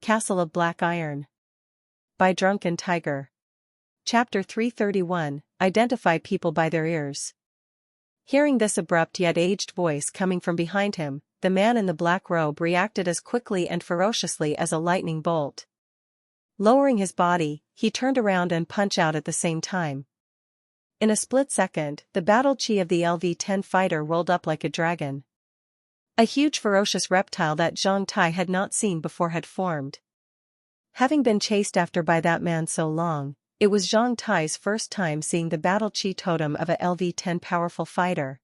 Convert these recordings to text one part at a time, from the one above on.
Castle of Black Iron. By Drunken Tiger. Chapter 331, Identify People by Their Ears. Hearing this abrupt yet aged voice coming from behind him, the man in the black robe reacted as quickly and ferociously as a lightning bolt. Lowering his body, he turned around and punched out at the same time. In a split second, the battle chi of the LV-10 fighter rolled up like a dragon. A huge ferocious reptile that Zhang Tie had not seen before had formed. Having been chased after by that man so long, it was Zhang Tie's first time seeing the battle chi totem of a LV-10 powerful fighter.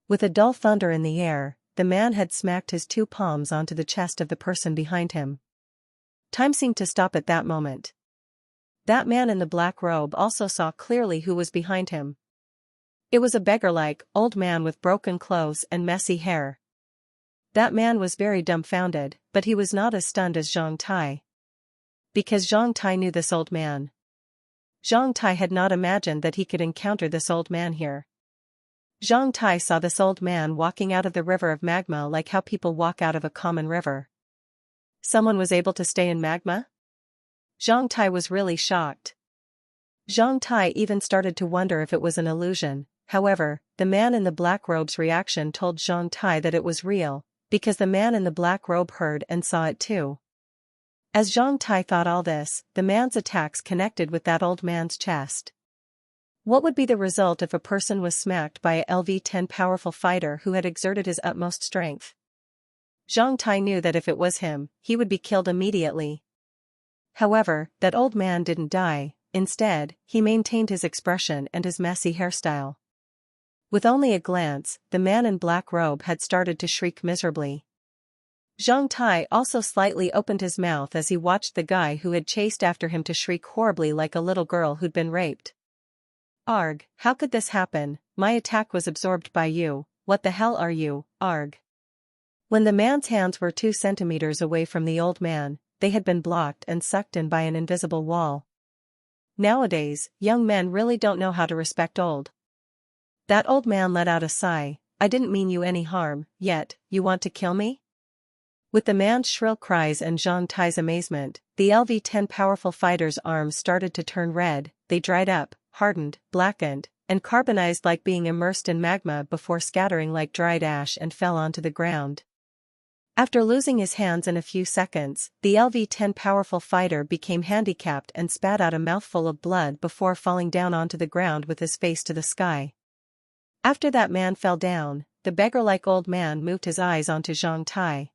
With a dull thunder in the air, the man had smacked his two palms onto the chest of the person behind him. Time seemed to stop at that moment. That man in the black robe also saw clearly who was behind him. It was a beggar-like, old man with broken clothes and messy hair. That man was very dumbfounded, but he was not as stunned as Zhang Tai. Because Zhang Tai knew this old man. Zhang Tai had not imagined that he could encounter this old man here. Zhang Tai saw this old man walking out of the river of magma like how people walk out of a common river. Someone was able to stay in magma? Zhang Tai was really shocked. Zhang Tai even started to wonder if it was an illusion. However, the man in the black robe's reaction told Zhang Tai that it was real, because the man in the black robe heard and saw it too. As Zhang Tai thought all this, the man's attacks connected with that old man's chest. What would be the result if a person was smacked by a LV-10 powerful fighter who had exerted his utmost strength? Zhang Tai knew that if it was him, he would be killed immediately. However, that old man didn't die. Instead, he maintained his expression and his messy hairstyle. With only a glance, the man in black robe had started to shriek miserably. Zhang Tai also slightly opened his mouth as he watched the guy who had chased after him to shriek horribly like a little girl who'd been raped. Arg, how could this happen? My attack was absorbed by you. What the hell are you, Arg? When the man's hands were 2 centimeters away from the old man, they had been blocked and sucked in by an invisible wall. Nowadays, young men really don't know how to respect old. That old man let out a sigh. I didn't mean you any harm, yet, you want to kill me? With the man's shrill cries and Zhang Tai's amazement, the LV-10 powerful fighter's arms started to turn red. They dried up, hardened, blackened, and carbonized like being immersed in magma before scattering like dried ash and fell onto the ground. After losing his hands in a few seconds, the LV-10 powerful fighter became handicapped and spat out a mouthful of blood before falling down onto the ground with his face to the sky. After that man fell down, the beggar-like old man moved his eyes onto Zhang Tai.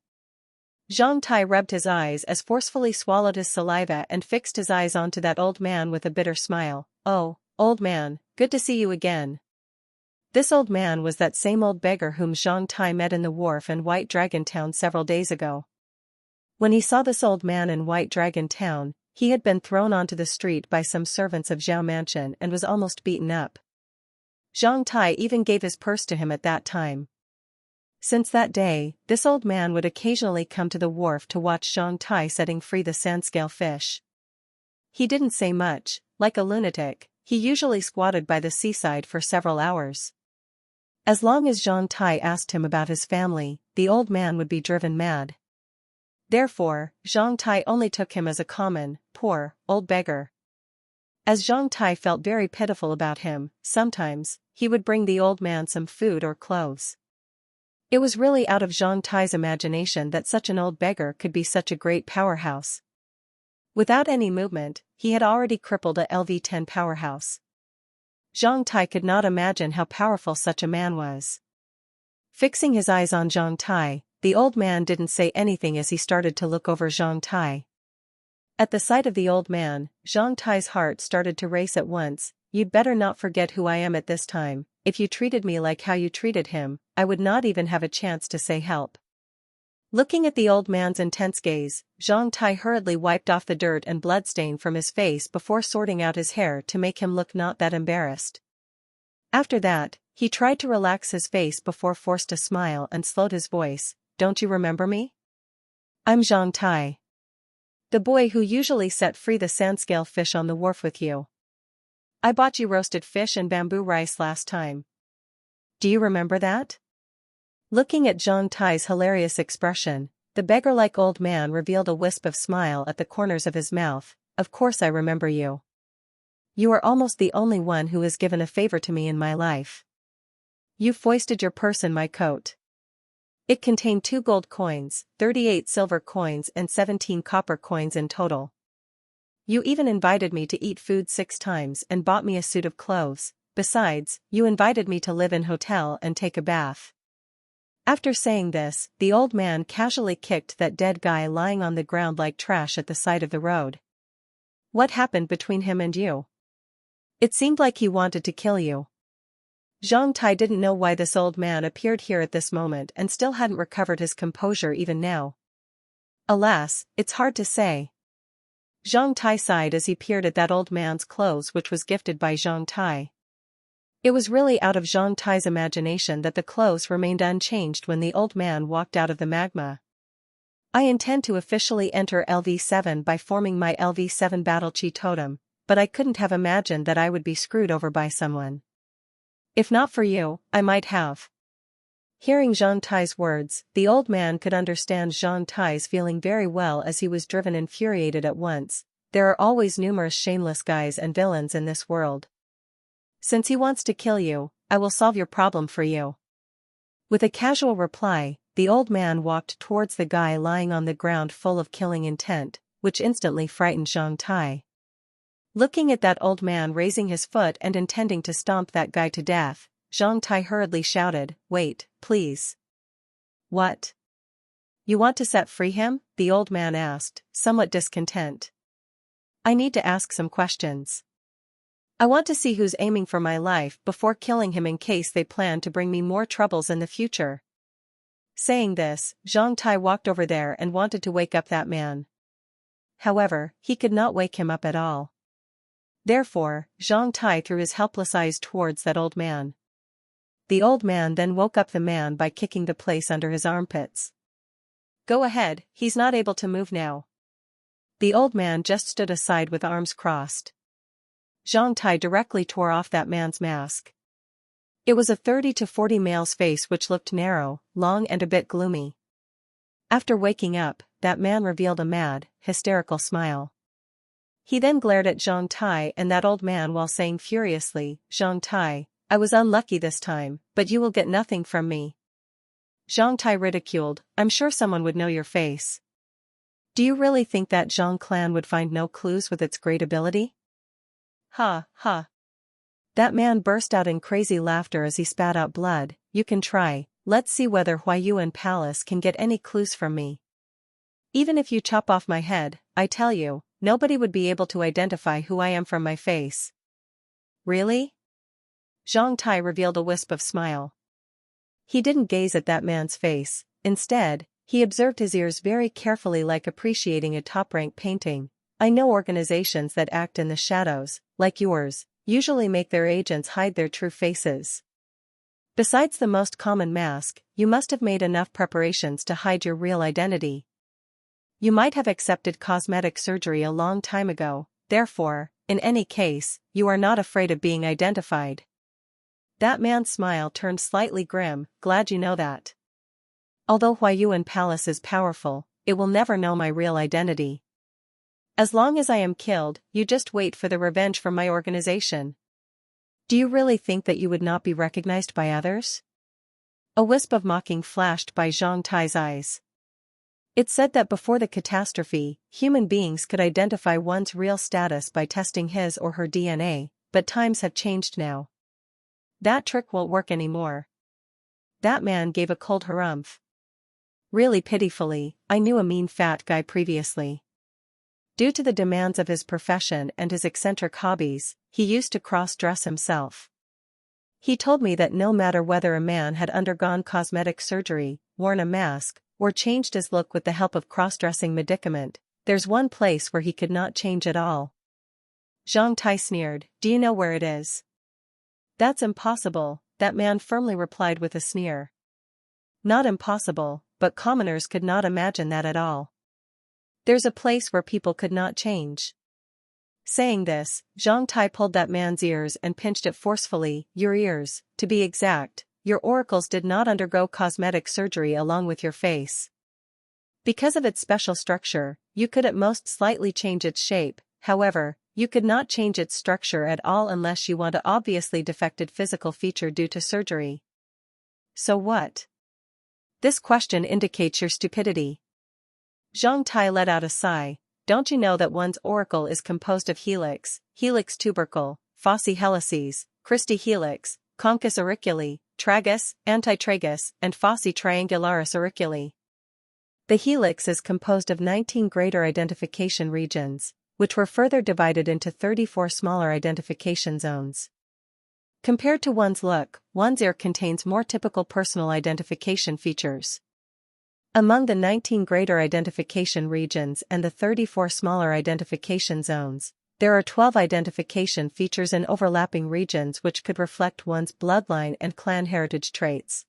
Zhang Tai rubbed his eyes as forcefully swallowed his saliva and fixed his eyes onto that old man with a bitter smile. Oh, old man, good to see you again. This old man was that same old beggar whom Zhang Tai met in the wharf in White Dragon Town several days ago. When he saw this old man in White Dragon Town, he had been thrown onto the street by some servants of Zhao Mansion and was almost beaten up. Zhang Tai even gave his purse to him at that time. Since that day, this old man would occasionally come to the wharf to watch Zhang Tai setting free the sandscale fish. He didn't say much. Like a lunatic, he usually squatted by the seaside for several hours. As long as Zhang Tai asked him about his family, the old man would be driven mad. Therefore, Zhang Tai only took him as a common, poor, old beggar. As Zhang Tai felt very pitiful about him, sometimes, he would bring the old man some food or clothes. It was really out of Zhang Tai's imagination that such an old beggar could be such a great powerhouse. Without any movement, he had already crippled a LV-10 powerhouse. Zhang Tai could not imagine how powerful such a man was. Fixing his eyes on Zhang Tai, the old man didn't say anything as he started to look over Zhang Tai. At the sight of the old man, Zhang Tai's heart started to race at once. You'd better not forget who I am at this time. If you treated me like how you treated him, I would not even have a chance to say help. Looking at the old man's intense gaze, Zhang Tai hurriedly wiped off the dirt and bloodstain from his face before sorting out his hair to make him look not that embarrassed. After that, he tried to relax his face before forced a smile and slowed his voice. Don't you remember me? I'm Zhang Tai. The boy who usually set free the sandscale fish on the wharf with you. I bought you roasted fish and bamboo rice last time. Do you remember that? Looking at Zhang Tai's hilarious expression, The beggar-like old man revealed a wisp of smile at the corners of his mouth. Of course I remember you. You are almost the only one who has given a favor to me in my life. You foisted your purse in my coat. It contained 2 gold coins, 38 silver coins and 17 copper coins in total. You even invited me to eat food 6 times and bought me a suit of clothes. Besides, you invited me to live in hotel and take a bath. After saying this, the old man casually kicked that dead guy lying on the ground like trash at the side of the road. What happened between him and you? It seemed like he wanted to kill you. Zhang Tai didn't know why this old man appeared here at this moment and still hadn't recovered his composure even now. Alas, it's hard to say. Zhang Tai sighed as he peered at that old man's clothes which was gifted by Zhang Tai. It was really out of Zhang Tai's imagination that the clothes remained unchanged when the old man walked out of the magma. I intend to officially enter LV7 by forming my LV7 battle chi totem, but I couldn't have imagined that I would be screwed over by someone. If not for you, I might have. Hearing Zhang Tai's words, the old man could understand Zhang Tai's feeling very well as he was driven infuriated at once. There are always numerous shameless guys and villains in this world. Since he wants to kill you, I will solve your problem for you. With a casual reply, the old man walked towards the guy lying on the ground full of killing intent, which instantly frightened Zhang Tai. Looking at that old man raising his foot and intending to stomp that guy to death, Zhang Tai hurriedly shouted, "Wait, please." "What? You want to set free him?" the old man asked, somewhat discontent. "I need to ask some questions. I want to see who's aiming for my life before killing him in case they plan to bring me more troubles in the future." Saying this, Zhang Tai walked over there and wanted to wake up that man. However, he could not wake him up at all. Therefore, Zhang Tai threw his helpless eyes towards that old man. The old man then woke up the man by kicking the place under his armpits. "Go ahead, he's not able to move now." The old man just stood aside with arms crossed. Zhang Tai directly tore off that man's mask. It was a 30 to 40 male's face which looked narrow, long and a bit gloomy. After waking up, that man revealed a mad, hysterical smile. He then glared at Zhang Tai and that old man while saying furiously, "Zhang Tai, I was unlucky this time, but you will get nothing from me." Zhang Tai ridiculed, "I'm sure someone would know your face. Do you really think that Zhang clan would find no clues with its great ability?" "Ha, ha." That man burst out in crazy laughter as he spat out blood. "You can try, let's see whether Huayuan Palace can get any clues from me. Even if you chop off my head, I tell you, nobody would be able to identify who I am from my face." "Really?" Zhang Tai revealed a wisp of smile. He didn't gaze at that man's face, instead, he observed his ears very carefully like appreciating a top-rank painting. "I know organizations that act in the shadows, like yours, usually make their agents hide their true faces. Besides the most common mask, you must have made enough preparations to hide your real identity. You might have accepted cosmetic surgery a long time ago, therefore, in any case, you are not afraid of being identified." That man's smile turned slightly grim. "Glad you know that. Although Huayuan Palace is powerful, it will never know my real identity. As long as I am killed, you just wait for the revenge from my organization. Do you really think that you would not be recognized by others?" A wisp of mocking flashed by Zhang Tai's eyes. It said that before the catastrophe, human beings could identify one's real status by testing his or her DNA, but times have changed now. That trick won't work anymore. That man gave a cold harumph. Really pitifully, I knew a mean fat guy previously. Due to the demands of his profession and his eccentric hobbies, he used to cross-dress himself. He told me that no matter whether a man had undergone cosmetic surgery, worn a mask, or changed his look with the help of cross-dressing medicament, there's one place where he could not change at all. Zhang Tai sneered, "Do you know where it is?" "That's impossible," that man firmly replied with a sneer. Not impossible, but commoners could not imagine that at all. There's a place where people could not change. Saying this, Zhang Tai pulled that man's ears and pinched it forcefully. "Your ears, to be exact. Your oracles did not undergo cosmetic surgery along with your face." Because of its special structure, you could at most slightly change its shape, however, you could not change its structure at all unless you want an obviously defected physical feature due to surgery. So what? This question indicates your stupidity. Zhang Tai let out a sigh. Don't you know that one's auricle is composed of helix, helix tubercle, fossae helices, cristae helix, concus auriculi, tragus, antitragus, and fossae triangularis auriculi. The helix is composed of 19 greater identification regions, which were further divided into 34 smaller identification zones. Compared to one's look, one's ear contains more typical personal identification features. Among the 19 greater identification regions and the 34 smaller identification zones, there are 12 identification features in overlapping regions which could reflect one's bloodline and clan heritage traits.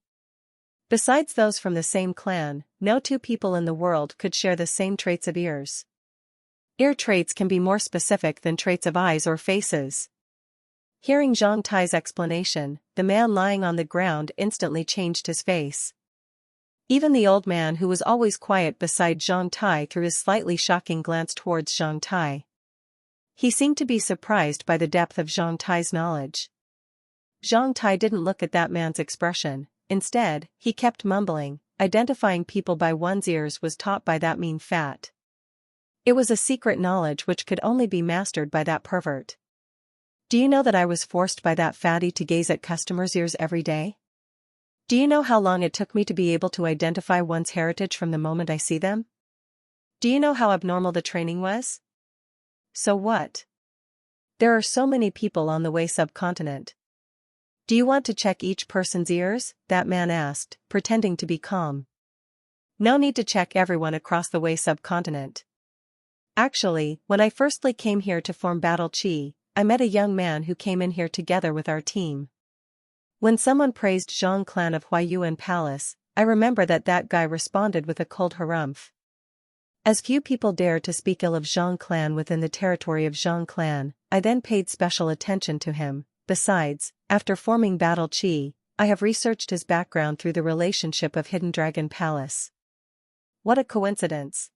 Besides those from the same clan, no two people in the world could share the same traits of ears. Ear traits can be more specific than traits of eyes or faces. Hearing Zhang Tai's explanation, the man lying on the ground instantly changed his face. Even the old man who was always quiet beside Zhang Tai threw his slightly shocking glance towards Zhang Tai. He seemed to be surprised by the depth of Zhang Tai's knowledge. Zhang Tai didn't look at that man's expression. Instead, he kept mumbling, identifying people by one's ears was taught by that mean fat. It was a secret knowledge which could only be mastered by that pervert. Do you know that I was forced by that fatty to gaze at customers' ears every day? Do you know how long it took me to be able to identify one's heritage from the moment I see them? Do you know how abnormal the training was? So what? There are so many people on the Wei subcontinent. Do you want to check each person's ears? That man asked, pretending to be calm. No need to check everyone across the Wei subcontinent. Actually, when I firstly came here to form Battle Chi, I met a young man who came in here together with our team. When someone praised Zhang clan of Huayuan Palace, I remember that guy responded with a cold harumph. As few people dared to speak ill of Zhang clan within the territory of Zhang clan, I then paid special attention to him. Besides, after forming Battle Chi, I have researched his background through the relationship of Hidden Dragon Palace. What a coincidence.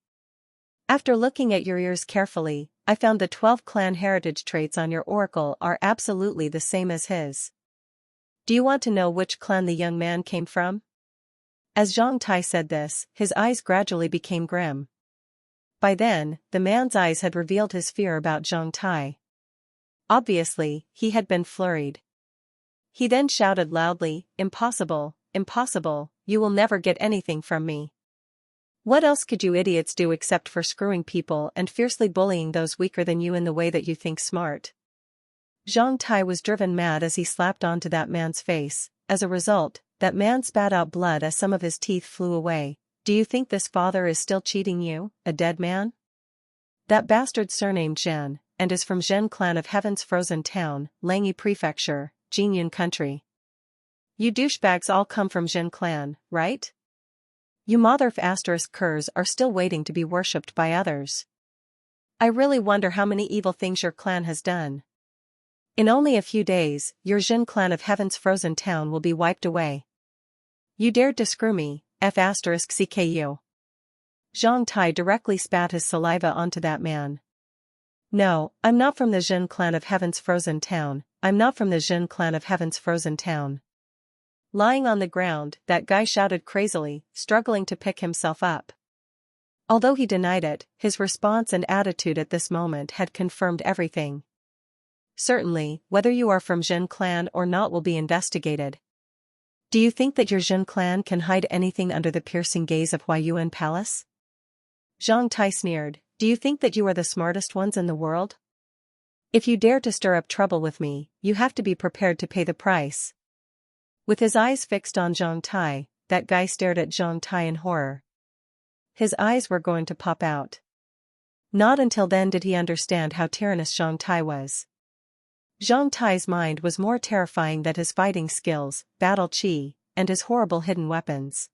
After looking at your ears carefully, I found the 12 clan heritage traits on your oracle are absolutely the same as his. Do you want to know which clan the young man came from? As Zhang Tai said this, his eyes gradually became grim. By then, the man's eyes had revealed his fear about Zhang Tai. Obviously, he had been flurried. He then shouted loudly, "Impossible, impossible, you will never get anything from me. What else could you idiots do except for screwing people and fiercely bullying those weaker than you in the way that you think smart?" Zhang Tai was driven mad as he slapped onto that man's face. As a result, that man spat out blood as some of his teeth flew away. Do you think this father is still cheating you, a dead man? That bastard surnamed Zhen, and is from Zhen clan of Heaven's Frozen Town, Langyi Prefecture, Jinyun Country. You douchebags all come from Zhen clan, right? You motherf curs are still waiting to be worshipped by others. I really wonder how many evil things your clan has done. In only a few days, your Zhen clan of Heaven's Frozen Town will be wiped away. You dared to screw me, CKU. Zhang Tai directly spat his saliva onto that man. No, I'm not from the Zhen clan of Heaven's Frozen Town, I'm not from the Zhen clan of Heaven's Frozen Town. Lying on the ground, that guy shouted crazily, struggling to pick himself up. Although he denied it, his response and attitude at this moment had confirmed everything. Certainly, whether you are from Zhen clan or not will be investigated. Do you think that your Zhen clan can hide anything under the piercing gaze of Huayuan Palace? Zhang Tai sneered, do you think that you are the smartest ones in the world? If you dare to stir up trouble with me, you have to be prepared to pay the price. With his eyes fixed on Zhang Tai, that guy stared at Zhang Tai in horror. His eyes were going to pop out. Not until then did he understand how tyrannous Zhang Tai was. Zhang Tai's mind was more terrifying than his fighting skills, Battle Chi, and his horrible hidden weapons.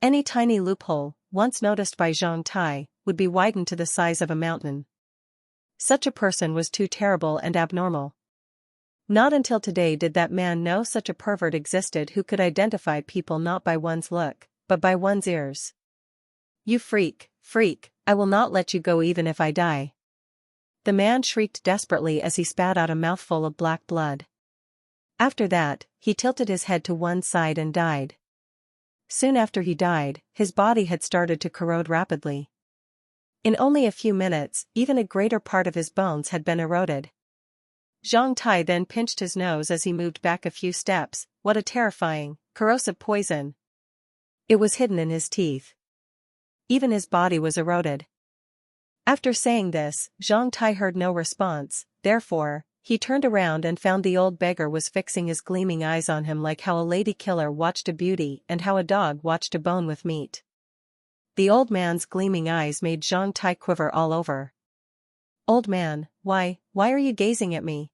Any tiny loophole, once noticed by Zhang Tai, would be widened to the size of a mountain. Such a person was too terrible and abnormal. Not until today did that man know such a pervert existed who could identify people not by one's look, but by one's ears. You freak, I will not let you go even if I die. The man shrieked desperately as he spat out a mouthful of black blood. After that, he tilted his head to one side and died. Soon after he died, his body had started to corrode rapidly. In only a few minutes, even a greater part of his bones had been eroded. Zhang Tai then pinched his nose as he moved back a few steps. What a terrifying, corrosive poison. It was hidden in his teeth. Even his body was eroded. After saying this, Zhang Tai heard no response, therefore, he turned around and found the old beggar was fixing his gleaming eyes on him like how a lady killer watched a beauty and how a dog watched a bone with meat. The old man's gleaming eyes made Zhang Tai quiver all over. Old man, why are you gazing at me?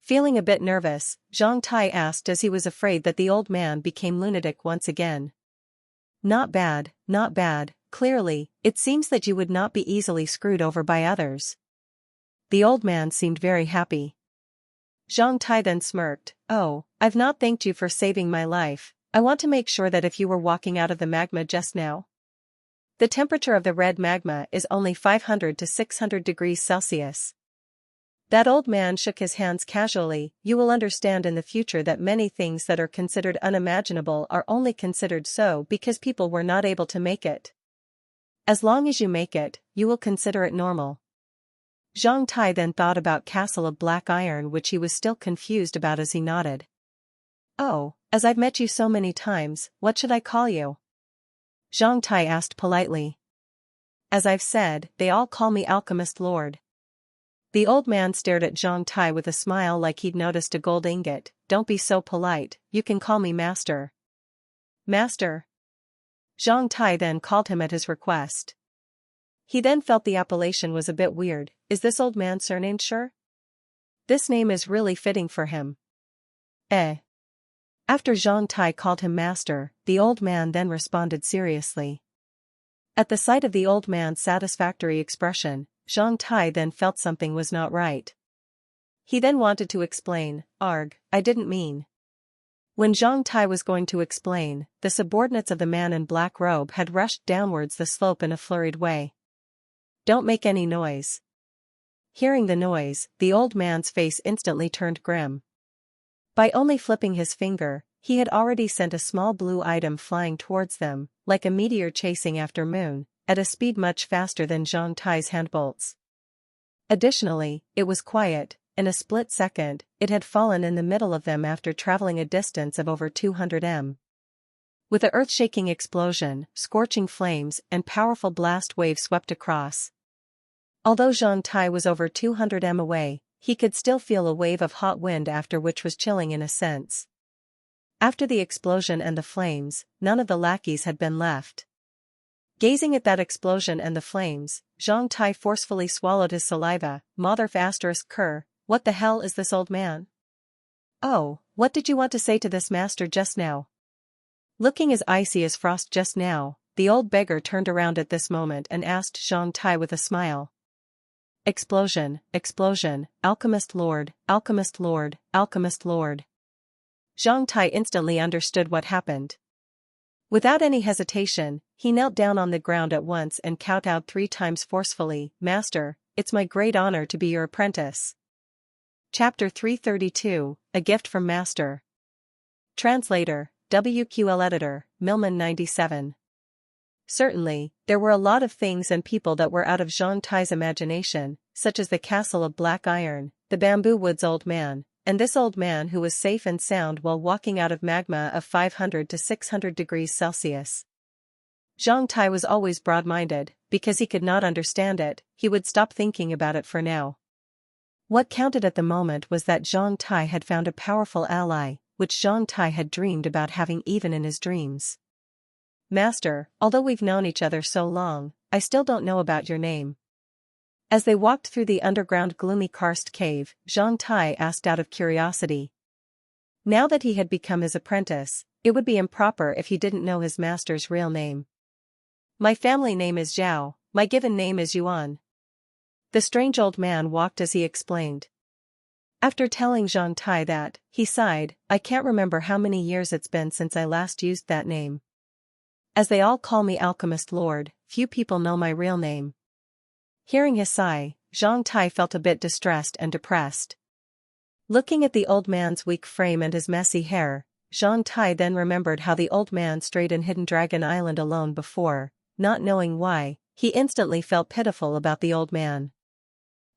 Feeling a bit nervous, Zhang Tai asked as he was afraid that the old man became lunatic once again. Not bad, clearly, it seems that you would not be easily screwed over by others. The old man seemed very happy. Zhang Tai then smirked, oh, I've not thanked you for saving my life. I want to make sure that if you were walking out of the magma just now. The temperature of the red magma is only 500 to 600 degrees Celsius. That old man shook his hands casually. You will understand in the future that many things that are considered unimaginable are only considered so because people were not able to make it. As long as you make it, you will consider it normal. Zhang Tai then thought about Castle of Black Iron, which he was still confused about as he nodded. Oh, as I've met you so many times, what should I call you? Zhang Tai asked politely. As I've said, they all call me Alchemist Lord. The old man stared at Zhang Tai with a smile like he'd noticed a gold ingot. Don't be so polite, you can call me Master. Master? Zhang Tai then called him at his request. He then felt the appellation was a bit weird. Is this old man surnamed Sure? This name is really fitting for him. After Zhang Tai called him Master, the old man then responded seriously. At the sight of the old man's satisfactory expression, Zhang Tai then felt something was not right. He then wanted to explain, Arg, I didn't mean. When Zhang Tai was going to explain, the subordinates of the man in black robe had rushed downwards the slope in a flurried way. Don't make any noise. Hearing the noise, the old man's face instantly turned grim. By only flipping his finger, he had already sent a small blue item flying towards them, like a meteor chasing after moon, at a speed much faster than Zhang Tai's handbolts. Additionally, it was quiet. In a split second, it had fallen in the middle of them after traveling a distance of over 200 m. With a earth-shaking explosion, scorching flames and powerful blast waves swept across. Although Zhang Tai was over 200 m away, he could still feel a wave of hot wind after which was chilling in a sense. After the explosion and the flames, none of the lackeys had been left. Gazing at that explosion and the flames, Zhang Tai forcefully swallowed his saliva. Mother****, what the hell is this old man? Oh, what did you want to say to this master just now? Looking as icy as frost just now, the old beggar turned around at this moment and asked Zhang Tai with a smile. Explosion, Alchemist Lord, Alchemist Lord, Alchemist Lord. Zhang Tai instantly understood what happened. Without any hesitation, he knelt down on the ground at once and kowtowed 3 times forcefully. Master, it's my great honor to be your apprentice. Chapter 332, A Gift from Master. Translator, WQL Editor, Millman 97. Certainly, there were a lot of things and people that were out of Zhang Tai's imagination, such as the Castle of Black Iron, the Bamboo Woods old man, and this old man who was safe and sound while walking out of magma of 500 to 600 degrees Celsius. Zhang Tai was always broad-minded, because he could not understand it, he would stop thinking about it for now. What counted at the moment was that Zhang Tai had found a powerful ally, which Zhang Tai had dreamed about having even in his dreams. Master, although we've known each other so long, I still don't know about your name. As they walked through the underground gloomy karst cave, Zhang Tai asked out of curiosity. Now that he had become his apprentice, it would be improper if he didn't know his master's real name. My family name is Zhao, my given name is Yuan. The strange old man walked as he explained. After telling Zhang Tai that, he sighed, I can't remember how many years it's been since I last used that name. As they all call me Alchemist Lord, few people know my real name. Hearing his sigh, Zhang Tai felt a bit distressed and depressed. Looking at the old man's weak frame and his messy hair, Zhang Tai then remembered how the old man strayed in Hidden Dragon Island alone before. Not knowing why, he instantly felt pitiful about the old man.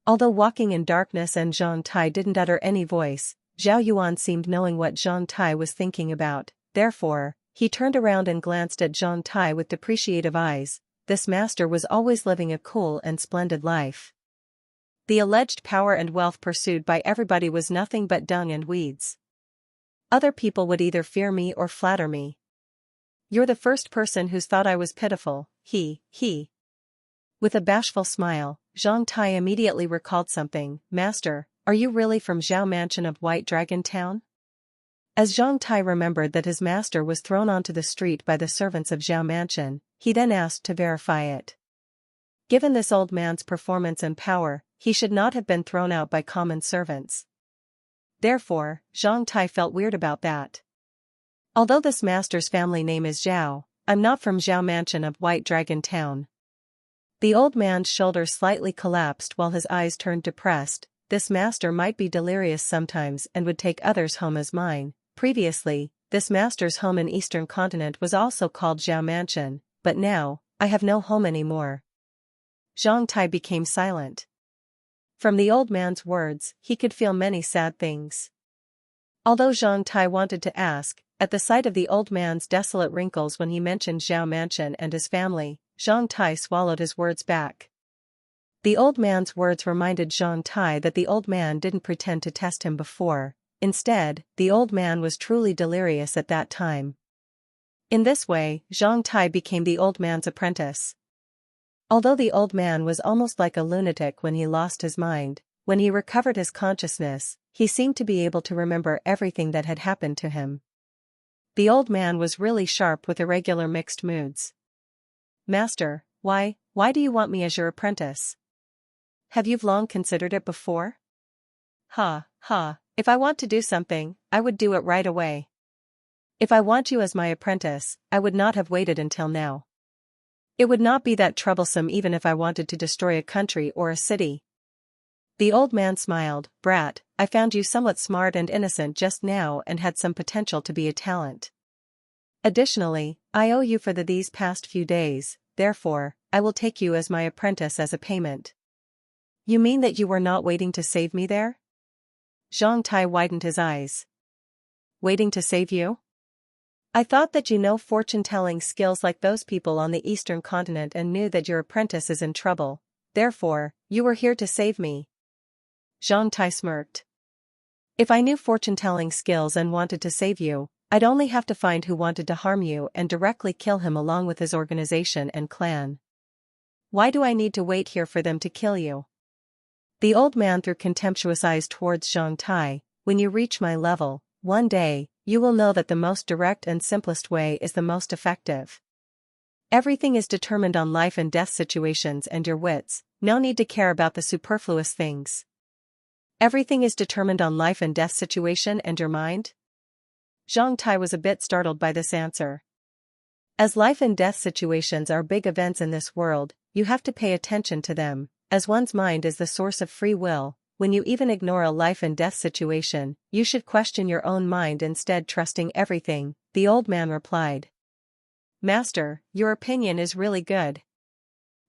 Although walking in darkness and Zhang Tai didn't utter any voice, Zhao Yuan seemed knowing what Zhang Tai was thinking about. Therefore, he turned around and glanced at Zhang Tai with depreciative eyes. This master was always living a cool and splendid life. The alleged power and wealth pursued by everybody was nothing but dung and weeds. Other people would either fear me or flatter me. You're the first person who's thought I was pitiful, he. With a bashful smile, Zhang Tai immediately recalled something. Master, are you really from Zhao Mansion of White Dragon Town? As Zhang Tai remembered that his master was thrown onto the street by the servants of Zhao Mansion, he then asked to verify it. Given this old man's performance and power, he should not have been thrown out by common servants. Therefore, Zhang Tai felt weird about that. Although this master's family name is Zhao, I'm not from Zhao Mansion of White Dragon Town. The old man's shoulders slightly collapsed while his eyes turned depressed. This master might be delirious sometimes and would take others home as mine. Previously, this master's home in Eastern Continent was also called Zhao Mansion, but now, I have no home anymore. Zhang Tai became silent. From the old man's words, he could feel many sad things. Although Zhang Tai wanted to ask, at the sight of the old man's desolate wrinkles when he mentioned Zhao Mansion and his family, Zhang Tai swallowed his words back. The old man's words reminded Zhang Tai that the old man didn't pretend to test him before. Instead, the old man was truly delirious at that time. In this way, Zhang Tai became the old man's apprentice. Although the old man was almost like a lunatic when he lost his mind, when he recovered his consciousness, he seemed to be able to remember everything that had happened to him. The old man was really sharp with irregular mixed moods. Master, why do you want me as your apprentice? Have you long considered it before? If I want to do something, I would do it right away. If I want you as my apprentice, I would not have waited until now. It would not be that troublesome even if I wanted to destroy a country or a city. The old man smiled. Brat, I found you somewhat smart and innocent just now and had some potential to be a talent. Additionally, I owe you for these past few days, therefore, I will take you as my apprentice as a payment. You mean that you were not waiting to save me there? Zhang Tai widened his eyes. Waiting to save you? I thought that you know fortune-telling skills like those people on the Eastern Continent and knew that your apprentice is in trouble. Therefore, you were here to save me. Zhang Tai smirked. If I knew fortune-telling skills and wanted to save you, I'd only have to find who wanted to harm you and directly kill him along with his organization and clan. Why do I need to wait here for them to kill you? The old man threw contemptuous eyes towards Zhang Tai. When you reach my level, one day, you will know that the most direct and simplest way is the most effective. Everything is determined on life and death situations and your wits, no need to care about the superfluous things. Everything is determined on life and death situation and your mind? Zhang Tai was a bit startled by this answer. As life and death situations are big events in this world, you have to pay attention to them, as one's mind is the source of free will. When you even ignore a life and death situation, you should question your own mind instead trusting everything, the old man replied. Master, your opinion is really good.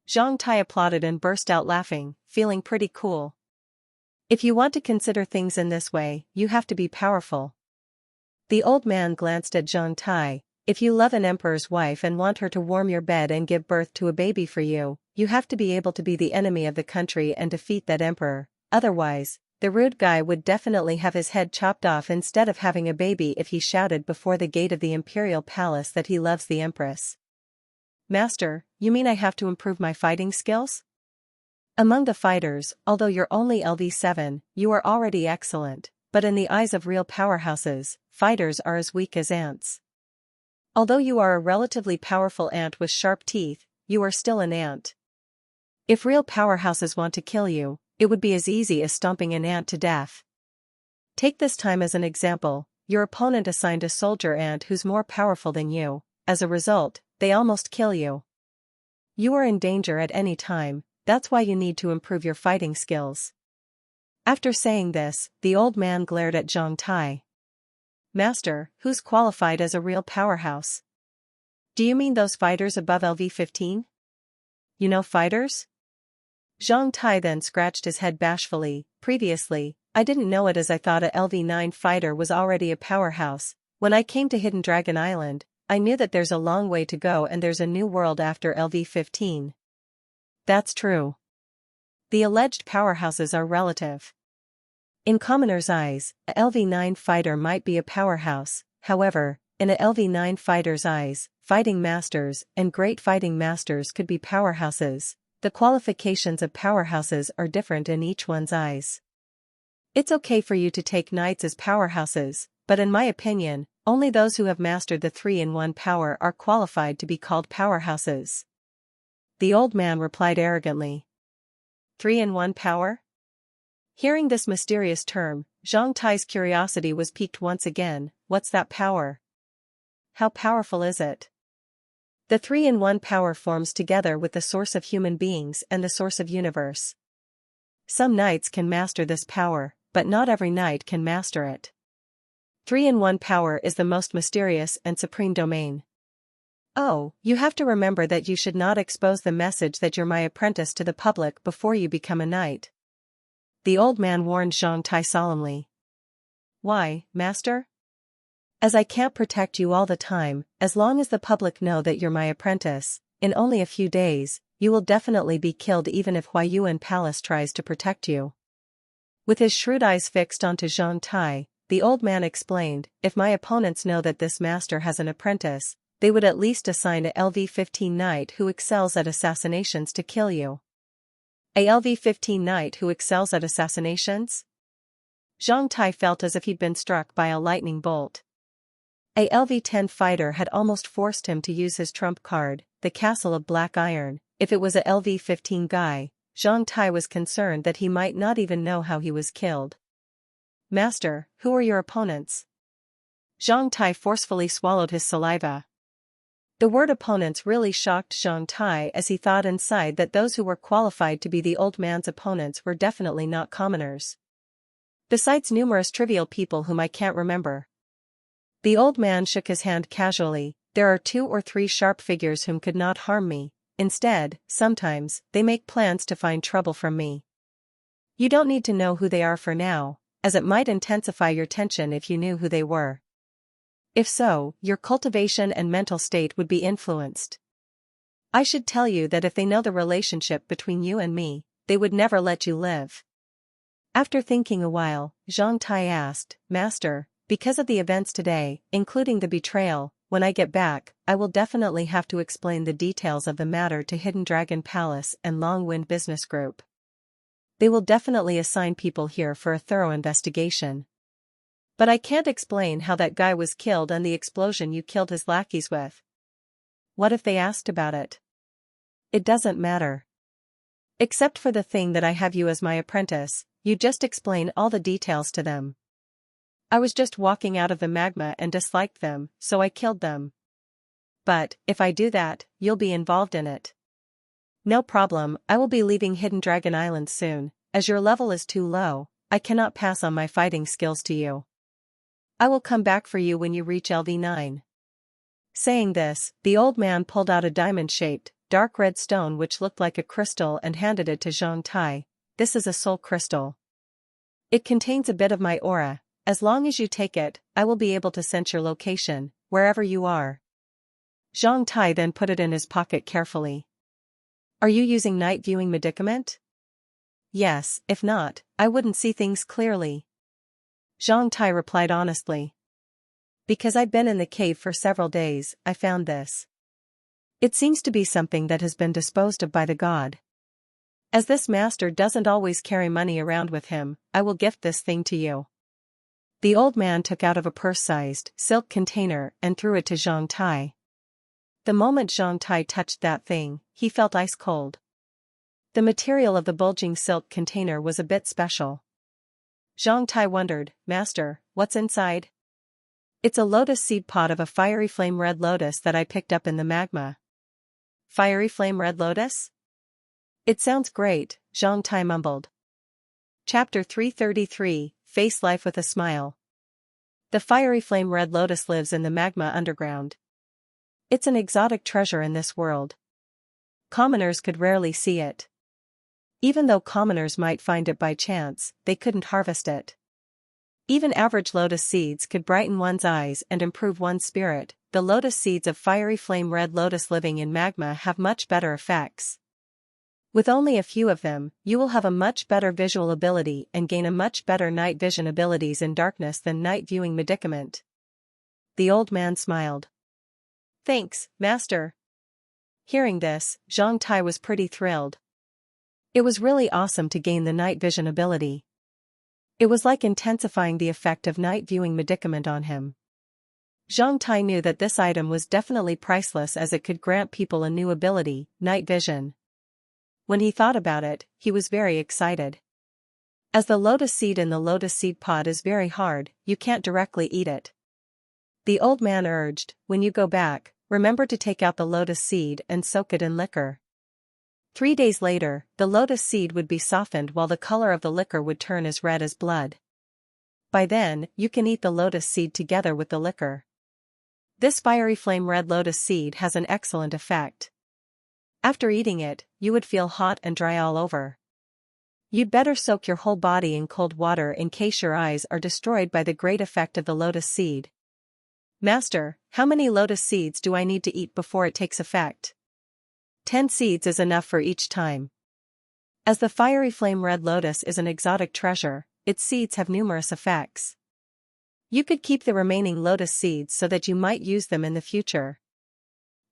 Zhang Tai applauded and burst out laughing, feeling pretty cool. If you want to consider things in this way, you have to be powerful. The old man glanced at Zhang Tai. If you love an emperor's wife and want her to warm your bed and give birth to a baby for you, you have to be able to be the enemy of the country and defeat that emperor. Otherwise, the rude guy would definitely have his head chopped off instead of having a baby if he shouted before the gate of the imperial palace that he loves the empress. Master, you mean I have to improve my fighting skills? Among the fighters, although you're only LV7, you are already excellent, but in the eyes of real powerhouses, fighters are as weak as ants. Although you are a relatively powerful ant with sharp teeth, you are still an ant. If real powerhouses want to kill you, it would be as easy as stomping an ant to death. Take this time as an example. Your opponent assigned a soldier ant who's more powerful than you. As a result, they almost kill you. You are in danger at any time, that's why you need to improve your fighting skills. After saying this, the old man glared at Zhang Tai. Master, who's qualified as a real powerhouse? Do you mean those fighters above LV-15? You know fighters? Zhang Tai then scratched his head bashfully. Previously, I didn't know it as I thought a LV-9 fighter was already a powerhouse. When I came to Hidden Dragon Island, I knew that there's a long way to go and there's a new world after LV-15. That's true. The alleged powerhouses are relative. In commoners' eyes, a LV-9 fighter might be a powerhouse, however, in a LV-9 fighter's eyes, fighting masters and great fighting masters could be powerhouses. The qualifications of powerhouses are different in each one's eyes. It's okay for you to take knights as powerhouses, but in my opinion, only those who have mastered the 3-in-1 power are qualified to be called powerhouses. The old man replied arrogantly. 3-in-1 power? Hearing this mysterious term, Zhang Tai's curiosity was piqued once again. What's that power? How powerful is it? The 3-in-1 power forms together with the source of human beings and the source of universe. Some knights can master this power, but not every knight can master it. 3-in-1 power is the most mysterious and supreme domain. Oh, you have to remember that you should not expose the message that you're my apprentice to the public before you become a knight. The old man warned Zhang Tai solemnly. Why, master? As I can't protect you all the time, as long as the public know that you're my apprentice, in only a few days, you will definitely be killed even if Huayuan Palace tries to protect you. With his shrewd eyes fixed onto Zhang Tai, the old man explained, if my opponents know that this master has an apprentice, they would at least assign a LV-15 knight who excels at assassinations to kill you. A LV-15 knight who excels at assassinations? Zhang Tai felt as if he'd been struck by a lightning bolt. A LV-10 fighter had almost forced him to use his trump card, the Castle of Black Iron. If it was a LV-15 guy, Zhang Tai was concerned that he might not even know how he was killed. Master, who are your opponents? Zhang Tai forcefully swallowed his saliva. The word opponents really shocked Zhang Tai as he thought inside that those who were qualified to be the old man's opponents were definitely not commoners. Besides numerous trivial people whom I can't remember. The old man shook his hand casually. There are 2 or 3 sharp figures whom could not harm me. Instead, sometimes, they make plans to find trouble from me. You don't need to know who they are for now, as it might intensify your tension if you knew who they were. If so, your cultivation and mental state would be influenced. I should tell you that if they know the relationship between you and me, they would never let you live. After thinking a while, Zhang Tai asked, Master, because of the events today, including the betrayal, when I get back, I will definitely have to explain the details of the matter to Hidden Dragon Palace and Longwind Business Group. They will definitely assign people here for a thorough investigation. But I can't explain how that guy was killed and the explosion you killed his lackeys with. What if they asked about it? It doesn't matter. Except for the thing that I have you as my apprentice, you just explain all the details to them. I was just walking out of the magma and disliked them, so I killed them. But, if I do that, you'll be involved in it. No problem, I will be leaving Hidden Dragon Island soon. As your level is too low, I cannot pass on my fighting skills to you. I will come back for you when you reach LV-9. Saying this, the old man pulled out a diamond-shaped, dark red stone which looked like a crystal and handed it to Zhang Tai. This is a soul crystal. It contains a bit of my aura. As long as you take it, I will be able to sense your location, wherever you are. Zhang Tai then put it in his pocket carefully. Are you using night viewing medicament? Yes, if not, I wouldn't see things clearly. Zhang Tai replied honestly. Because I've been in the cave for several days, I found this. It seems to be something that has been disposed of by the god. As this master doesn't always carry money around with him, I will gift this thing to you. The old man took out of a purse-sized silk container and threw it to Zhang Tai. The moment Zhang Tai touched that thing, he felt ice cold. The material of the bulging silk container was a bit special. Zhang Tai wondered, Master, what's inside? It's a lotus seed pod of a fiery flame red lotus that I picked up in the magma. Fiery flame red lotus? It sounds great, Zhang Tai mumbled. Chapter 333, Face Life with a Smile. The fiery flame red lotus lives in the magma underground. It's an exotic treasure in this world. Commoners could rarely see it. Even though commoners might find it by chance, they couldn't harvest it. Even average lotus seeds could brighten one's eyes and improve one's spirit. The lotus seeds of fiery flame red lotus living in magma have much better effects. With only a few of them, you will have a much better visual ability and gain a much better night vision abilities in darkness than night viewing medicament. The old man smiled. Thanks, master. Hearing this, Zhang Tai was pretty thrilled. It was really awesome to gain the night vision ability. It was like intensifying the effect of night viewing medicament on him. Zhang Tai knew that this item was definitely priceless as it could grant people a new ability, night vision. When he thought about it, he was very excited. As the lotus seed in the lotus seed pod is very hard, you can't directly eat it. The old man urged, when you go back, remember to take out the lotus seed and soak it in liquor. 3 days later, the lotus seed would be softened while the color of the liquor would turn as red as blood. By then, you can eat the lotus seed together with the liquor. This fiery flame red lotus seed has an excellent effect. After eating it, you would feel hot and dry all over. You'd better soak your whole body in cold water in case your eyes are destroyed by the great effect of the lotus seed. Master, how many lotus seeds do I need to eat before it takes effect? 10 seeds is enough for each time. As the fiery flame red lotus is an exotic treasure, its seeds have numerous effects. You could keep the remaining lotus seeds so that you might use them in the future.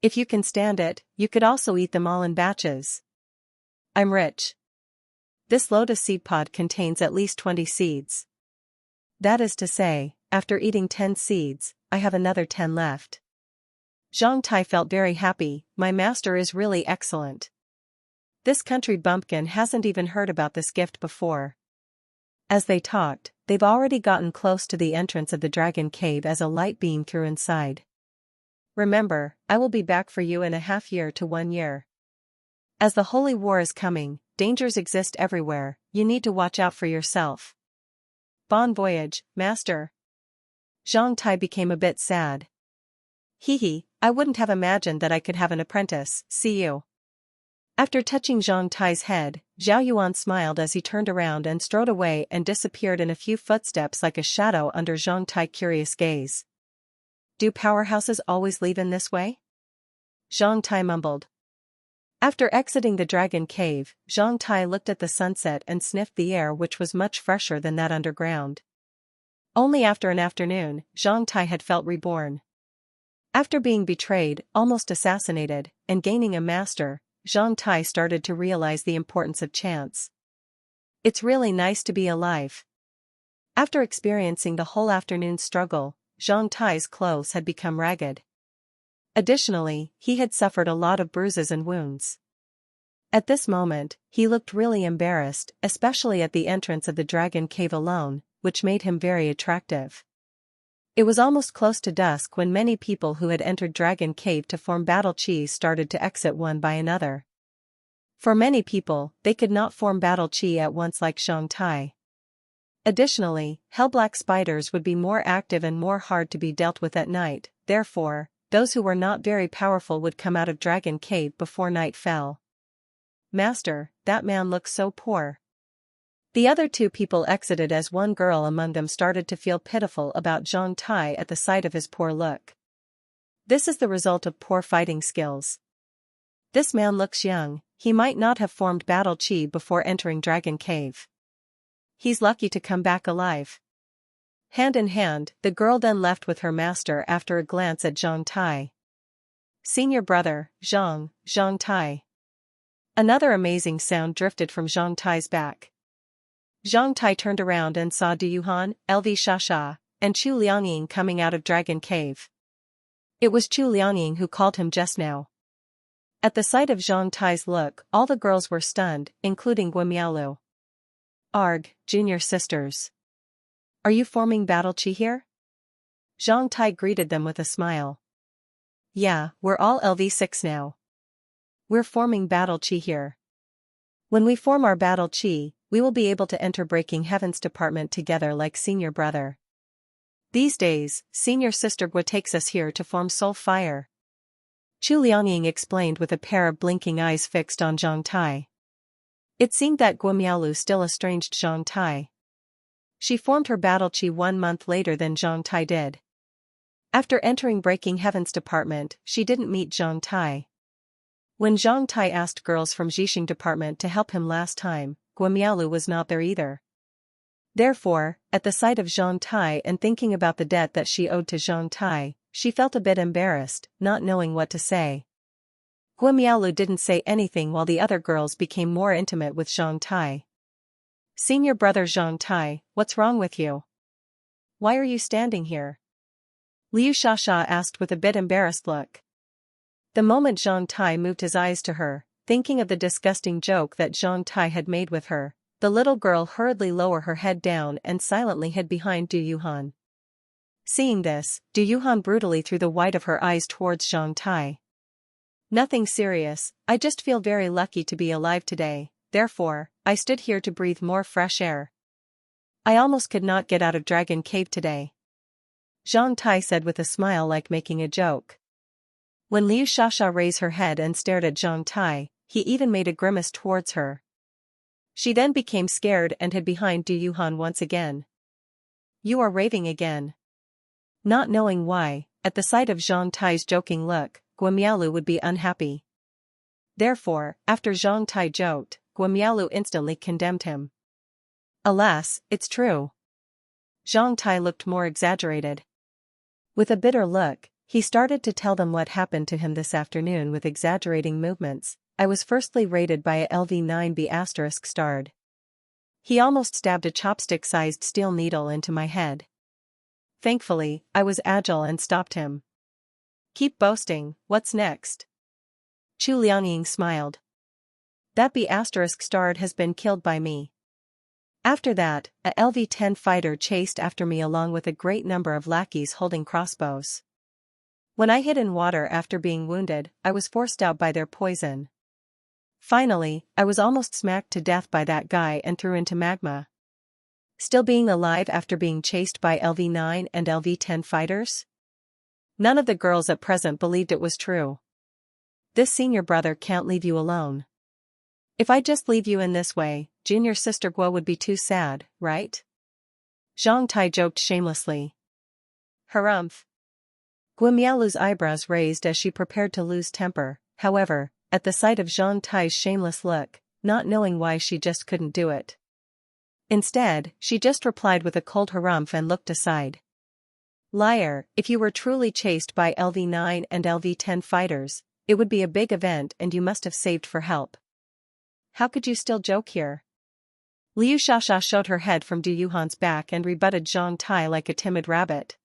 If you can stand it, you could also eat them all in batches. I'm rich. This lotus seed pod contains at least 20 seeds. That is to say, after eating 10 seeds, I have another 10 left. Zhang Tai felt very happy. My master is really excellent. This country bumpkin hasn't even heard about this gift before. As they talked, they've already gotten close to the entrance of the dragon cave as a light beamed through inside. Remember, I will be back for you in a half year to 1 year. As the holy war is coming, dangers exist everywhere, you need to watch out for yourself. Bon voyage, master. Zhang Tai became a bit sad. Hee, I wouldn't have imagined that I could have an apprentice, see you. After touching Zhang Tai's head, Zhao Yuan smiled as he turned around and strode away and disappeared in a few footsteps like a shadow under Zhang Tai's curious gaze. Do powerhouses always leave in this way? Zhang Tai mumbled. After exiting the dragon cave, Zhang Tai looked at the sunset and sniffed the air, which was much fresher than that underground. Only after an afternoon, Zhang Tai had felt reborn. After being betrayed, almost assassinated, and gaining a master, Zhang Tai started to realize the importance of chance. It's really nice to be alive. After experiencing the whole afternoon's struggle, Zhang Tai's clothes had become ragged. Additionally, he had suffered a lot of bruises and wounds. At this moment, he looked really embarrassed, especially at the entrance of the dragon cave alone, which made him very attractive. It was almost close to dusk when many people who had entered Dragon Cave to form battle chi started to exit one by another. For many people, they could not form battle chi at once like Zhang Tai. Additionally, hellblack spiders would be more active and more hard to be dealt with at night, therefore, those who were not very powerful would come out of Dragon Cave before night fell. Master, that man looks so poor. The other 2 people exited as one girl among them started to feel pitiful about Zhang Tai at the sight of his poor look. This is the result of poor fighting skills. This man looks young, he might not have formed battle chi before entering Dragon Cave. He's lucky to come back alive. Hand in hand, the girl then left with her master after a glance at Zhang Tai. Senior brother, Zhang Tai. Another amazing sound drifted from Zhang Tai's back. Zhang Tai turned around and saw Du Yuhan, LV Shasha, and Chu Liangying coming out of Dragon Cave. It was Chu Liangying who called him just now. At the sight of Zhang Tai's look, all the girls were stunned, including Gua Miaolu. Arg, junior sisters. Are you forming battle chi here? Zhang Tai greeted them with a smile. Yeah, we're all LV6 now. We're forming battle chi here. When we form our battle chi, we will be able to enter Breaking Heaven's department together like senior brother. These days, senior sister Gua takes us here to form Soul Fire. Chu Lianying explained with a pair of blinking eyes fixed on Zhang Tai. It seemed that Gua Miaolu still estranged Zhang Tai. She formed her battle chi 1 month later than Zhang Tai did. After entering Breaking Heaven's department, she didn't meet Zhang Tai. When Zhang Tai asked girls from Jixing department to help him last time, Gua Miaolu was not there either. Therefore, at the sight of Zhang Tai and thinking about the debt that she owed to Zhang Tai, she felt a bit embarrassed, not knowing what to say. Gua Miaolu didn't say anything while the other girls became more intimate with Zhang Tai. Senior brother Zhang Tai, what's wrong with you? Why are you standing here? Liu Shasha asked with a bit embarrassed look. The moment Zhang Tai moved his eyes to her, thinking of the disgusting joke that Zhang Tai had made with her, the little girl hurriedly lowered her head down and silently hid behind Du Yuhan. Seeing this, Du Yuhan brutally threw the white of her eyes towards Zhang Tai. Nothing serious, I just feel very lucky to be alive today, therefore, I stood here to breathe more fresh air. I almost could not get out of Dragon Cave today. Zhang Tai said with a smile like making a joke. When Liu Shasha raised her head and stared at Zhang Tai, he even made a grimace towards her. She then became scared and hid behind Du Yuhan once again. You are raving again. Not knowing why, at the sight of Zhang Tai's joking look, Gua Miaolu would be unhappy. Therefore, after Zhang Tai joked, Gua Miaolu instantly condemned him. Alas, it's true. Zhang Tai looked more exaggerated. With a bitter look, he started to tell them what happened to him this afternoon with exaggerating movements. I was firstly raided by a LV9B asterisk starred. He almost stabbed a chopstick-sized steel needle into my head. Thankfully, I was agile and stopped him. Keep boasting, what's next? Chu Lianying smiled. That B asterisk starred has been killed by me. After that, a LV-10 fighter chased after me along with a great number of lackeys holding crossbows. When I hid in water after being wounded, I was forced out by their poison. Finally, I was almost smacked to death by that guy and threw into magma. Still being alive after being chased by LV-9 and LV-10 fighters? None of the girls at present believed it was true. This senior brother can't leave you alone. If I just leave you in this way, junior sister Guo would be too sad, right? Zhang Tai joked shamelessly. Harumph. Gua Miaolu's eyebrows raised as she prepared to lose temper, however, at the sight of Zhang Tai's shameless look, not knowing why she just couldn't do it. Instead, she just replied with a cold harumph and looked aside. Liar, if you were truly chased by LV-9 and LV-10 fighters, it would be a big event and you must have saved for help. How could you still joke here? Liu Shasha showed her head from Du Yuhan's back and rebutted Zhang Tai like a timid rabbit.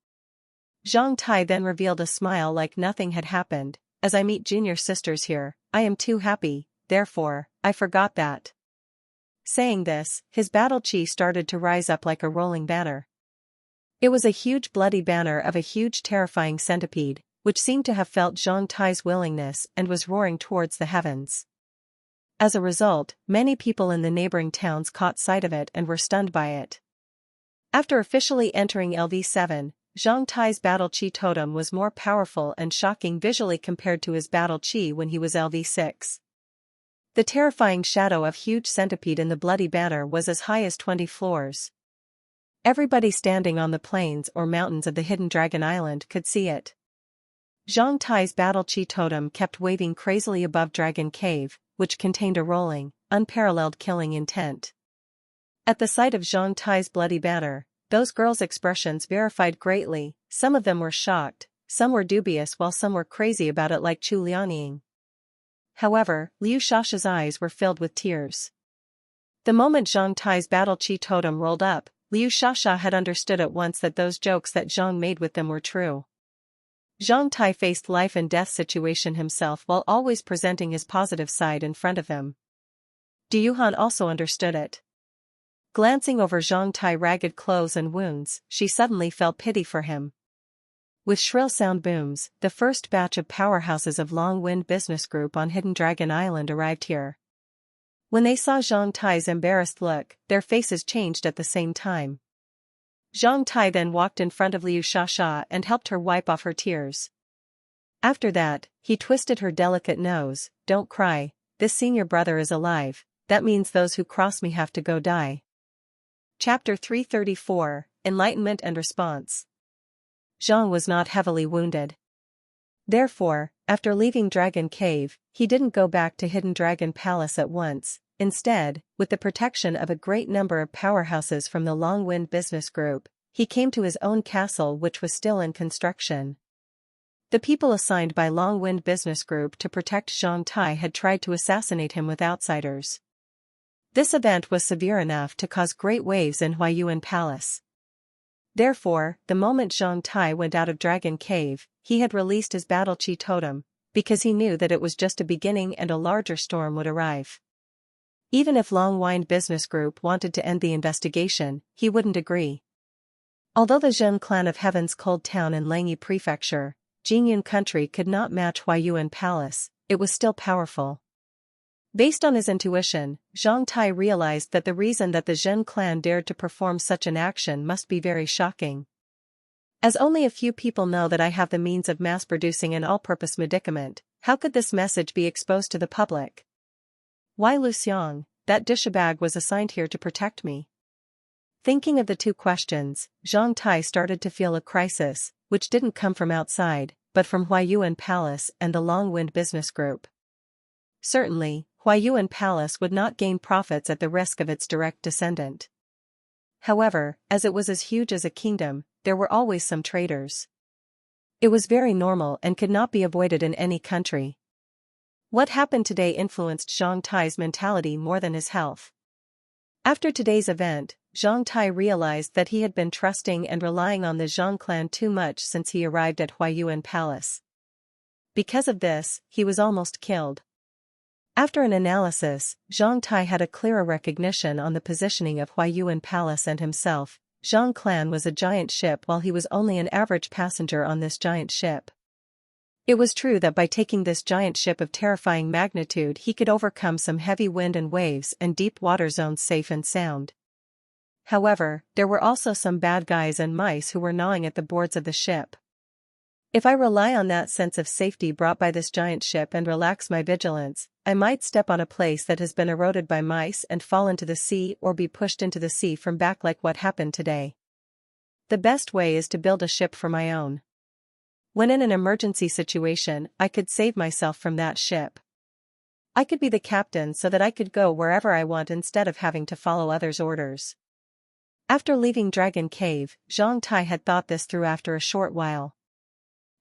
Zhang Tai then revealed a smile like nothing had happened. As I meet junior sisters here, I am too happy, therefore, I forgot that. Saying this, his battle chi started to rise up like a rolling banner. It was a huge bloody banner of a huge terrifying centipede, which seemed to have felt Zhang Tai's willingness and was roaring towards the heavens. As a result, many people in the neighboring towns caught sight of it and were stunned by it. After officially entering LV7, Zhang Tai's battle chi totem was more powerful and shocking visually compared to his battle chi when he was LV6. The terrifying shadow of huge centipede in the bloody banner was as high as 20 floors. Everybody standing on the plains or mountains of the hidden Dragon Island could see it. Zhang Tai's battle chi totem kept waving crazily above Dragon Cave, which contained a rolling, unparalleled killing intent. At the sight of Zhang Tai's bloody banner, those girls' expressions verified greatly. Some of them were shocked, some were dubious while some were crazy about it like Chu Lianying. However, Liu Shasha's eyes were filled with tears. The moment Zhang Tai's battle chi totem rolled up, Liu Shasha had understood at once that those jokes that Zhang made with them were true. Zhang Tai faced life and death situation himself while always presenting his positive side in front of him. Du Yuhan also understood it. Glancing over Zhang Tai's ragged clothes and wounds, she suddenly felt pity for him. With shrill sound booms, the first batch of powerhouses of Long Wind Business Group on Hidden Dragon Island arrived here. When they saw Zhang Tai's embarrassed look, their faces changed at the same time. Zhang Tai then walked in front of Liu Shasha and helped her wipe off her tears. After that, he twisted her delicate nose. "Don't cry, this senior brother is alive, that means those who cross me have to go die." Chapter 334, Enlightenment and Response. Zhang was not heavily wounded. Therefore, after leaving Dragon Cave, he didn't go back to Hidden Dragon Palace at once. Instead, with the protection of a great number of powerhouses from the Long Wind Business Group, he came to his own castle, which was still in construction. The people assigned by Long Wind Business Group to protect Zhang Tai had tried to assassinate him with outsiders. This event was severe enough to cause great waves in Huayuan Palace. Therefore, the moment Zhang Tai went out of Dragon Cave, he had released his battle chi totem, because he knew that it was just a beginning and a larger storm would arrive. Even if Long Wind Business Group wanted to end the investigation, he wouldn't agree. Although the Zhen clan of Heaven's Cold Town in Langyi Prefecture, Jingyun Country could not match Huayuan Palace, it was still powerful. Based on his intuition, Zhang Tai realized that the reason that the Zhen clan dared to perform such an action must be very shocking. As only a few people know that I have the means of mass-producing an all-purpose medicament, how could this message be exposed to the public? Why Lu Xiang, that douchebag was assigned here to protect me? Thinking of the two questions, Zhang Tai started to feel a crisis, which didn't come from outside, but from Huayuan Palace and the Long Wind Business Group. Certainly, Huayuan Palace would not gain profits at the risk of its direct descendant. However, as it was as huge as a kingdom, there were always some traitors. It was very normal and could not be avoided in any country. What happened today influenced Zhang Tai's mentality more than his health. After today's event, Zhang Tai realized that he had been trusting and relying on the Zhang clan too much since he arrived at Huayuan Palace. Because of this, he was almost killed. After an analysis, Zhang Tai had a clearer recognition on the positioning of Huayuan Palace and himself. Zhang clan was a giant ship while he was only an average passenger on this giant ship. It was true that by taking this giant ship of terrifying magnitude he could overcome some heavy wind and waves and deep water zones safe and sound. However, there were also some bad guys and mice who were gnawing at the boards of the ship. If I rely on that sense of safety brought by this giant ship and relax my vigilance, I might step on a place that has been eroded by mice and fall into the sea or be pushed into the sea from back like what happened today. The best way is to build a ship for my own. When in an emergency situation, I could save myself from that ship. I could be the captain so that I could go wherever I want instead of having to follow others' orders. After leaving Dragon Cave, Zhang Tai had thought this through after a short while.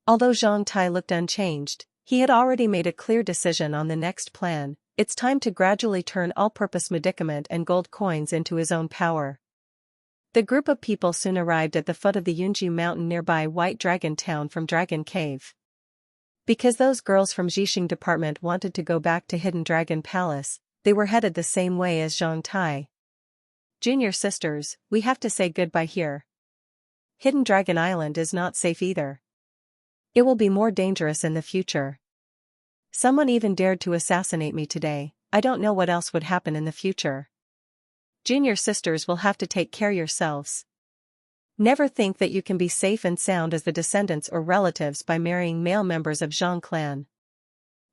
Although Zhang Tai looked unchanged, he had already made a clear decision on the next plan. It's time to gradually turn all-purpose medicament and gold coins into his own power. The group of people soon arrived at the foot of the Yunji mountain nearby White Dragon Town from Dragon Cave. Because those girls from Jixing Department wanted to go back to Hidden Dragon Palace, they were headed the same way as Zhang Tai. "Junior sisters, we have to say goodbye here. Hidden Dragon Island is not safe either. It will be more dangerous in the future. Someone even dared to assassinate me today. I don't know what else would happen in the future. Junior sisters will have to take care yourselves. Never think that you can be safe and sound as the descendants or relatives by marrying male members of Zhang clan."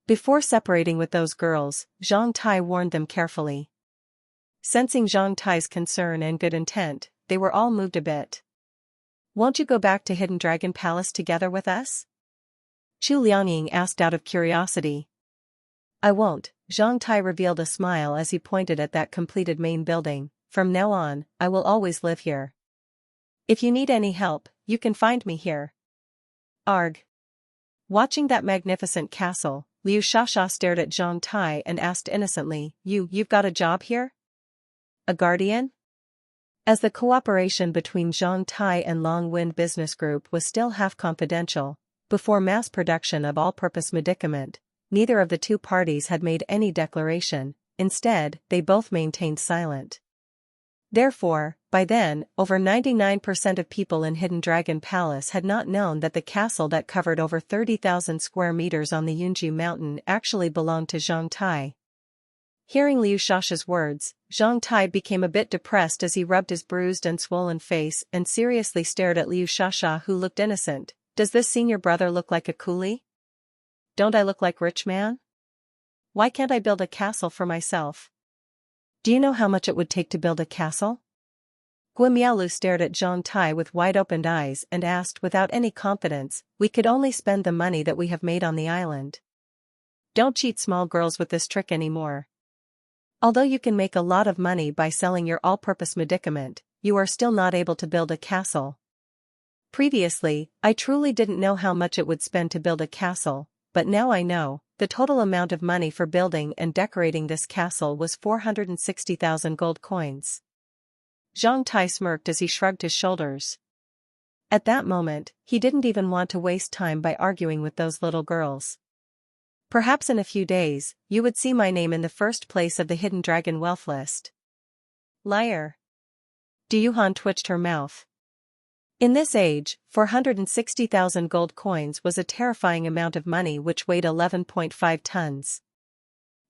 Before separating with those girls, Zhang Tai warned them carefully. Sensing Zhang Tai's concern and good intent, they were all moved a bit. "Won't you go back to Hidden Dragon Palace together with us?" Chu Liangying asked out of curiosity. "I won't," Zhang Tai revealed a smile as he pointed at that completed main building. "From now on, I will always live here. If you need any help, you can find me here." Arg. Watching that magnificent castle, Liu Shasha stared at Zhang Tai and asked innocently, You've got a job here? A guardian?" As the cooperation between Zhang Tai and Long Wind Business Group was still half confidential, before mass production of all-purpose medicament, neither of the two parties had made any declaration. Instead, they both maintained silent. Therefore, by then, over 99% of people in Hidden Dragon Palace had not known that the castle that covered over 30,000 square meters on the Yunju mountain actually belonged to Zhang Tai. Hearing Liu Shasha's words, Zhang Tai became a bit depressed as he rubbed his bruised and swollen face and seriously stared at Liu Shasha, who looked innocent. Does this senior brother look like a coolie? Don't I look like rich man? Why can't I build a castle for myself? Do you know how much it would take to build a castle? Gui Miaolu stared at Zhang Tai with wide-opened eyes and asked without any confidence, we could only spend the money that we have made on the island. Don't cheat small girls with this trick anymore. Although you can make a lot of money by selling your all-purpose medicament, you are still not able to build a castle. Previously, I truly didn't know how much it would spend to build a castle, but now I know. The total amount of money for building and decorating this castle was 460,000 gold coins. Zhang Tai smirked as he shrugged his shoulders. At that moment, he didn't even want to waste time by arguing with those little girls. Perhaps in a few days, you would see my name in the first place of the Hidden Dragon wealth list. Liar. Du Yuhan twitched her mouth. In this age, 460,000 gold coins was a terrifying amount of money which weighed 11.5 tons.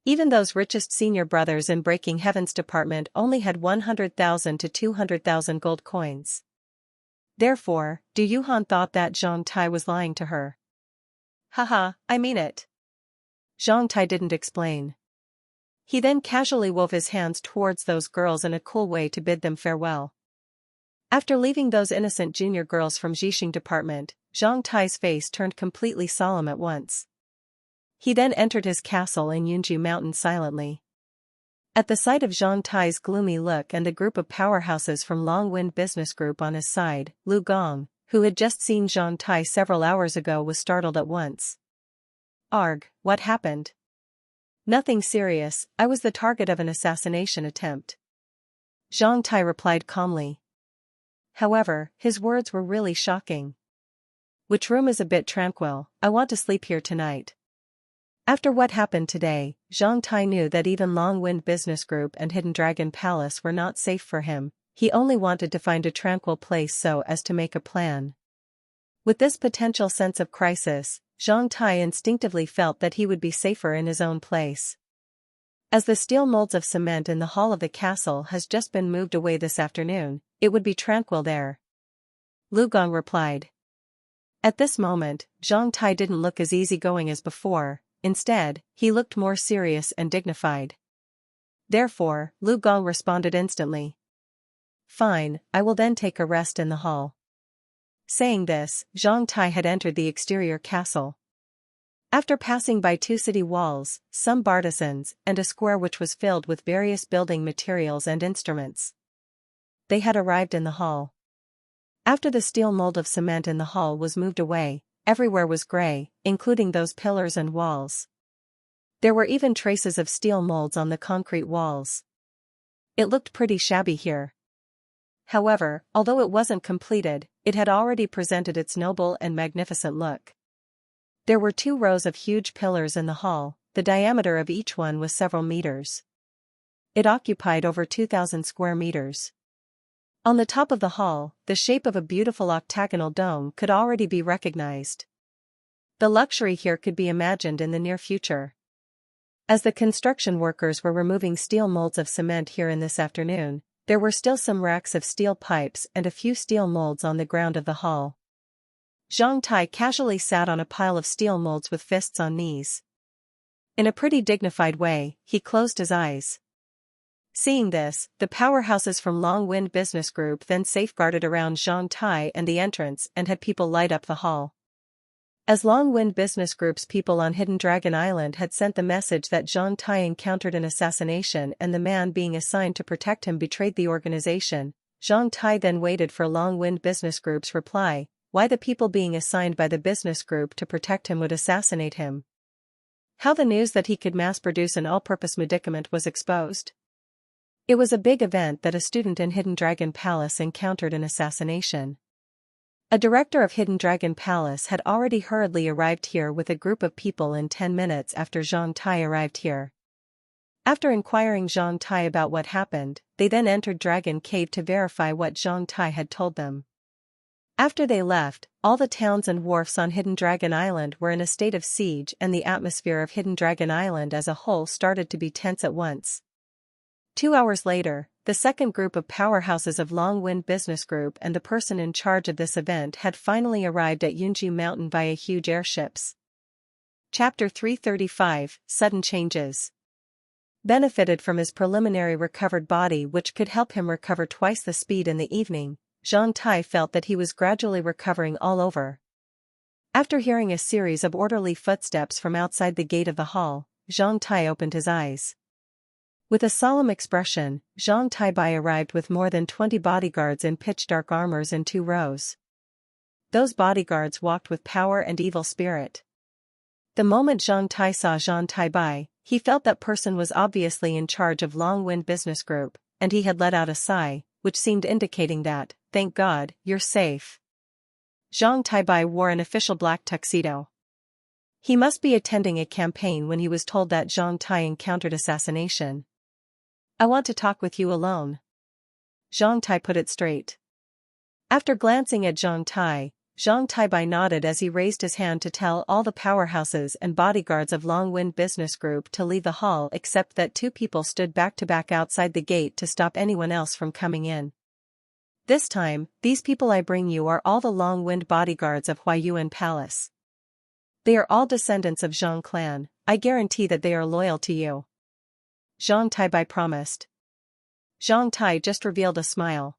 Even those richest senior brothers in Breaking Heaven's department only had 100,000 to 200,000 gold coins. Therefore, Du Yuhan thought that Zhang Tai was lying to her. Haha, I mean it. Zhang Tai didn't explain. He then casually wove his hands towards those girls in a cool way to bid them farewell. After leaving those innocent junior girls from Jixing department, Zhang Tai's face turned completely solemn at once. He then entered his castle in Yunju Mountain silently. At the sight of Zhang Tai's gloomy look and the group of powerhouses from Long Wind Business Group on his side, Lu Gong, who had just seen Zhang Tai several hours ago, was startled at once. Arg, what happened? Nothing serious, I was the target of an assassination attempt. Zhang Tai replied calmly. However, his words were really shocking. Which room is a bit tranquil, I want to sleep here tonight. After what happened today, Zhang Tai knew that even Long Wind Business Group and Hidden Dragon Palace were not safe for him. He only wanted to find a tranquil place so as to make a plan. With this potential sense of crisis, Zhang Tai instinctively felt that he would be safer in his own place. As the steel molds of cement in the hall of the castle has just been moved away this afternoon, it would be tranquil there. Lu Gong replied. At this moment, Zhang Tai didn't look as easygoing as before, instead, he looked more serious and dignified. Therefore, Lu Gong responded instantly. Fine, I will then take a rest in the hall. Saying this, Zhang Tai had entered the exterior castle. After passing by 2 city walls, some bartisans, and a square which was filled with various building materials and instruments, they had arrived in the hall. After the steel mold of cement in the hall was moved away, everywhere was gray, including those pillars and walls. There were even traces of steel molds on the concrete walls. It looked pretty shabby here. However, although it wasn't completed, it had already presented its noble and magnificent look. There were 2 rows of huge pillars in the hall, the diameter of each one was several meters. It occupied over 2,000 square meters. On the top of the hall, the shape of a beautiful octagonal dome could already be recognized. The luxury here could be imagined in the near future. As the construction workers were removing steel molds of cement here in this afternoon, there were still some racks of steel pipes and a few steel molds on the ground of the hall. Zhang Tai casually sat on a pile of steel molds with fists on knees. In a pretty dignified way, he closed his eyes. Seeing this, the powerhouses from Long Wind Business Group then safeguarded around Zhang Tai and the entrance and had people light up the hall. As Long Wind Business Group's people on Hidden Dragon Island had sent the message that Zhang Tai encountered an assassination and the man being assigned to protect him betrayed the organization, Zhang Tai then waited for Long Wind Business Group's reply, why the people being assigned by the business group to protect him would assassinate him. How the news that he could mass-produce an all-purpose medicament was exposed. It was a big event that a student in Hidden Dragon Palace encountered an assassination. A director of Hidden Dragon Palace had already hurriedly arrived here with a group of people in 10 minutes after Zhang Tai arrived here. After inquiring Zhang Tai about what happened, they then entered Dragon Cave to verify what Zhang Tai had told them. After they left, all the towns and wharfs on Hidden Dragon Island were in a state of siege, and the atmosphere of Hidden Dragon Island as a whole started to be tense at once. 2 hours later, the second group of powerhouses of Long Wind Business Group and the person in charge of this event had finally arrived at Yunji Mountain via huge airships. Chapter 335, Sudden Changes. Benefited from his preliminary recovered body, which could help him recover twice the speed in the evening, Zhang Tai felt that he was gradually recovering all over. After hearing a series of orderly footsteps from outside the gate of the hall, Zhang Tai opened his eyes. With a solemn expression, Zhang Tai arrived with more than 20 bodyguards in pitch-dark armors in 2 rows. Those bodyguards walked with power and evil spirit. The moment Zhang Tai saw Zhang Tai, he felt that person was obviously in charge of Long Wind Business Group, and he had let out a sigh, which seemed indicating that, "Thank God, you're safe." Zhang Tai wore an official black tuxedo. He must be attending a campaign when he was told that Zhang Tai encountered assassination. "I want to talk with you alone." Zhang Tai put it straight. After glancing at Zhang Tai nodded as he raised his hand to tell all the powerhouses and bodyguards of Long Wind Business Group to leave the hall, except that 2 people stood back to back outside the gate to stop anyone else from coming in. "This time, these people I bring you are all the Long Wind bodyguards of Huayuan Palace. They are all descendants of Zhang clan. I guarantee that they are loyal to you," Zhang Tai promised. Zhang Tai just revealed a smile.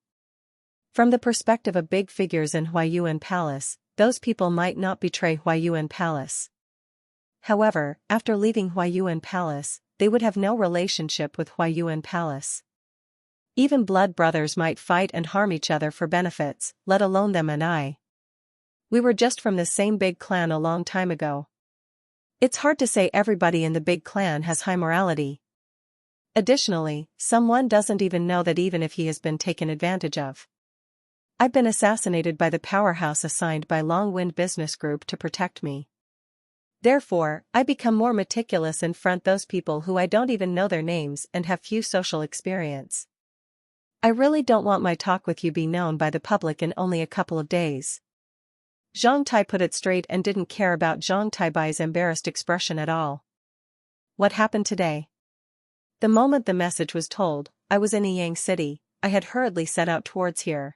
From the perspective of big figures in Huayuan Palace, those people might not betray Huayuan Palace. However, after leaving Huayuan Palace, they would have no relationship with Huayuan Palace. Even blood brothers might fight and harm each other for benefits, let alone them and I. We were just from the same big clan a long time ago. It's hard to say everybody in the big clan has high morality. Additionally, someone doesn't even know that even if he has been taken advantage of. I've been assassinated by the powerhouse assigned by Long Wind Business Group to protect me. Therefore, I become more meticulous and front those people who I don't even know their names and have few social experience. I really don't want my talk with you be known by the public in only a couple of days." Zhang Tai put it straight and didn't care about Zhang Tai's embarrassed expression at all. "What happened today?" "The moment the message was told, I was in Yang City. I had hurriedly set out towards here."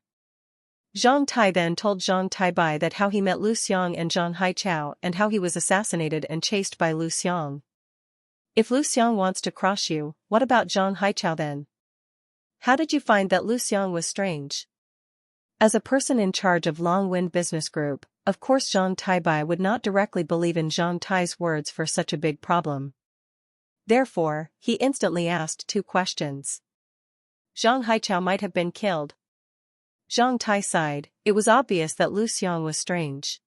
Zhang Tai then told Zhang Tai that how he met Lu Xiang and Zhang Haichao and how he was assassinated and chased by Lu Xiang. "If Lu Xiang wants to cross you, what about Zhang Haichao then? How did you find that Lu Xiang was strange?" As a person in charge of Long Wind Business Group, of course Zhang Tai would not directly believe in Zhang Tai's words for such a big problem. Therefore, he instantly asked 2 questions. "Zhang Haichao might have been killed." Zhang Tai sighed. It was obvious that Lu Xiang was strange.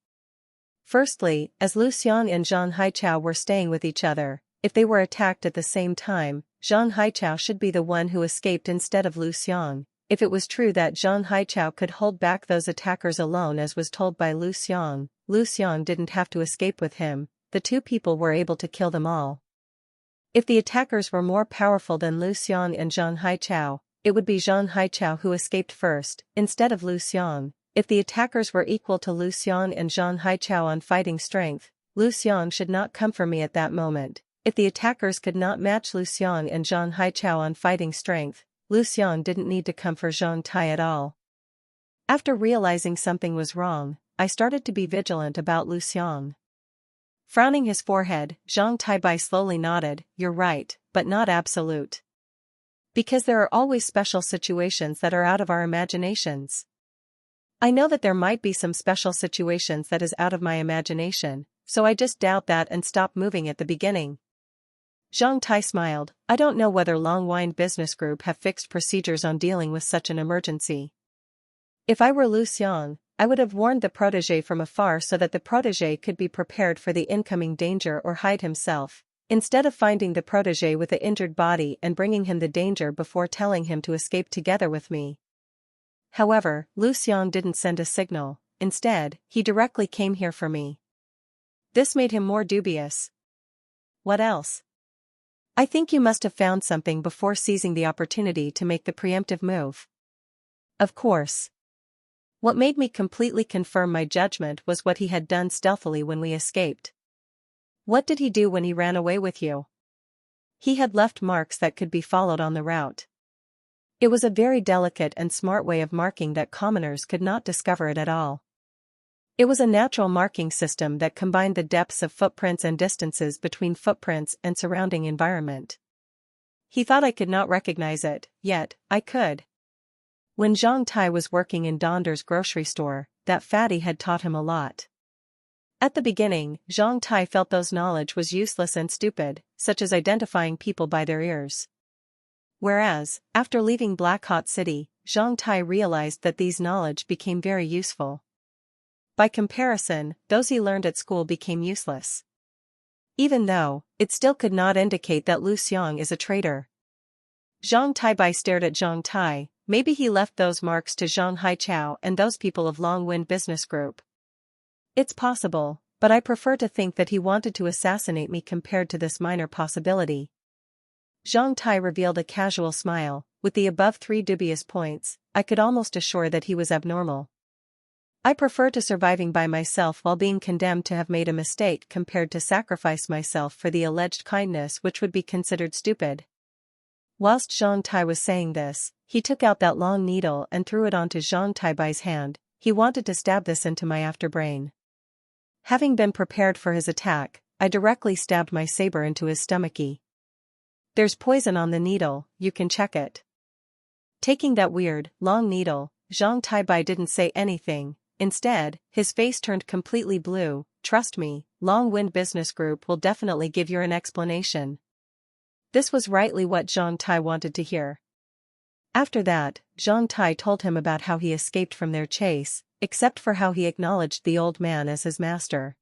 Firstly, as Lu Xiang and Zhang Haichao were staying with each other, if they were attacked at the same time, Zhang Haichao should be the one who escaped instead of Lu Xiang. If it was true that Zhang Haichao could hold back those attackers alone as was told by Lu Xiang didn't have to escape with him, the 2 people were able to kill them all. If the attackers were more powerful than Lu Xiang and Zhang Haichao, it would be Zhang Haichao who escaped first, instead of Lu Xiang. If the attackers were equal to Lu Xiang and Zhang Haichao on fighting strength, Lu Xiang should not come for me at that moment. If the attackers could not match Lu Xiang and Zhang Haichao on fighting strength, Lu Xiang didn't need to come for Zhang Tai at all. After realizing something was wrong, I started to be vigilant about Lu Xiang. Frowning his forehead, Zhang Tai slowly nodded. "You're right, but not absolute. Because there are always special situations that are out of our imaginations. I know that there might be some special situations that is out of my imagination, so I just doubt that and stop moving at the beginning." Zhang Tai smiled. "I don't know whether Long Wind Business Group have fixed procedures on dealing with such an emergency. If I were Lu Xiang, I would have warned the protege from afar so that the protege could be prepared for the incoming danger or hide himself, instead of finding the protege with the injured body and bringing him the danger before telling him to escape together with me." However, Lu Xiang didn't send a signal. Instead, he directly came here for me. This made him more dubious. What else? I think you must have found something before seizing the opportunity to make the preemptive move. Of course. What made me completely confirm my judgment was what he had done stealthily when we escaped. What did he do when he ran away with you? He had left marks that could be followed on the route. It was a very delicate and smart way of marking that commoners could not discover it at all. It was a natural marking system that combined the depths of footprints and distances between footprints and surrounding environment. He thought I could not recognize it, yet, I could. When Zhang Tai was working in Donder's grocery store, that fatty had taught him a lot. At the beginning, Zhang Tai felt those knowledge was useless and stupid, such as identifying people by their ears. Whereas, after leaving Black Hot City, Zhang Tai realized that these knowledge became very useful. By comparison, those he learned at school became useless. Even though, it still could not indicate that Lu Xiang is a traitor. Zhang Taibai stared at Zhang Tai. Maybe he left those marks to Zhang Haichao and those people of Long Wind Business Group. It's possible, but I prefer to think that he wanted to assassinate me compared to this minor possibility. Zhang Tai revealed a casual smile. With the above 3 dubious points, I could almost assure that he was abnormal. I prefer to surviving by myself while being condemned to have made a mistake compared to sacrifice myself for the alleged kindness which would be considered stupid. Whilst Zhang Tai was saying this, he took out that long needle and threw it onto Zhang Taibai's hand. He wanted to stab this into my afterbrain. Having been prepared for his attack, I directly stabbed my saber into his stomache. There's poison on the needle, you can check it. Taking that weird, long needle, Zhang Taibai didn't say anything. Instead, his face turned completely blue. Trust me, Long Wind Business Group will definitely give you an explanation. This was rightly what Zhang Tai wanted to hear. After that, Zhang Tai told him about how he escaped from their chase, except for how he acknowledged the old man as his master.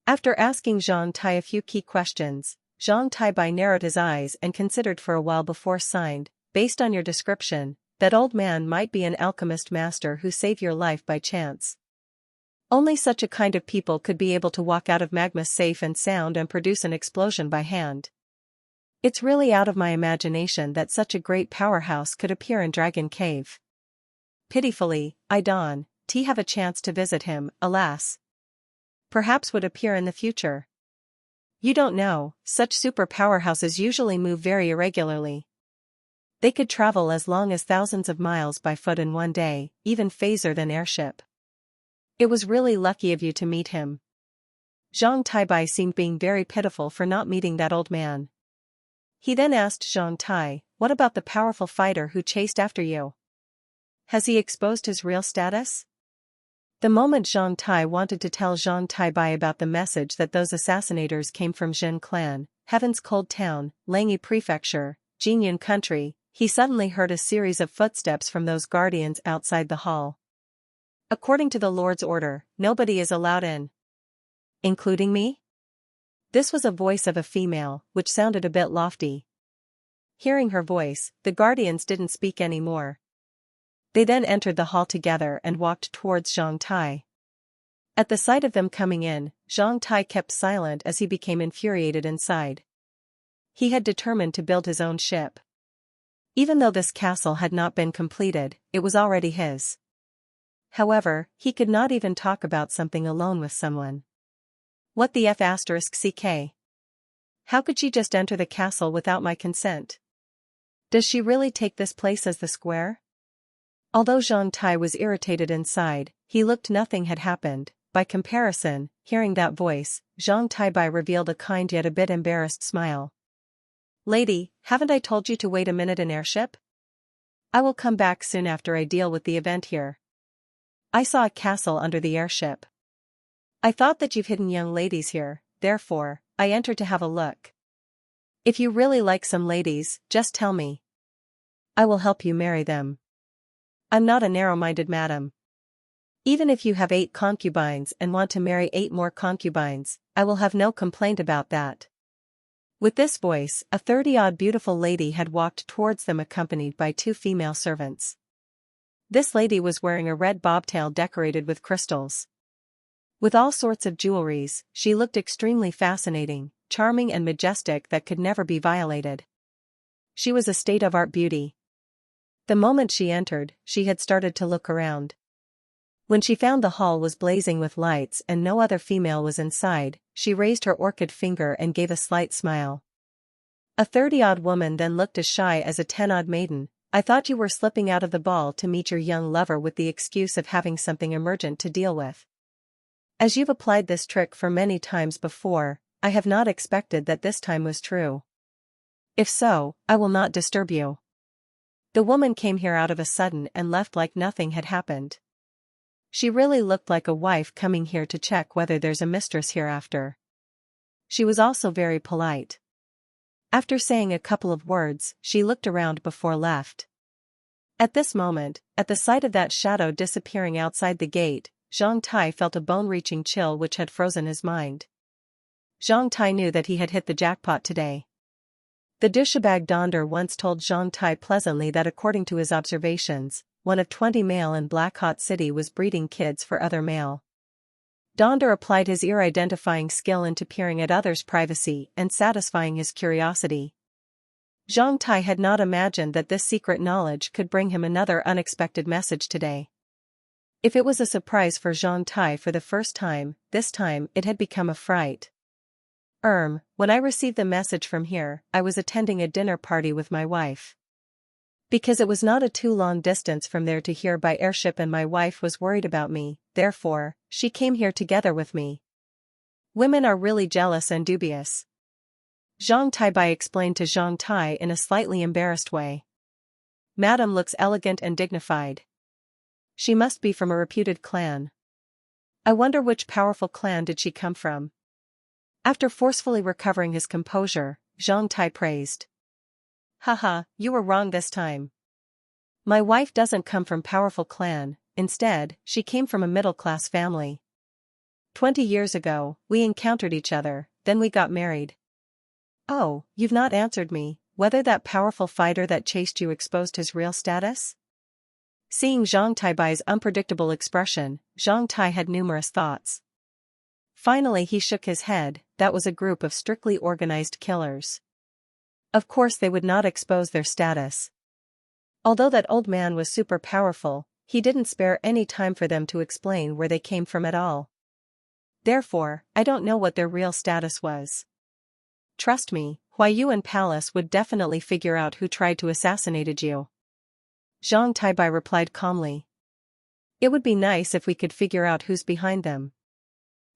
After asking Zhang Tai a few key questions, Zhang Taibai narrowed his eyes and considered for a while before signed. Based on your description, that old man might be an alchemist master who saved your life by chance. Only such a kind of people could be able to walk out of magma safe and sound and produce an explosion by hand. It's really out of my imagination that such a great powerhouse could appear in Dragon Cave. Pitifully, I don't have a chance to visit him, alas. Perhaps would appear in the future. You don't know, such super powerhouses usually move very irregularly. They could travel as long as thousands of miles by foot in one day, even faster than airship. It was really lucky of you to meet him. Zhang Taibai seemed being very pitiful for not meeting that old man. He then asked Zhang Tai, what about the powerful fighter who chased after you? Has he exposed his real status? The moment Zhang Tai wanted to tell Zhang Taibai about the message that those assassinators came from Jin clan, Heaven's Cold Town, Langyi Prefecture, Jinyan Country, he suddenly heard a series of footsteps from those guardians outside the hall. According to the Lord's order, nobody is allowed in. Including me? This was a voice of a female, which sounded a bit lofty. Hearing her voice, the guardians didn't speak anymore. They then entered the hall together and walked towards Zhang Tai. At the sight of them coming in, Zhang Tai kept silent as he became infuriated inside. He had determined to build his own ship. Even though this castle had not been completed, it was already his. However, he could not even talk about something alone with someone. What the f***ck? How could she just enter the castle without my consent? Does she really take this place as the square? Although Zhang Tai was irritated inside, he looked nothing had happened. By comparison, hearing that voice, Zhang Taibai revealed a kind yet a bit embarrassed smile. Lady, haven't I told you to wait a minute in airship? I will come back soon after I deal with the event here. I saw a castle under the airship. I thought that you've hidden young ladies here, therefore, I entered to have a look. If you really like some ladies, just tell me. I will help you marry them. I'm not a narrow-minded madam. Even if you have 8 concubines and want to marry 8 more concubines, I will have no complaint about that. With this voice, a 30-odd beautiful lady had walked towards them accompanied by 2 female servants. This lady was wearing a red bobtail decorated with crystals. With all sorts of jewelries, she looked extremely fascinating. charming and majestic that could never be violated. She was a state-of-art beauty. The moment she entered, she had started to look around. When she found the hall was blazing with lights and no other female was inside, she raised her orchid finger and gave a slight smile. A 30-odd woman then looked as shy as a 10-odd maiden. I thought you were slipping out of the ball to meet your young lover with the excuse of having something emergent to deal with. As you've applied this trick for many times before, I have not expected that this time was true. If so, I will not disturb you. The woman came here out of a sudden and left like nothing had happened. She really looked like a wife coming here to check whether there's a mistress hereafter. She was also very polite. After saying a couple of words, she looked around before left. At this moment, at the sight of that shadow disappearing outside the gate, Zhang Tai felt a bone-reaching chill which had frozen his mind. Zhang Tai knew that he had hit the jackpot today. The douchebag Donder once told Zhang Tai pleasantly that according to his observations, one of 20 male in Black Hot City was breeding kids for other male. Donder applied his ear-identifying skill into peering at others' privacy and satisfying his curiosity. Zhang Tai had not imagined that this secret knowledge could bring him another unexpected message today. If it was a surprise for Zhang Tai for the first time, this time it had become a fright. When I received the message from here, I was attending a dinner party with my wife. Because it was not a too long distance from there to here by airship and my wife was worried about me, therefore, she came here together with me. Women are really jealous and dubious. Zhang Tai explained to Zhang Tai in a slightly embarrassed way. Madam looks elegant and dignified. She must be from a reputed clan. I wonder which powerful clan did she come from? After forcefully recovering his composure, Zhang Tai praised. Haha, you were wrong this time. My wife doesn't come from powerful clan, instead, she came from a middle-class family. 20 years ago, we encountered each other, then we got married. Oh, you've not answered me, whether that powerful fighter that chased you exposed his real status? Seeing Zhang Tai's unpredictable expression, Zhang Tai had numerous thoughts. Finally he shook his head, that was a group of strictly organized killers. Of course they would not expose their status. Although that old man was super powerful, he didn't spare any time for them to explain where they came from at all. Therefore, I don't know what their real status was. Trust me, Huayuan Palace would definitely figure out who tried to assassinate you. Zhang Tai replied calmly. It would be nice if we could figure out who's behind them.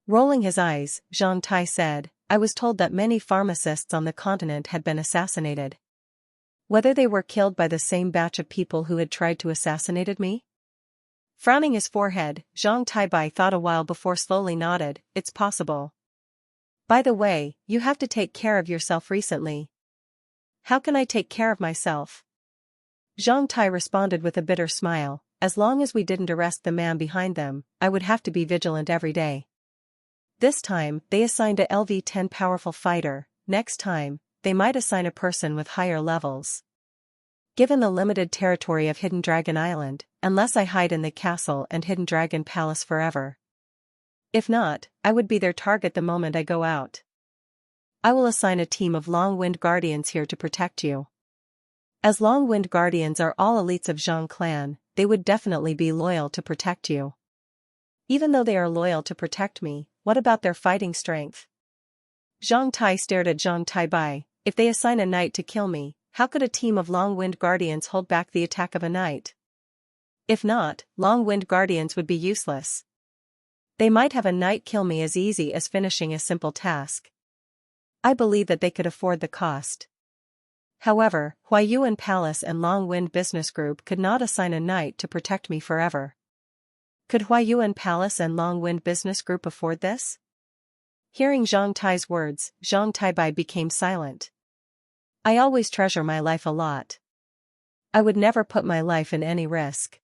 Rolling his eyes, Zhang Tai said, I was told that many pharmacists on the continent had been assassinated. Whether they were killed by the same batch of people who had tried to assassinate me? Frowning his forehead, Zhang Tai thought a while before slowly nodded, it's possible. By the way, you have to take care of yourself recently. How can I take care of myself? Zhang Tai responded with a bitter smile, as long as we didn't arrest the man behind them, I would have to be vigilant every day. This time, they assigned a LV-10 powerful fighter, next time, they might assign a person with higher levels. Given the limited territory of Hidden Dragon Island, unless I hide in the castle and Hidden Dragon Palace forever. If not, I would be their target the moment I go out. I will assign a team of Long-Wind Guardians here to protect you. As Long-Wind Guardians are all elites of Zhang clan, they would definitely be loyal to protect you. Even though they are loyal to protect me, what about their fighting strength? Zhang Tai stared at Zhang Tai. If they assign a knight to kill me, how could a team of Long-Wind Guardians hold back the attack of a knight? If not, Long-Wind Guardians would be useless. They might have a knight kill me as easy as finishing a simple task. I believe that they could afford the cost. However, Huayuan Palace and Long-Wind Business Group could not assign a knight to protect me forever. Could Huayuan Palace and Long-Wind Business Group afford this? Hearing Zhang Tai's words, Zhang Tai became silent. I always treasure my life a lot. I would never put my life in any risk.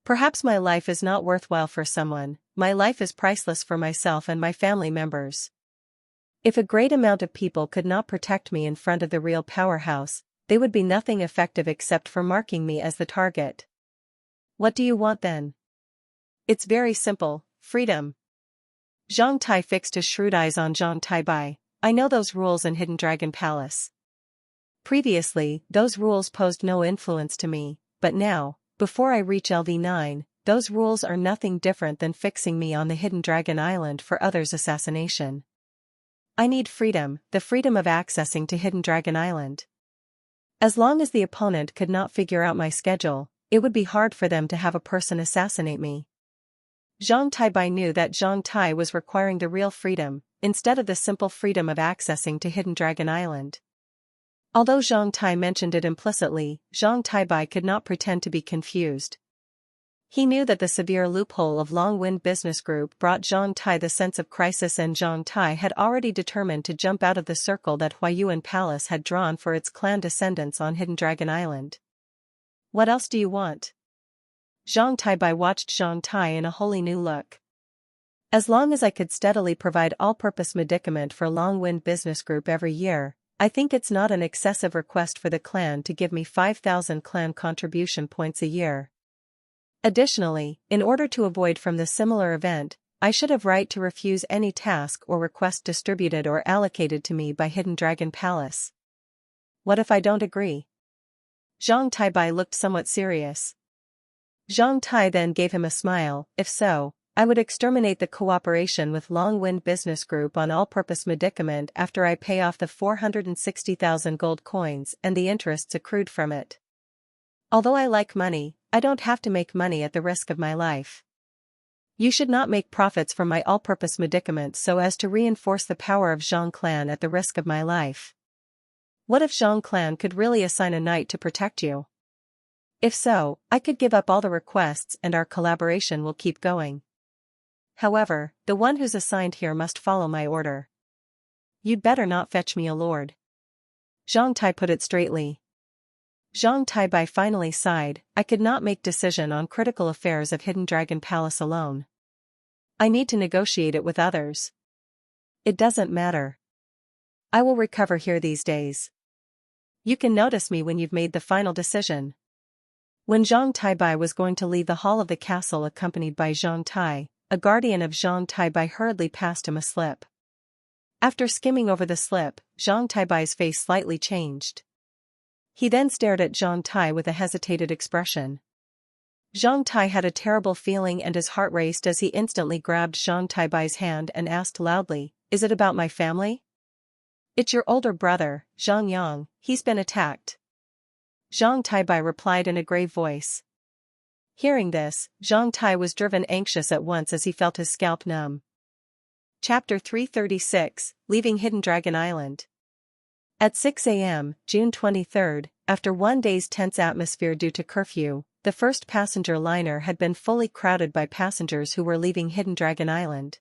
Perhaps my life is not worthwhile for someone, my life is priceless for myself and my family members. If a great amount of people could not protect me in front of the real powerhouse, they would be nothing effective except for marking me as the target. What do you want then? It's very simple, freedom. Zhang Tai fixed his shrewd eyes on Zhang Tai. I know those rules in Hidden Dragon Palace. Previously, those rules posed no influence to me, but now, before I reach LV9, those rules are nothing different than fixing me on the Hidden Dragon Island for others' assassination. I need freedom, the freedom of accessing to Hidden Dragon Island. As long as the opponent could not figure out my schedule, it would be hard for them to have a person assassinate me. Zhang Tie knew that Zhang Tie was requiring the real freedom, instead of the simple freedom of accessing to Hidden Dragon Island. Although Zhang Tai mentioned it implicitly, Zhang Tai could not pretend to be confused. He knew that the severe loophole of Long Wind Business Group brought Zhang Tai the sense of crisis, and Zhang Tai had already determined to jump out of the circle that Huayuan Palace had drawn for its clan descendants on Hidden Dragon Island. What else do you want? Zhang Tai watched Zhang Tai in a wholly new look. As long as I could steadily provide all-purpose medicament for Long Wind Business Group every year, I think it's not an excessive request for the clan to give me 5,000 clan contribution points a year. Additionally, in order to avoid from the similar event, I should have right to refuse any task or request distributed or allocated to me by Hidden Dragon Palace. What if I don't agree? Zhang Tai looked somewhat serious. Zhang Tai then gave him a smile. If so, I would exterminate the cooperation with Long Wind Business Group on all-purpose medicament after I pay off the 460,000 gold coins and the interests accrued from it. Although I like money, I don't have to make money at the risk of my life. You should not make profits from my all-purpose medicament so as to reinforce the power of Zhang Clan at the risk of my life. What if Zhang Clan could really assign a knight to protect you? If so, I could give up all the requests and our collaboration will keep going. However, the one who's assigned here must follow my order. You'd better not fetch me a lord. Zhang Tai put it straightly. Zhang Tai finally sighed. I could not make decision on critical affairs of Hidden Dragon Palace alone. I need to negotiate it with others. It doesn't matter. I will recover here these days. You can notice me when you've made the final decision. When Zhang Tai was going to leave the hall of the castle accompanied by Zhang Tai, a guardian of Zhang Tai hurriedly passed him a slip. After skimming over the slip, Zhang Tai's face slightly changed. He then stared at Zhang Tai with a hesitated expression. Zhang Tai had a terrible feeling and his heart raced as he instantly grabbed Zhang Tai's hand and asked loudly, "Is it about my family?" "It's your older brother, Zhang Yang, he's been attacked." Zhang Tai replied in a grave voice. Hearing this, Zhang Tai was driven anxious at once as he felt his scalp numb. Chapter 336, Leaving Hidden Dragon Island. At 6 a.m., June 23, after one day's tense atmosphere due to curfew, the first passenger liner had been fully crowded by passengers who were leaving Hidden Dragon Island.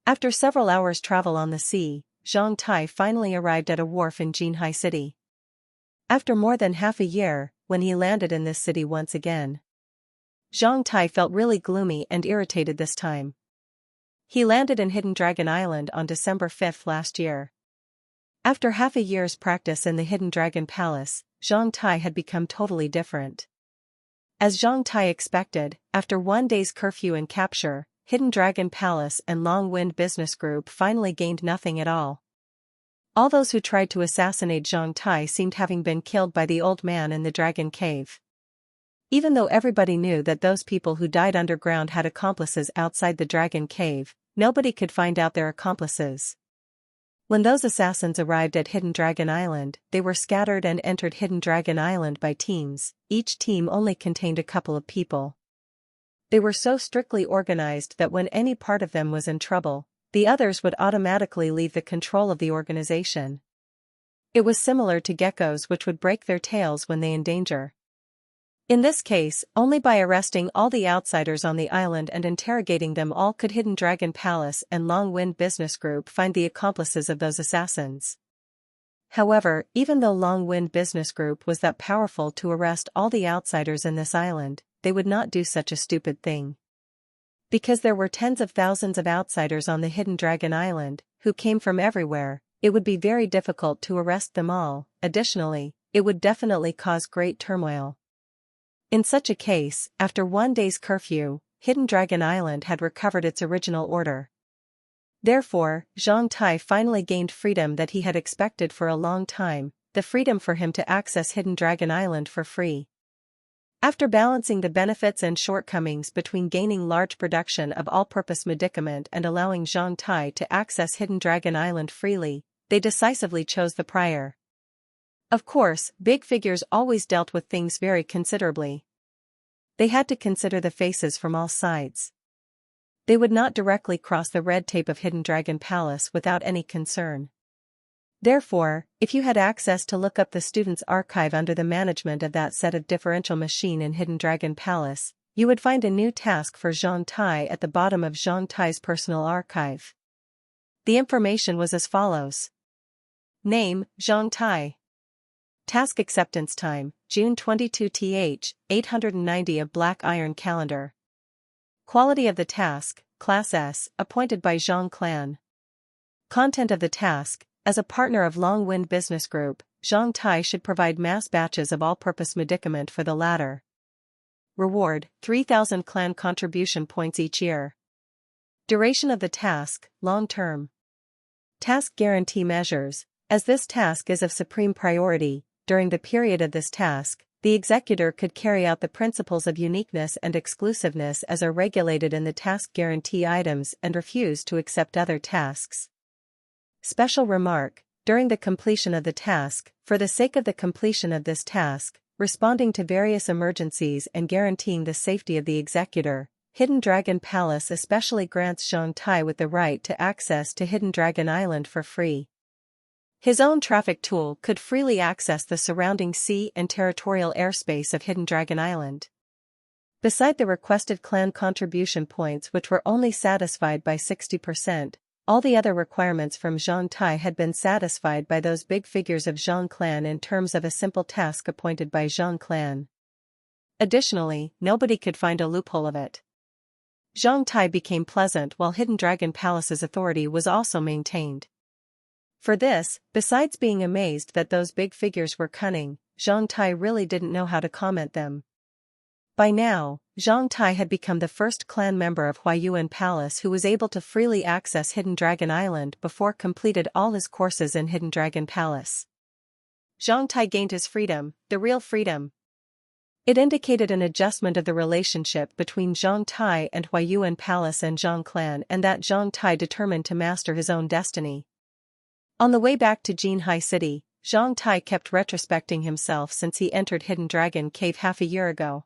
After several hours' travel on the sea, Zhang Tai finally arrived at a wharf in Jinhai City. After more than half a year, when he landed in this city once again, Zhang Tai felt really gloomy and irritated this time. He landed in Hidden Dragon Island on December 5 last year. After half a year's practice in the Hidden Dragon Palace, Zhang Tai had become totally different. As Zhang Tai expected, after one day's curfew and capture, Hidden Dragon Palace and Long Wind Business Group finally gained nothing at all. All those who tried to assassinate Zhang Tai seemed having been killed by the old man in the Dragon Cave. Even though everybody knew that those people who died underground had accomplices outside the Dragon Cave, nobody could find out their accomplices. When those assassins arrived at Hidden Dragon Island, they were scattered and entered Hidden Dragon Island by teams. Each team only contained a couple of people. They were so strictly organized that when any part of them was in trouble, the others would automatically leave the control of the organization. It was similar to geckos which would break their tails when they in danger. In this case, only by arresting all the outsiders on the island and interrogating them all could Hidden Dragon Palace and Long Wind Business Group find the accomplices of those assassins. However, even though Long Wind Business Group was that powerful to arrest all the outsiders in this island, they would not do such a stupid thing. Because there were tens of thousands of outsiders on the Hidden Dragon Island, who came from everywhere, it would be very difficult to arrest them all. Additionally, it would definitely cause great turmoil. In such a case, after one day's curfew, Hidden Dragon Island had recovered its original order. Therefore, Zhang Tai finally gained freedom that he had expected for a long time, the freedom for him to access Hidden Dragon Island for free. After balancing the benefits and shortcomings between gaining large production of all-purpose medicament and allowing Zhang Tai to access Hidden Dragon Island freely, they decisively chose the prior. Of course, big figures always dealt with things very considerably. They had to consider the faces from all sides. They would not directly cross the red tape of Hidden Dragon Palace without any concern. Therefore, if you had access to look up the student's archive under the management of that set of differential machine in Hidden Dragon Palace, you would find a new task for Zhang Tai at the bottom of Zhang Tai's personal archive. The information was as follows. Name, Zhang Tai. Task acceptance time, June 22 th, 890 of Black Iron Calendar. Quality of the task, Class S, appointed by Zhang Clan. Content of the task, as a partner of Long Wind Business Group, Zhang Tai should provide mass batches of all-purpose medicament for the latter. Reward, 3,000 clan contribution points each year. Duration of the task, long-term. Task guarantee measures, as this task is of supreme priority, during the period of this task, the executor could carry out the principles of uniqueness and exclusiveness as are regulated in the task guarantee items and refuse to accept other tasks. Special remark, during the completion of the task, for the sake of the completion of this task, responding to various emergencies and guaranteeing the safety of the executor, Hidden Dragon Palace especially grants Zhang Tai with the right to access to Hidden Dragon Island for free. His own traffic tool could freely access the surrounding sea and territorial airspace of Hidden Dragon Island. Beside the requested clan contribution points which were only satisfied by 60%, all the other requirements from Zhang Tai had been satisfied by those big figures of Zhang Clan in terms of a simple task appointed by Zhang Clan. Additionally, nobody could find a loophole of it. Zhang Tai became pleasant while Hidden Dragon Palace's authority was also maintained. For this, besides being amazed that those big figures were cunning, Zhang Tai really didn't know how to comment them. By now, Zhang Tai had become the first clan member of Huayuan Palace who was able to freely access Hidden Dragon Island before completed all his courses in Hidden Dragon Palace. Zhang Tai gained his freedom, the real freedom. It indicated an adjustment of the relationship between Zhang Tai and Huayuan Palace and Zhang Clan and that Zhang Tai determined to master his own destiny. On the way back to Jinhai City, Zhang Tai kept retrospecting himself since he entered Hidden Dragon Cave half a year ago.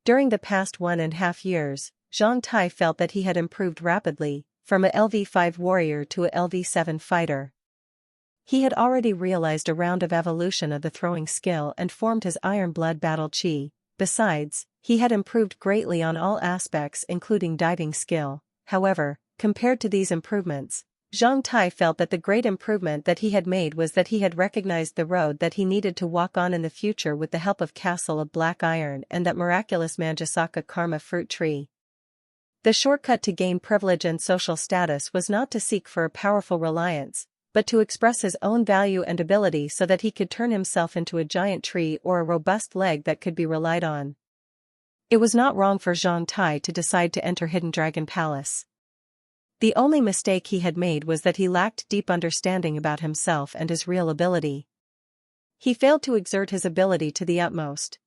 During the past 1.5 years, Zhang Tai felt that he had improved rapidly, from a LV5 warrior to a LV7 fighter. He had already realized a round of evolution of the throwing skill and formed his Iron Blood battle chi. Besides, he had improved greatly on all aspects including diving skill. However, compared to these improvements, Zhang Tai felt that the great improvement that he had made was that he had recognized the road that he needed to walk on in the future with the help of Castle of Black Iron and that miraculous Manjasaka Karma fruit tree. The shortcut to gain privilege and social status was not to seek for a powerful reliance, but to express his own value and ability so that he could turn himself into a giant tree or a robust leg that could be relied on. It was not wrong for Zhang Tai to decide to enter Hidden Dragon Palace. The only mistake he had made was that he lacked deep understanding about himself and his real ability. He failed to exert his ability to the utmost.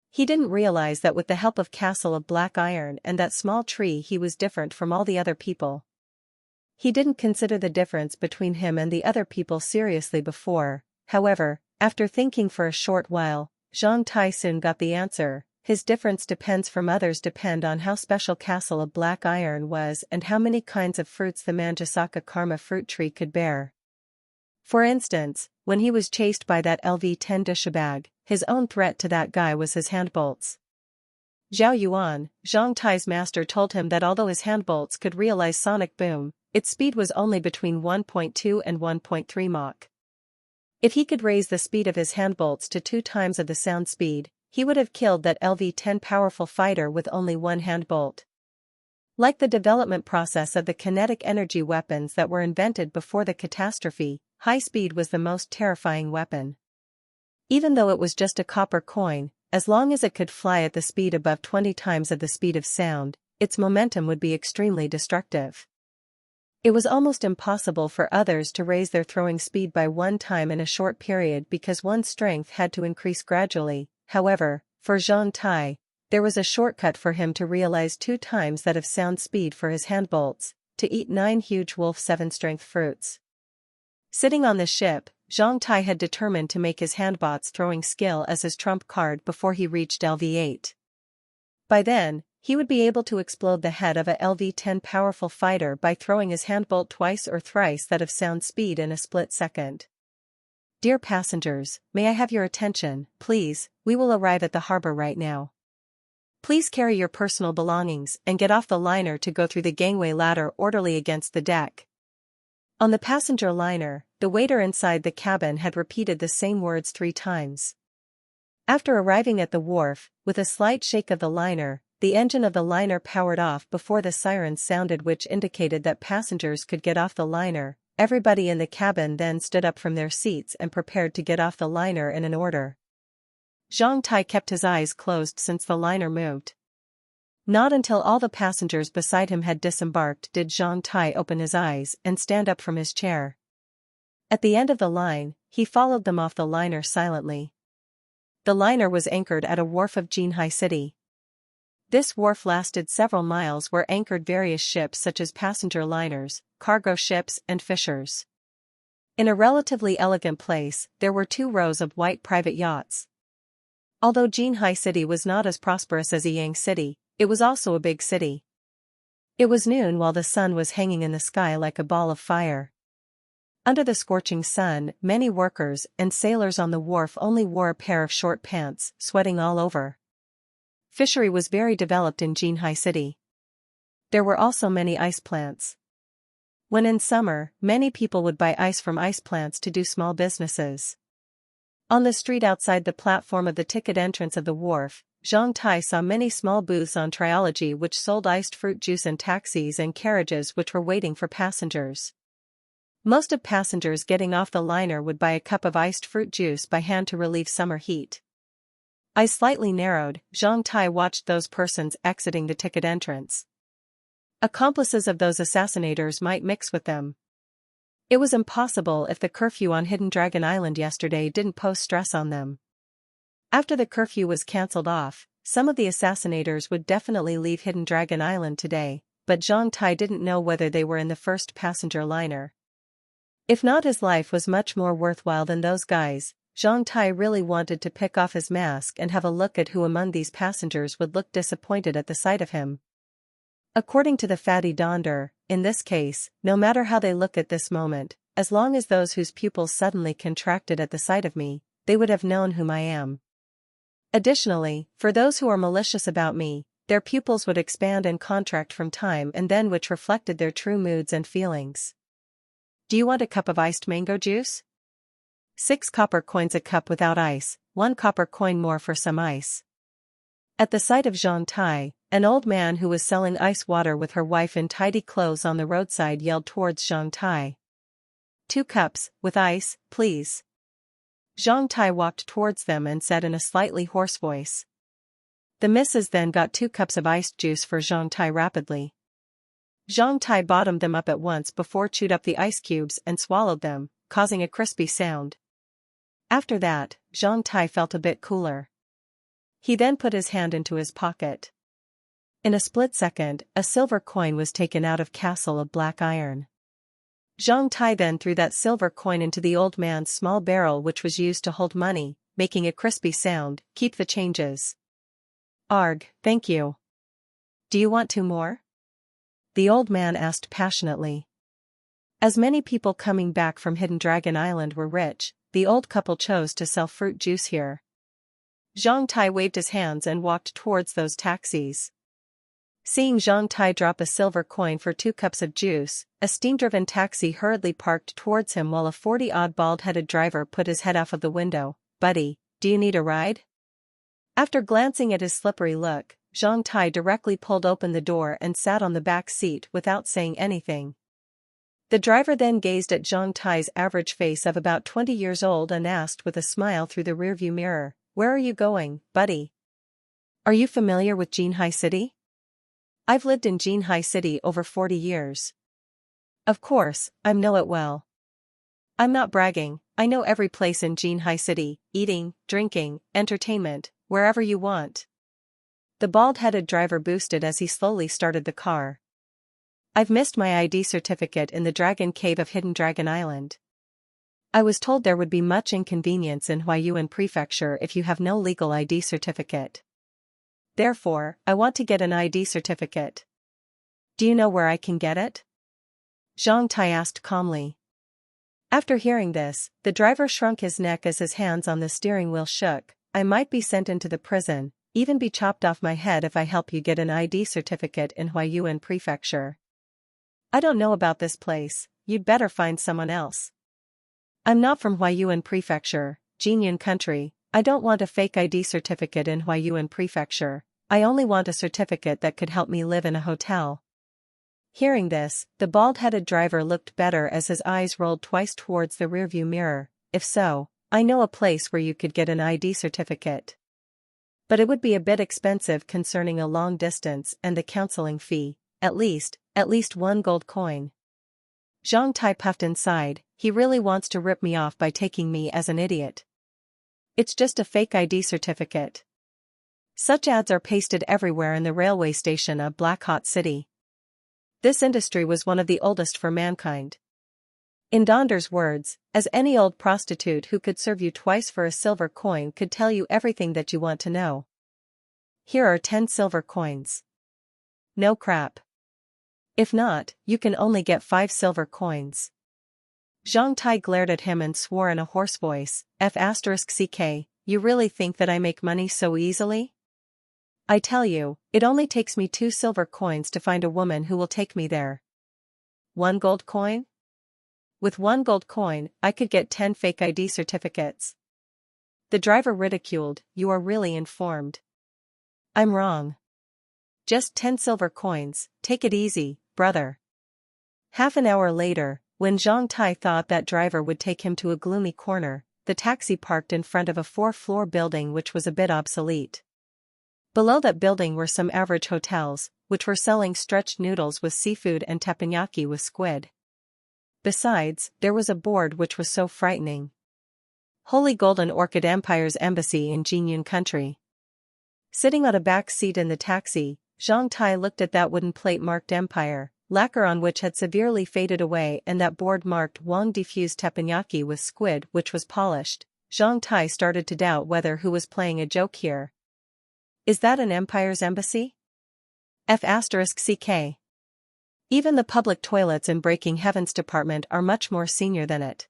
He didn't realize that with the help of Castle of Black Iron and that small tree he was different from all the other people. He didn't consider the difference between him and the other people seriously before. However, after thinking for a short while, Zhang Tai soon got the answer. His difference from others depend on how special Castle of Black Iron was and how many kinds of fruits the Manjasaka Karma fruit tree could bear. For instance, when he was chased by that LV-10 douchebag, his own threat to that guy was his handbolts. Zhao Yuan, Zhang Tai's master told him that although his handbolts could realize sonic boom, its speed was only between 1.2 and 1.3 Mach. If he could raise the speed of his handbolts to 2 times of the sound speed, he would have killed that LV-10 powerful fighter with only one handbolt. Like the development process of the kinetic energy weapons that were invented before the catastrophe, high speed was the most terrifying weapon. Even though it was just a copper coin, as long as it could fly at the speed above 20 times of the speed of sound, its momentum would be extremely destructive. It was almost impossible for others to raise their throwing speed by one time in a short period because one's strength had to increase gradually. However, for Zhang Tai, there was a shortcut for him to realize 2 times that of sound speed for his handbolts, to eat 9 huge wolf 7-strength fruits. Sitting on the ship, Zhang Tai had determined to make his handbots throwing skill as his trump card before he reached LV8. By then, he would be able to explode the head of a LV10 powerful fighter by throwing his handbolt twice or thrice that of sound speed in a split second. Dear passengers, may I have your attention, please? We will arrive at the harbor right now. Please carry your personal belongings and get off the liner to go through the gangway ladder orderly against the deck. On the passenger liner, the waiter inside the cabin had repeated the same words 3 times. After arriving at the wharf, with a slight shake of the liner, the engine of the liner powered off before the sirens sounded, which indicated that passengers could get off the liner. Everybody in the cabin then stood up from their seats and prepared to get off the liner in an order. Zhang Tai kept his eyes closed since the liner moved. Not until all the passengers beside him had disembarked did Zhang Tai open his eyes and stand up from his chair. At the end of the line, he followed them off the liner silently. The liner was anchored at a wharf of Jinhai City. This wharf lasted several miles, where anchored various ships such as passenger liners, cargo ships and fishers. In a relatively elegant place, there were 2 rows of white private yachts. Although Jinhai City was not as prosperous as Yang City, it was also a big city. It was noon while the sun was hanging in the sky like a ball of fire. Under the scorching sun, many workers and sailors on the wharf only wore a pair of short pants, sweating all over. Fishery was very developed in Jinhai City. There were also many ice plants. When in summer, many people would buy ice from ice plants to do small businesses. On the street outside the platform of the ticket entrance of the wharf, Zhang Tai saw many small booths on Triology which sold iced fruit juice and taxis and carriages which were waiting for passengers. Most of passengers getting off the liner would buy a cup of iced fruit juice by hand to relieve summer heat. Eyes slightly narrowed, Zhang Tai watched those persons exiting the ticket entrance. Accomplices of those assassinators might mix with them. It was impossible if the curfew on Hidden Dragon Island yesterday didn't pose stress on them. After the curfew was cancelled off, some of the assassinators would definitely leave Hidden Dragon Island today, but Zhang Tai didn't know whether they were in the first passenger liner. If not, his life was much more worthwhile than those guys. Zhang Tai really wanted to pick off his mask and have a look at who among these passengers would look disappointed at the sight of him. According to the fatty Donder, in this case, no matter how they look at this moment, as long as those whose pupils suddenly contracted at the sight of me, they would have known whom I am. Additionally, for those who are malicious about me, their pupils would expand and contract from time and then, which reflected their true moods and feelings. Do you want a cup of iced mango juice? 6 copper coins a cup without ice, 1 copper coin more for some ice. At the sight of Zhang Tai, an old man who was selling ice water with her wife in tidy clothes on the roadside yelled towards Zhang Tai. 2 cups, with ice, please. Zhang Tai walked towards them and said in a slightly hoarse voice. The missus then got 2 cups of iced juice for Zhang Tai rapidly. Zhang Tai bottomed them up at once before chewed up the ice cubes and swallowed them, causing a crispy sound. After that, Zhang Tai felt a bit cooler. He then put his hand into his pocket. In a split second, a silver coin was taken out of castle of black iron. Zhang Tai then threw that silver coin into the old man's small barrel which was used to hold money, making a crispy sound. Keep the changes. Arg, thank you. Do you want 2 more? The old man asked passionately. As many people coming back from Hidden Dragon Island were rich, the old couple chose to sell fruit juice here. Zhang Tai waved his hands and walked towards those taxis. Seeing Zhang Tai drop a silver coin for 2 cups of juice, a steam-driven taxi hurriedly parked towards him while a 40-odd bald-headed driver put his head out of the window. Buddy, do you need a ride? After glancing at his slippery look, Zhang Tai directly pulled open the door and sat on the back seat without saying anything. The driver then gazed at Zhang Tai's average face of about 20 years old and asked with a smile through the rearview mirror, "Where are you going, buddy? Are you familiar with Jinhai City?" "I've lived in Jinhai City over 40 years. Of course, I know it well. I'm not bragging, I know every place in Jinhai City, eating, drinking, entertainment, wherever you want. The bald-headed driver boosted as he slowly started the car. I've missed my ID certificate in the Dragon Cave of Hidden Dragon Island. I was told there would be much inconvenience in Huaiyuan Prefecture if you have no legal ID certificate. Therefore, I want to get an ID certificate. Do you know where I can get it? Zhang Tai asked calmly. After hearing this, the driver shrunk his neck as his hands on the steering wheel shook. I might be sent into the prison, even be chopped off my head if I help you get an ID certificate in Huaiyuan Prefecture. I don't know about this place, you'd better find someone else. I'm not from Huaiyuan Prefecture, Jinyun Country. I don't want a fake ID certificate in Huaiyuan Prefecture. I only want a certificate that could help me live in a hotel. Hearing this, the bald-headed driver looked better as his eyes rolled twice towards the rearview mirror. If so, I know a place where you could get an ID certificate. But it would be a bit expensive concerning a long distance and the counseling fee, at least 1 gold coin. Zhang Tai puffed and sighed. He really wants to rip me off by taking me as an idiot. It's just a fake ID certificate. Such ads are pasted everywhere in the railway station of Black Hot City. This industry was one of the oldest for mankind. In Donder's words, as any old prostitute who could serve you twice for a silver coin could tell you everything that you want to know. Here are 10 silver coins. No crap. If not, you can only get 5 silver coins. Zhang Tai glared at him and swore in a hoarse voice, F***ck, you really think that I make money so easily? I tell you, it only takes me 2 silver coins to find a woman who will take me there. 1 gold coin? With 1 gold coin, I could get 10 fake ID certificates. The driver ridiculed, you are really informed. I'm wrong. Just 10 silver coins, take it easy, brother. Half an hour later, when Zhang Tai thought that driver would take him to a gloomy corner, the taxi parked in front of a 4-floor building which was a bit obsolete. Below that building were some average hotels, which were selling stretched noodles with seafood and teppanyaki with squid. Besides, there was a board which was so frightening. Holy Golden Orchid Empire's Embassy in Jinyun Country. Sitting on a back seat in the taxi, Zhang Tai looked at that wooden plate marked Empire, lacquer on which had severely faded away, and that board marked Wang diffused teppanyaki with squid which was polished. Zhang Tai started to doubt whether who was playing a joke here. Is that an Empire's embassy? F***ck. Even the public toilets in Breaking Heaven's department are much more senior than it.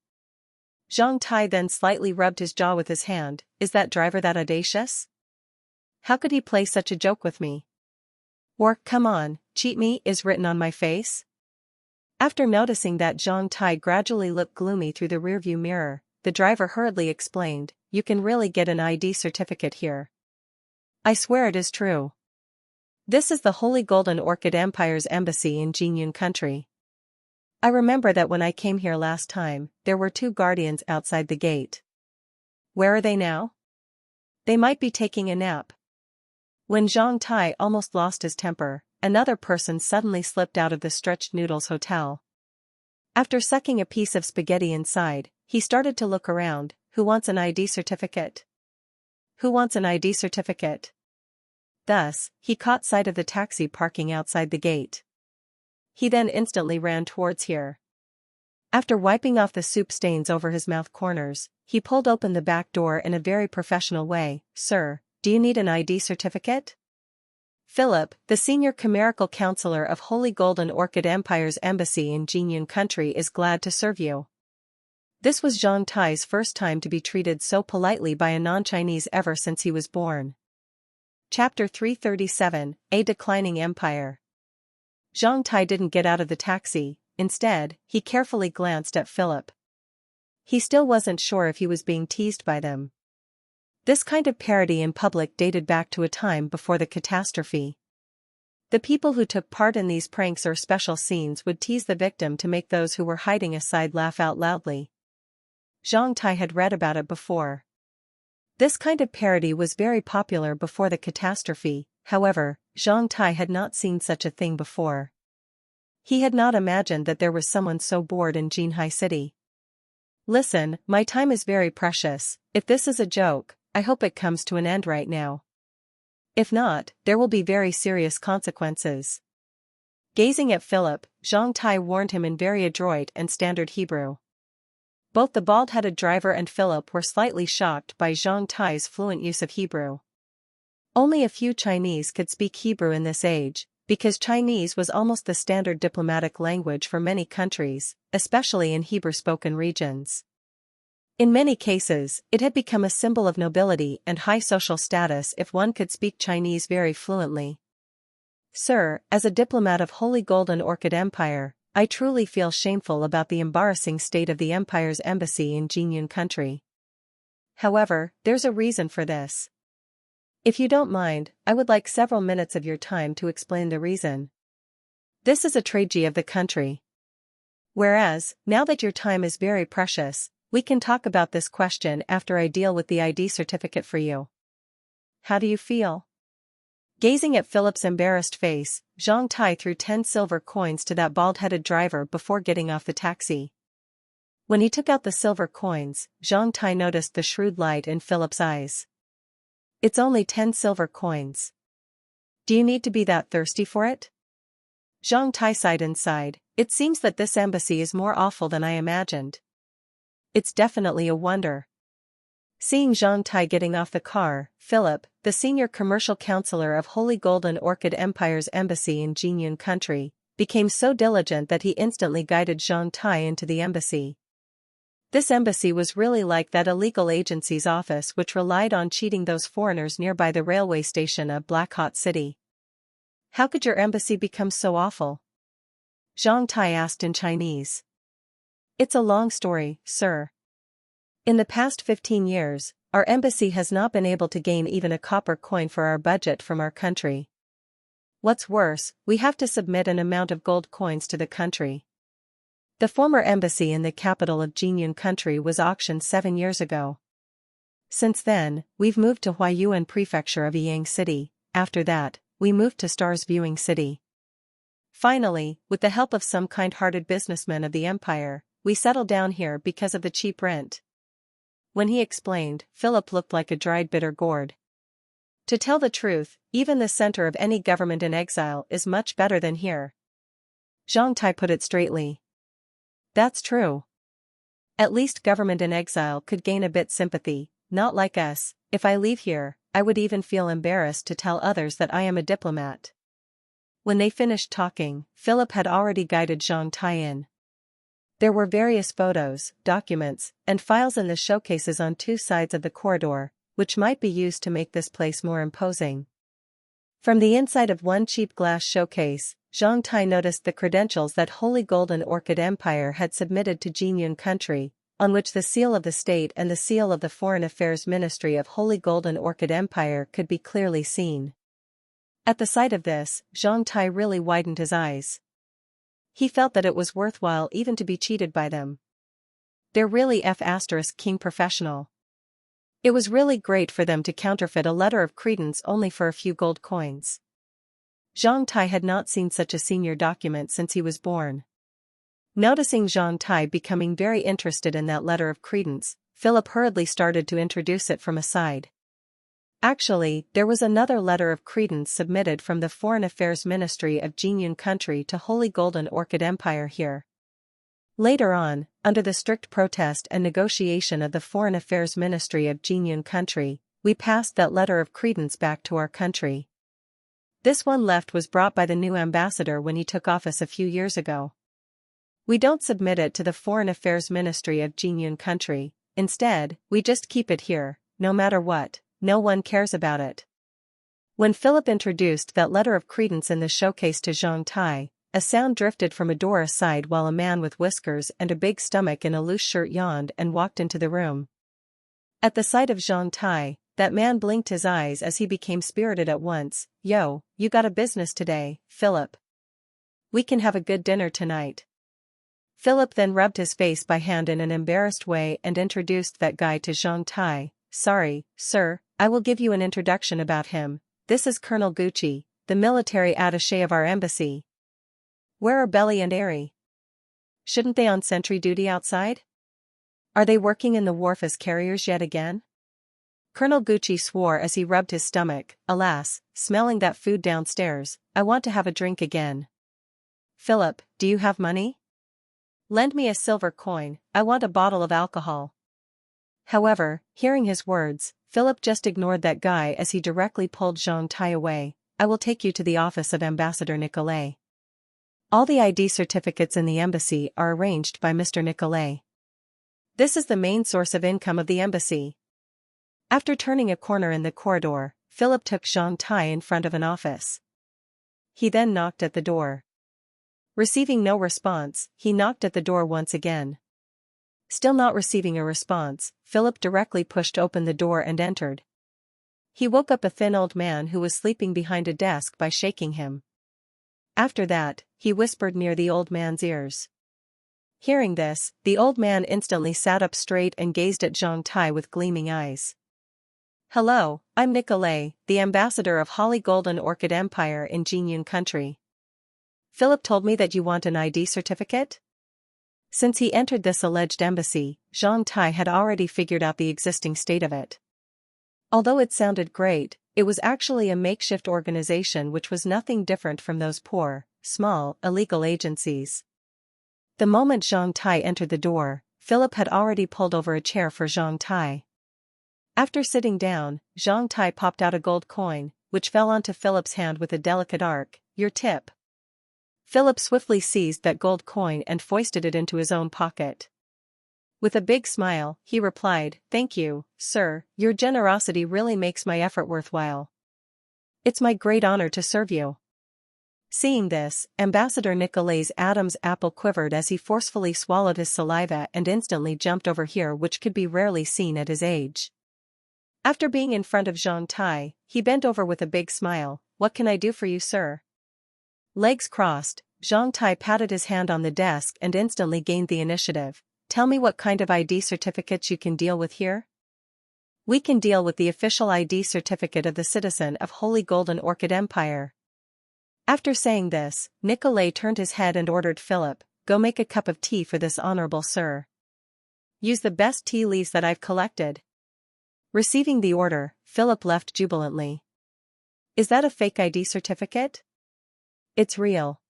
Zhang Tai then slightly rubbed his jaw with his hand. Is that driver that audacious? How could he play such a joke with me? Or, come on, cheat me, is written on my face? After noticing that Zhang Tai gradually looked gloomy through the rearview mirror, the driver hurriedly explained, you can really get an ID certificate here. I swear it is true. This is the Holy Golden Orchid Empire's embassy in Jinyun Country. I remember that when I came here last time, there were 2 guardians outside the gate. Where are they now? They might be taking a nap. When Zhang Tai almost lost his temper, another person suddenly slipped out of the Stretched Noodles Hotel. After sucking a piece of spaghetti inside, he started to look around. Who wants an ID certificate? Who wants an ID certificate? Thus, he caught sight of the taxi parking outside the gate. He then instantly ran towards here. After wiping off the soup stains over his mouth corners, he pulled open the back door in a very professional way. Sir, do you need an ID certificate? Philip, the senior chimerical counselor of Holy Golden Orchid Empire's embassy in Jinyun Country, is glad to serve you. This was Zhang Tai's first time to be treated so politely by a non-Chinese ever since he was born. Chapter 337, A Declining Empire. Zhang Tai didn't get out of the taxi. Instead, he carefully glanced at Philip. He still wasn't sure if he was being teased by them. This kind of parody in public dated back to a time before the catastrophe. The people who took part in these pranks or special scenes would tease the victim to make those who were hiding aside laugh out loudly. Zhang Tai had read about it before. This kind of parody was very popular before the catastrophe. However, Zhang Tai had not seen such a thing before. He had not imagined that there was someone so bored in Jinhai City. Listen, my time is very precious. If this is a joke, I hope it comes to an end right now. If not, there will be very serious consequences. Gazing at Philip, Zhang Tai warned him in very adroit and standard Hebrew. Both the bald-headed driver and Philip were slightly shocked by Zhang Tai's fluent use of Hebrew. Only a few Chinese could speak Hebrew in this age, because Chinese was almost the standard diplomatic language for many countries, especially in Hebrew-spoken regions. In many cases, it had become a symbol of nobility and high social status if one could speak Chinese very fluently. Sir, as a diplomat of Holy Golden Orchid Empire, I truly feel shameful about the embarrassing state of the Empire's embassy in Jinyun country. However, there's a reason for this. If you don't mind, I would like several minutes of your time to explain the reason. This is a tragedy of the country. Whereas, now that your time is very precious, we can talk about this question after I deal with the ID certificate for you. How do you feel? Gazing at Philip's embarrassed face, Zhang Tai threw 10 silver coins to that bald-headed driver before getting off the taxi. When he took out the silver coins, Zhang Tai noticed the shrewd light in Philip's eyes. It's only 10 silver coins. Do you need to be that thirsty for it? Zhang Tai sighed inside. It seems that this embassy is more awful than I imagined. It's definitely a wonder. Seeing Zhang Tai getting off the car, Philip, the senior commercial counselor of Holy Golden Orchid Empire's embassy in Jinyun country, became so diligent that he instantly guided Zhang Tai into the embassy. This embassy was really like that illegal agency's office which relied on cheating those foreigners nearby the railway station of Black Hot City. How could your embassy become so awful? Zhang Tai asked in Chinese. It's a long story, sir. In the past 15 years, our embassy has not been able to gain even a copper coin for our budget from our country. What's worse, we have to submit an amount of gold coins to the country. The former embassy in the capital of Jinyun country was auctioned 7 years ago. Since then, we've moved to Huaiyuan prefecture of Yang City. After that, we moved to Stars Viewing City. Finally, with the help of some kind-hearted businessmen of the empire, we settled down here because of the cheap rent. When he explained, Philip looked like a dried bitter gourd. To tell the truth, even the center of any government in exile is much better than here. Zhang Tai put it straightly. That's true. At least government in exile could gain a bit sympathy, not like us. If I leave here, I would even feel embarrassed to tell others that I am a diplomat. When they finished talking, Philip had already guided Zhang Tai in. There were various photos, documents, and files in the showcases on 2 sides of the corridor, which might be used to make this place more imposing. From the inside of one cheap glass showcase, Zhang Tai noticed the credentials that Holy Golden Orchid Empire had submitted to Jinyun country, on which the seal of the state and the seal of the Foreign Affairs Ministry of Holy Golden Orchid Empire could be clearly seen. At the sight of this, Zhang Tai really widened his eyes. He felt that it was worthwhile even to be cheated by them. They're really F***king professional. It was really great for them to counterfeit a letter of credence only for a few gold coins. Zhang Tai had not seen such a senior document since he was born. Noticing Zhang Tai becoming very interested in that letter of credence, Philip hurriedly started to introduce it from a side. Actually, there was another letter of credence submitted from the Foreign Affairs Ministry of Jinyun country to Holy Golden Orchid Empire here. Later on, under the strict protest and negotiation of the Foreign Affairs Ministry of Jinyun country, we passed that letter of credence back to our country. This one left was brought by the new ambassador when he took office a few years ago. We don't submit it to the Foreign Affairs Ministry of Jinyun country, instead, we just keep it here, no matter what, no one cares about it. When Philip introduced that letter of credence in the showcase to Zhang Tai, a sound drifted from a door aside while a man with whiskers and a big stomach in a loose shirt yawned and walked into the room. At the sight of Zhang Tai, that man blinked his eyes as he became spirited at once. Yo, you got a business today, Philip. We can have a good dinner tonight. Philip then rubbed his face by hand in an embarrassed way and introduced that guy to Zhang Tai. Sorry, sir, I will give you an introduction about him. This is Colonel Gucci, the military attaché of our embassy. Where are Belly and Airy? Shouldn't they on sentry duty outside? Are they working in the wharf as carriers yet again? Colonel Gucci swore as he rubbed his stomach. Alas, smelling that food downstairs, I want to have a drink again. Philip, do you have money? Lend me a silver coin, I want a bottle of alcohol. However, hearing his words, Philip just ignored that guy as he directly pulled Zhang Tai away. I will take you to the office of Ambassador Nicolet. All the ID certificates in the embassy are arranged by Mr. Nicolet. This is the main source of income of the embassy. After turning a corner in the corridor, Philip took Zhang Tai in front of an office. He then knocked at the door. Receiving no response, he knocked at the door once again. Still not receiving a response, Philip directly pushed open the door and entered. He woke up a thin old man who was sleeping behind a desk by shaking him. After that, he whispered near the old man's ears. Hearing this, the old man instantly sat up straight and gazed at Zhang Tai with gleaming eyes. Hello, I'm Nicolet, the ambassador of Holly Golden Orchid Empire in Jinyun country. Philip told me that you want an ID certificate? Since he entered this alleged embassy, Zhang Tai had already figured out the existing state of it. Although it sounded great, it was actually a makeshift organization which was nothing different from those poor, small, illegal agencies. The moment Zhang Tai entered the door, Philip had already pulled over a chair for Zhang Tai. After sitting down, Zhang Tai popped out a gold coin, which fell onto Philip's hand with a delicate arc. Your tip. Philip swiftly seized that gold coin and foisted it into his own pocket. With a big smile, he replied, Thank you, sir, your generosity really makes my effort worthwhile. It's my great honor to serve you. Seeing this, Ambassador Nicolet's Adam's apple quivered as he forcefully swallowed his saliva and instantly jumped over here, which could be rarely seen at his age. After being in front of Zhang Tai, he bent over with a big smile. What can I do for you, sir? Legs crossed, Zhang Tai patted his hand on the desk and instantly gained the initiative. Tell me what kind of ID certificates you can deal with here? We can deal with the official ID certificate of the citizen of Holy Golden Orchid Empire. After saying this, Nicolet turned his head and ordered Philip, Go make a cup of tea for this honorable sir. Use the best tea leaves that I've collected. Receiving the order, Philip left jubilantly. Is that a fake ID certificate? It's real.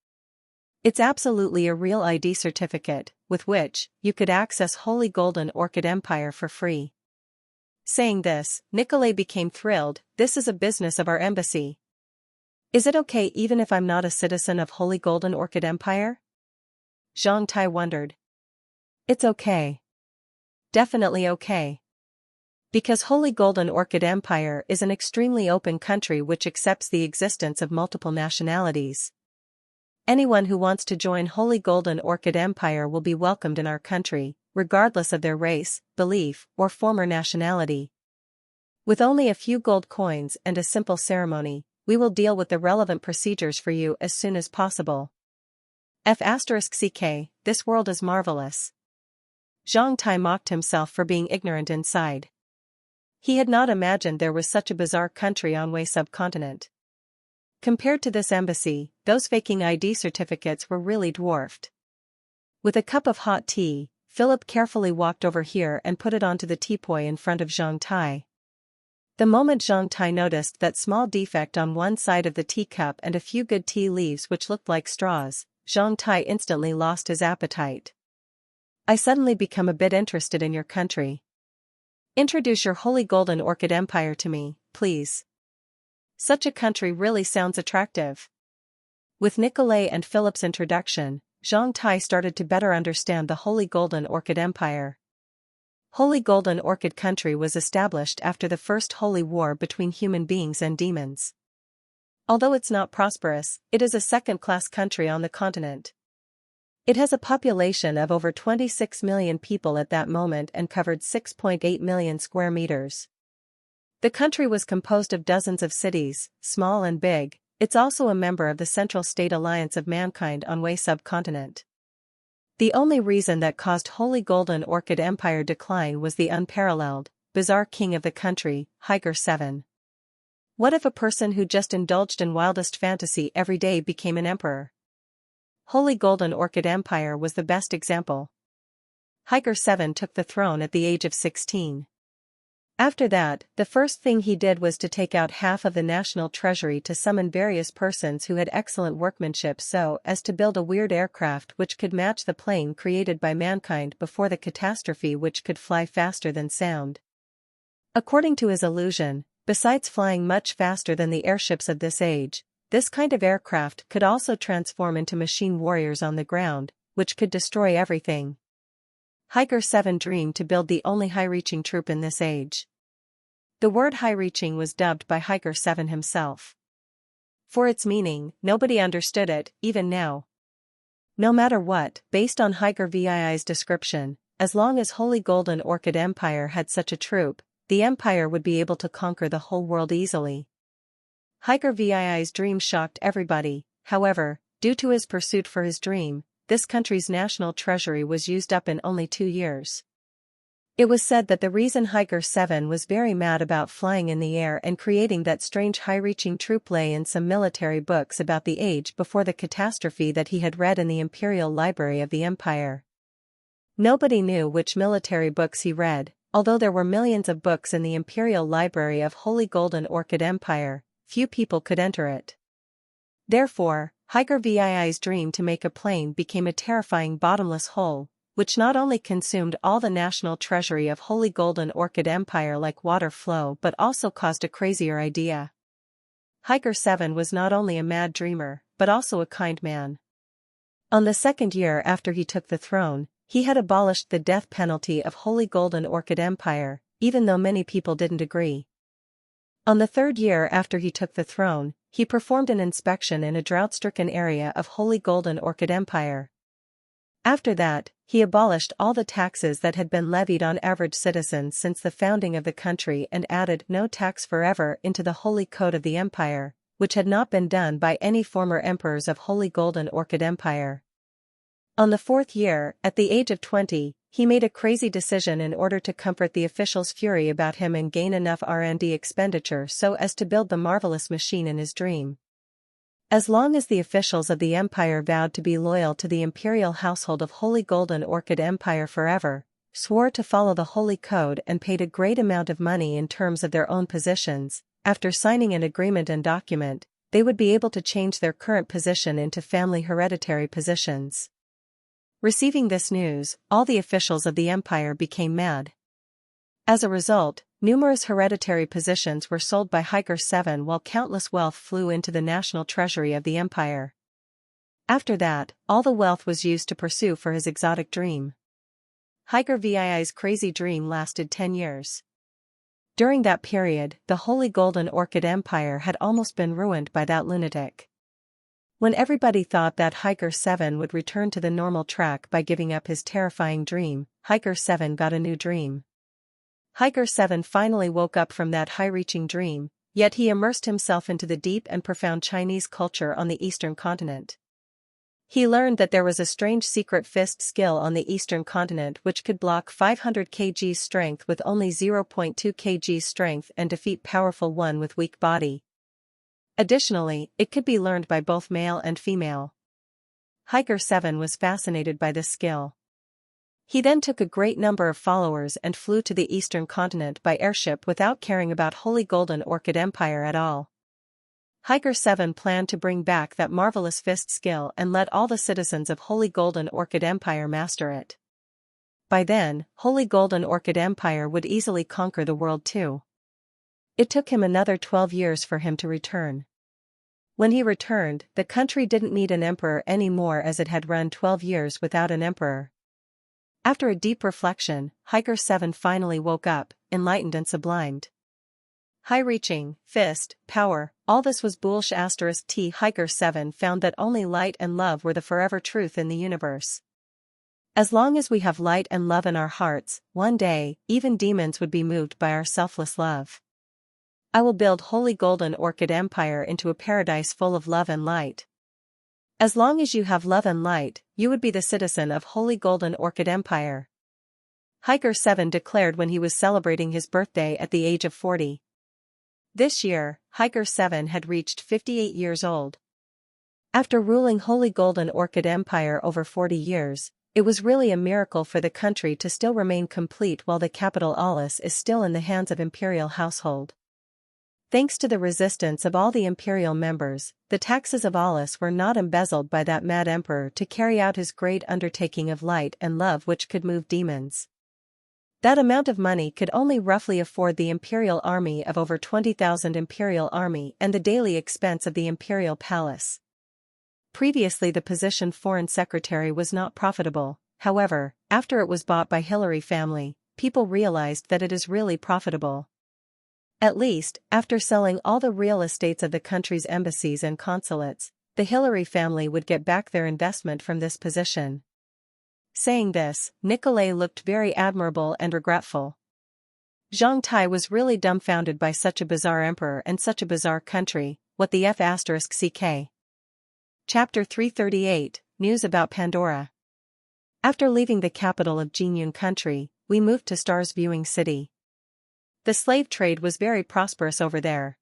It's absolutely a real ID certificate, with which you could access Holy Golden Orchid Empire for free. Saying this, Nicolet became thrilled. This is a business of our embassy. Is it okay even if I'm not a citizen of Holy Golden Orchid Empire? Zhang Tai wondered. It's okay. Definitely okay. Because Holy Golden Orchid Empire is an extremely open country which accepts the existence of multiple nationalities. Anyone who wants to join Holy Golden Orchid Empire will be welcomed in our country, regardless of their race, belief, or former nationality. With only a few gold coins and a simple ceremony, we will deal with the relevant procedures for you as soon as possible. F***ck, this world is marvelous. Zhang Tai mocked himself for being ignorant inside. He had not imagined there was such a bizarre country on Wei subcontinent. Compared to this embassy, those faking ID certificates were really dwarfed. With a cup of hot tea, Philip carefully walked over here and put it onto the teapot in front of Zhang Tai. The moment Zhang Tai noticed that small defect on one side of the teacup and a few good tea leaves which looked like straws, Zhang Tai instantly lost his appetite. I suddenly become a bit interested in your country. Introduce your Holy Golden Orchid Empire to me, please. Such a country really sounds attractive. With Nicolet and Philip's introduction, Zhang Tai started to better understand the Holy Golden Orchid Empire. Holy Golden Orchid Country was established after the First Holy War between human beings and demons. Although it's not prosperous, it is a second-class country on the continent. It has a population of over 26 million people at that moment and covered 6.8 million square meters. The country was composed of dozens of cities, small and big. It's also a member of the Central State Alliance of Mankind on Wei subcontinent. The only reason that caused Holy Golden Orchid Empire decline was the unparalleled, bizarre king of the country, Higer 7. What if a person who just indulged in wildest fantasy every day became an emperor? Holy Golden Orchid Empire was the best example. Hiker 7 took the throne at the age of 16. After that, the first thing he did was to take out half of the national treasury to summon various persons who had excellent workmanship so as to build a weird aircraft which could match the plane created by mankind before the catastrophe, which could fly faster than sound. According to his illusion, besides flying much faster than the airships of this age, this kind of aircraft could also transform into machine warriors on the ground, which could destroy everything. Hiker 7 dreamed to build the only high-reaching troop in this age. The word high-reaching was dubbed by Hiker 7 himself. For its meaning, nobody understood it, even now. No matter what, based on Hiker VII's description, as long as Holy Golden Orchid Empire had such a troop, the empire would be able to conquer the whole world easily. Hiker VII's dream shocked everybody. However, due to his pursuit for his dream, this country's national treasury was used up in only 2 years. It was said that the reason Hiker 7 was very mad about flying in the air and creating that strange high-reaching troop lay in some military books about the age before the catastrophe that he had read in the Imperial Library of the Empire. Nobody knew which military books he read, although there were millions of books in the Imperial Library of Holy Golden Orchid Empire, few people could enter it. Therefore, Hiker VII's dream to make a plane became a terrifying bottomless hole, which not only consumed all the national treasury of Holy Golden Orchid Empire like water flow but also caused a crazier idea. Hiker 7 was not only a mad dreamer, but also a kind man. On the 2nd year after he took the throne, he had abolished the death penalty of Holy Golden Orchid Empire, even though many people didn't agree. On the 3rd year after he took the throne, he performed an inspection in a drought-stricken area of Holy Golden Orchid Empire. After that, he abolished all the taxes that had been levied on average citizens since the founding of the country and added no tax forever into the Holy Code of the Empire, which had not been done by any former emperors of Holy Golden Orchid Empire. On the 4th year, at the age of 20, he made a crazy decision in order to comfort the officials' fury about him and gain enough R&D expenditure so as to build the marvelous machine in his dream. As long as the officials of the empire vowed to be loyal to the imperial household of Holy Golden Orchid Empire forever, swore to follow the Holy Code and paid a great amount of money in terms of their own positions, after signing an agreement and document, they would be able to change their current position into family hereditary positions. Receiving this news, all the officials of the empire became mad. As a result, numerous hereditary positions were sold by Hiker 7 while countless wealth flew into the national treasury of the empire. After that, all the wealth was used to pursue for his exotic dream. Hiker VII's crazy dream lasted 10 years. During that period, the Holy Golden Orchid Empire had almost been ruined by that lunatic. When everybody thought that Hiker 7 would return to the normal track by giving up his terrifying dream, Hiker 7 got a new dream. Hiker 7 finally woke up from that high-reaching dream, yet he immersed himself into the deep and profound Chinese culture on the eastern continent. He learned that there was a strange secret fist skill on the eastern continent which could block 500 kg strength with only 0.2 kg strength and defeat powerful one with weak body. Additionally, it could be learned by both male and female. Hiker 7 was fascinated by this skill. He then took a great number of followers and flew to the eastern continent by airship without caring about Holy Golden Orchid Empire at all. Hiker 7 planned to bring back that marvelous fist skill and let all the citizens of Holy Golden Orchid Empire master it. By then, Holy Golden Orchid Empire would easily conquer the world too. It took him another 12 years for him to return. When he returned, the country didn't need an emperor anymore as it had run 12 years without an emperor. After a deep reflection, Hiker 7 finally woke up, enlightened and sublimed. High-reaching, fist, power, all this was bullsh*. Hiker 7 found that only light and love were the forever truth in the universe. As long as we have light and love in our hearts, one day, even demons would be moved by our selfless love. I will build Holy Golden Orchid Empire into a paradise full of love and light. As long as you have love and light, you would be the citizen of Holy Golden Orchid Empire. Hiker 7 declared when he was celebrating his birthday at the age of 40. This year, Hiker 7 had reached 58 years old. After ruling Holy Golden Orchid Empire over 40 years, it was really a miracle for the country to still remain complete while the capital Aulis is still in the hands of imperial household. Thanks to the resistance of all the imperial members, the taxes of Aulis were not embezzled by that mad emperor to carry out his great undertaking of light and love which could move demons. That amount of money could only roughly afford the imperial army of over 20,000 imperial army and the daily expense of the imperial palace. Previously the position foreign secretary was not profitable, however, after it was bought by Hillary family, people realized that it is really profitable. At least, after selling all the real estates of the country's embassies and consulates, the Hillary family would get back their investment from this position. Saying this, Nikolai looked very admirable and regretful. Zhang Tai was really dumbfounded by such a bizarre emperor and such a bizarre country. What the f***ck? Chapter 338, News about Pandora. After leaving the capital of Jinyun country, we moved to Stars Viewing City. The slave trade was very prosperous over there.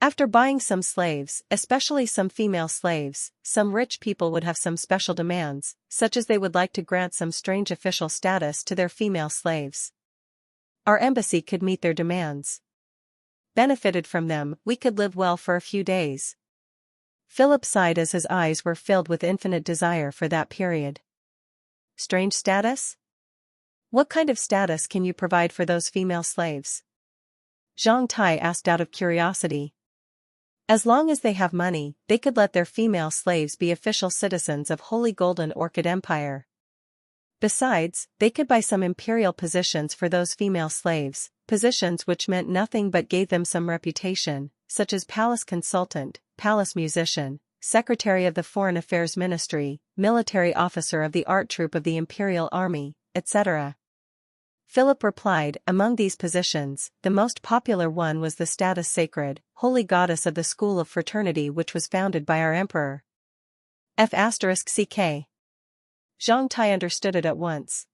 After buying some slaves, especially some female slaves, some rich people would have some special demands, such as they would like to grant some strange official status to their female slaves. Our embassy could meet their demands. Benefited from them, we could live well for a few days. Philip sighed as his eyes were filled with infinite desire for that period. Strange status? What kind of status can you provide for those female slaves? Zhang Tai asked out of curiosity. As long as they have money, they could let their female slaves be official citizens of Holy Golden Orchid Empire. Besides, they could buy some imperial positions for those female slaves, positions which meant nothing but gave them some reputation, such as palace consultant, palace musician, secretary of the Foreign Affairs Ministry, military officer of the art troupe of the Imperial Army, etc. Philip replied, among these positions, the most popular one was the status sacred, holy goddess of the school of fraternity which was founded by our emperor. F***ck. Zhang Tai understood it at once.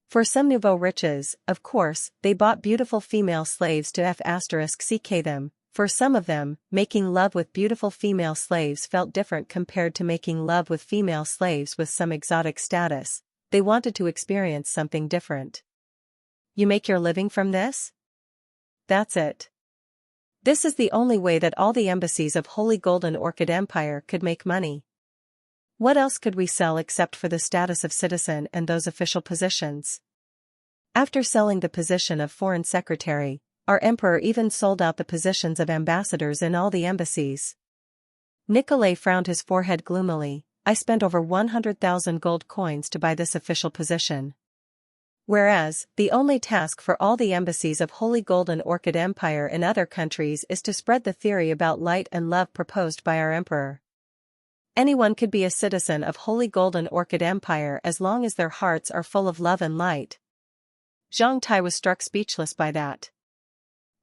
For some nouveau riches, of course, they bought beautiful female slaves to f***ck them. For some of them, making love with beautiful female slaves felt different compared to making love with female slaves with some exotic status. They wanted to experience something different. You make your living from this? That's it. This is the only way that all the embassies of Holy Golden Orchid Empire could make money. What else could we sell except for the status of citizen and those official positions? After selling the position of foreign secretary, our emperor even sold out the positions of ambassadors in all the embassies. Nikolai frowned his forehead gloomily. I spent over 100,000 gold coins to buy this official position. Whereas, the only task for all the embassies of Holy Golden Orchid Empire in other countries is to spread the theory about light and love proposed by our emperor. Anyone could be a citizen of Holy Golden Orchid Empire as long as their hearts are full of love and light. Zhang Tai was struck speechless by that.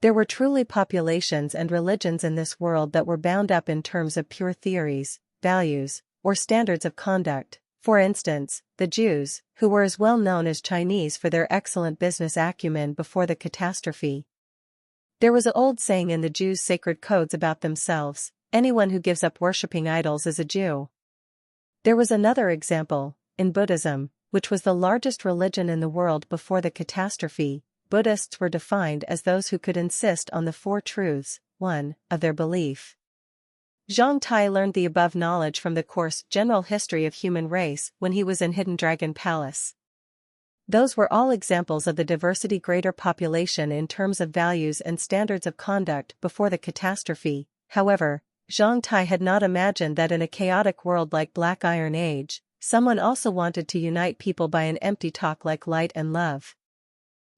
There were truly populations and religions in this world that were bound up in terms of pure theories, values, or standards of conduct. For instance, the Jews, who were as well known as Chinese for their excellent business acumen before the catastrophe. There was an old saying in the Jews' sacred codes about themselves, anyone who gives up worshipping idols is a Jew. There was another example, in Buddhism, which was the largest religion in the world before the catastrophe. Buddhists were defined as those who could insist on the four truths, one, of their belief. Zhang Tai learned the above knowledge from the course General History of Human Race when he was in Hidden Dragon Palace. Those were all examples of the diversity greater population in terms of values and standards of conduct before the catastrophe. However, Zhang Tai had not imagined that in a chaotic world like Black Iron Age, someone also wanted to unite people by an empty talk like light and love.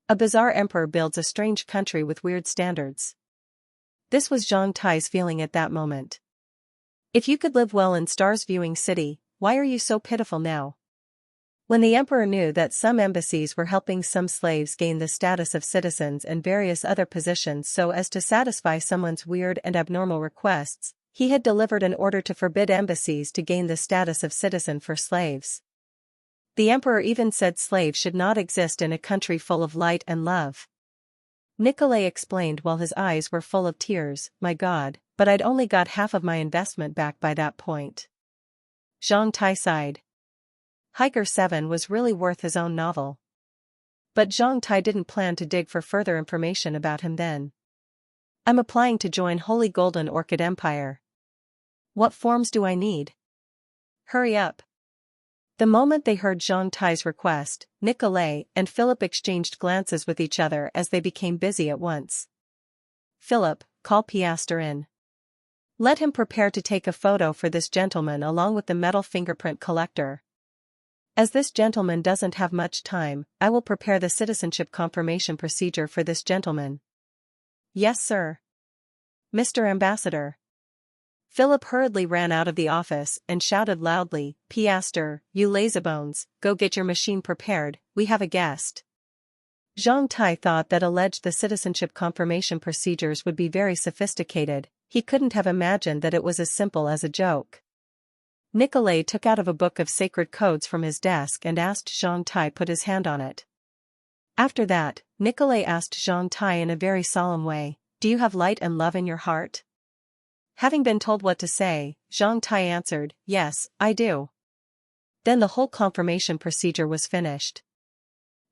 A bizarre emperor builds a strange country with weird standards. This was Zhang Tai's feeling at that moment. If you could live well in Stars Viewing City, why are you so pitiful now? When the emperor knew that some embassies were helping some slaves gain the status of citizens and various other positions so as to satisfy someone's weird and abnormal requests, he had delivered an order to forbid embassies to gain the status of citizen for slaves. The emperor even said slaves should not exist in a country full of light and love. Nikolai explained while his eyes were full of tears, "My God, but I'd only got half of my investment back by that point. Zhang Tai sighed. Hiker 7 was really worth his own novel. But Zhang Tai didn't plan to dig for further information about him then. I'm applying to join Holy Golden Orchid Empire. What forms do I need? Hurry up. The moment they heard Zhang Tai's request, Nicolai and Philip exchanged glances with each other as they became busy at once. Philip, call Piaster in. Let him prepare to take a photo for this gentleman along with the metal fingerprint collector. As this gentleman doesn't have much time, I will prepare the citizenship confirmation procedure for this gentleman. Yes, sir. Mr. Ambassador. Philip hurriedly ran out of the office and shouted loudly, Piaster, you lazybones, go get your machine prepared, we have a guest. Zhang Tai thought that the citizenship confirmation procedures would be very sophisticated. He couldn't have imagined that it was as simple as a joke. Nicolai took out of a book of sacred codes from his desk and asked Zhang Tai put his hand on it. After that, Nicolai asked Zhang Tai in a very solemn way, do you have light and love in your heart? Having been told what to say, Zhang Tai answered, yes, I do. Then the whole confirmation procedure was finished.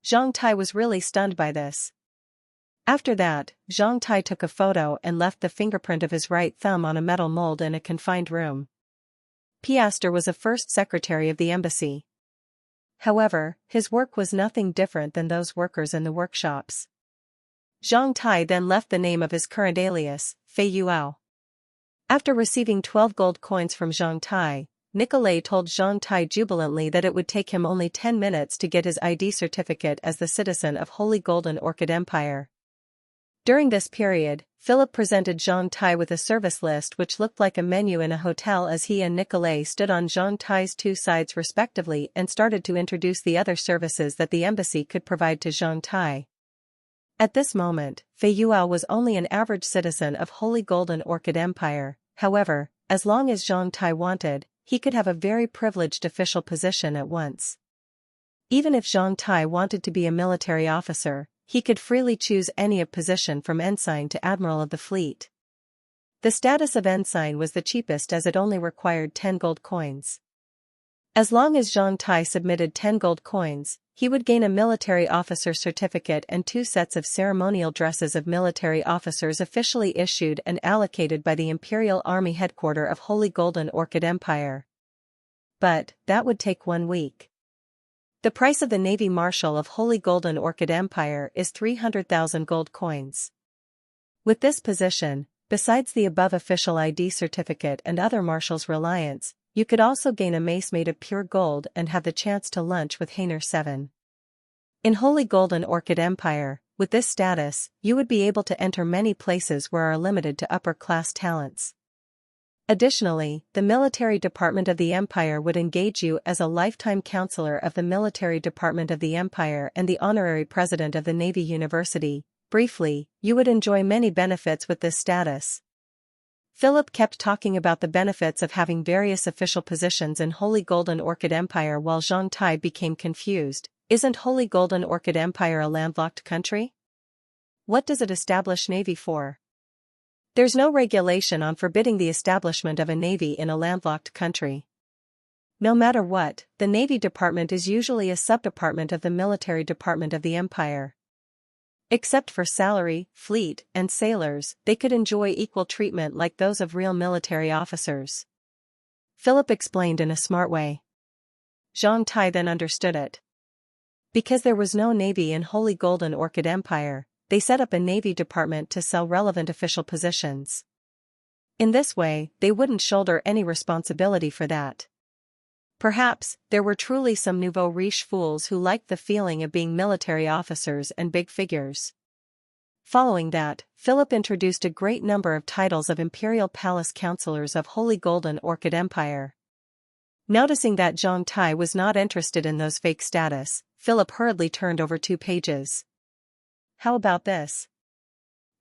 Zhang Tai was really stunned by this. After that, Zhang Tai took a photo and left the fingerprint of his right thumb on a metal mold in a confined room. Piaster was a first secretary of the embassy. However, his work was nothing different than those workers in the workshops. Zhang Tai then left the name of his current alias, Fei Yuao. After receiving 12 gold coins from Zhang Tai, Nicolai told Zhang Tai jubilantly that it would take him only 10 minutes to get his ID certificate as the citizen of Holy Golden Orchid Empire. During this period, Philip presented Zhang Tai with a service list which looked like a menu in a hotel as he and Nicolai stood on Zhang Tai's two sides respectively and started to introduce the other services that the embassy could provide to Zhang Tai. At this moment, Fei Yuao was only an average citizen of Holy Golden Orchid Empire. However, as long as Zhang Tai wanted, he could have a very privileged official position at once. Even if Zhang Tai wanted to be a military officer, he could freely choose any position from ensign to admiral of the fleet. The status of ensign was the cheapest as it only required 10 gold coins. As long as Zhang Tai submitted 10 gold coins, he would gain a military officer certificate and 2 sets of ceremonial dresses of military officers officially issued and allocated by the Imperial Army Headquarters of Holy Golden Orchid Empire. But that would take 1 week. The price of the Navy Marshal of Holy Golden Orchid Empire is 300,000 gold coins. With this position, besides the above official ID certificate and other Marshal's reliance, you could also gain a mace made of pure gold and have the chance to lunch with Hainer 7. In Holy Golden Orchid Empire, with this status, you would be able to enter many places where are limited to upper-class talents. Additionally, the military department of the Empire would engage you as a lifetime counselor of the military department of the Empire and the honorary president of the Navy University. Briefly, you would enjoy many benefits with this status. Philip kept talking about the benefits of having various official positions in Holy Golden Orchid Empire while Zhang Tai became confused. Isn't Holy Golden Orchid Empire a landlocked country? What does it establish navy for? There's no regulation on forbidding the establishment of a navy in a landlocked country. No matter what, the Navy Department is usually a subdepartment of the Military Department of the Empire. Except for salary, fleet, and sailors, they could enjoy equal treatment like those of real military officers. Philip explained in a smart way. Zhang Tai then understood it. Because there was no navy in Holy Golden Orchid Empire, they set up a Navy department to sell relevant official positions. In this way, they wouldn't shoulder any responsibility for that. Perhaps, there were truly some nouveau riche fools who liked the feeling of being military officers and big figures. Following that, Philip introduced a great number of titles of Imperial Palace Counselors of Holy Golden Orchid Empire. Noticing that Zhang Tai was not interested in those fake status, Philip hurriedly turned over 2 pages. How about this?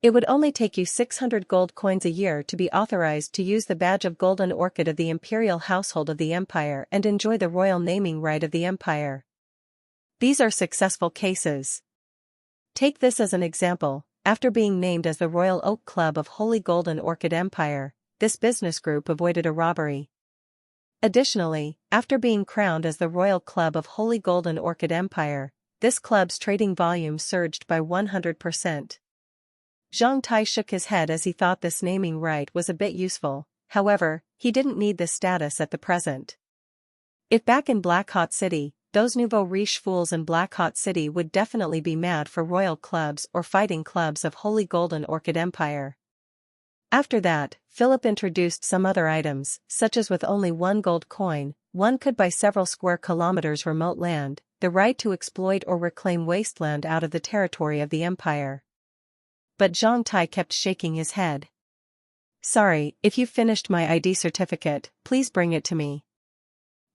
It would only take you 600 gold coins a year to be authorized to use the badge of Golden Orchid of the Imperial Household of the Empire and enjoy the royal naming right of the Empire. These are successful cases. Take this as an example. after being named as the Royal Oak Club of Holy Golden Orchid Empire, this business group avoided a robbery. Additionally, after being crowned as the Royal Club of Holy Golden Orchid Empire, this club's trading volume surged by 100%. Zhang Tai shook his head as he thought this naming right was a bit useful. However, he didn't need this status at the present. If back in Black Hot City, those nouveau riche fools in Black Hot City would definitely be mad for royal clubs or fighting clubs of Holy Golden Orchid Empire. After that, Philip introduced some other items, such as with only one gold coin, one could buy several square kilometers remote land, the right to exploit or reclaim wasteland out of the territory of the empire. But Zhang Tai kept shaking his head. Sorry, if you've finished my ID certificate, please bring it to me.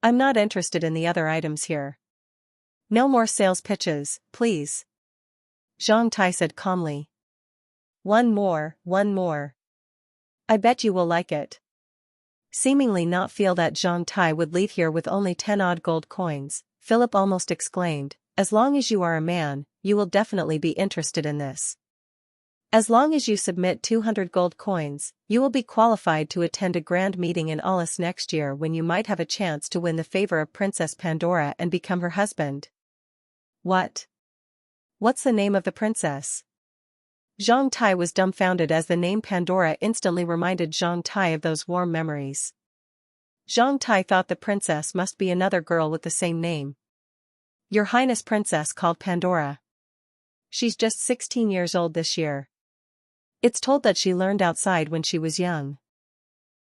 I'm not interested in the other items here. No more sales pitches, please. Zhang Tai said calmly. One more. I bet you will like it. Seemingly not feel that Zhang Tai would leave here with only 10 odd gold coins, Philip almost exclaimed, as long as you are a man, you will definitely be interested in this. As long as you submit 200 gold coins, you will be qualified to attend a grand meeting in Alice next year when you might have a chance to win the favor of Princess Pandora and become her husband. What? What's the name of the princess? Zhang Tai was dumbfounded as the name Pandora instantly reminded Zhang Tai of those warm memories. Zhang Tai thought the princess must be another girl with the same name. Your Highness Princess called Pandora. She's just 16 years old this year. It's told that she learned outside when she was young.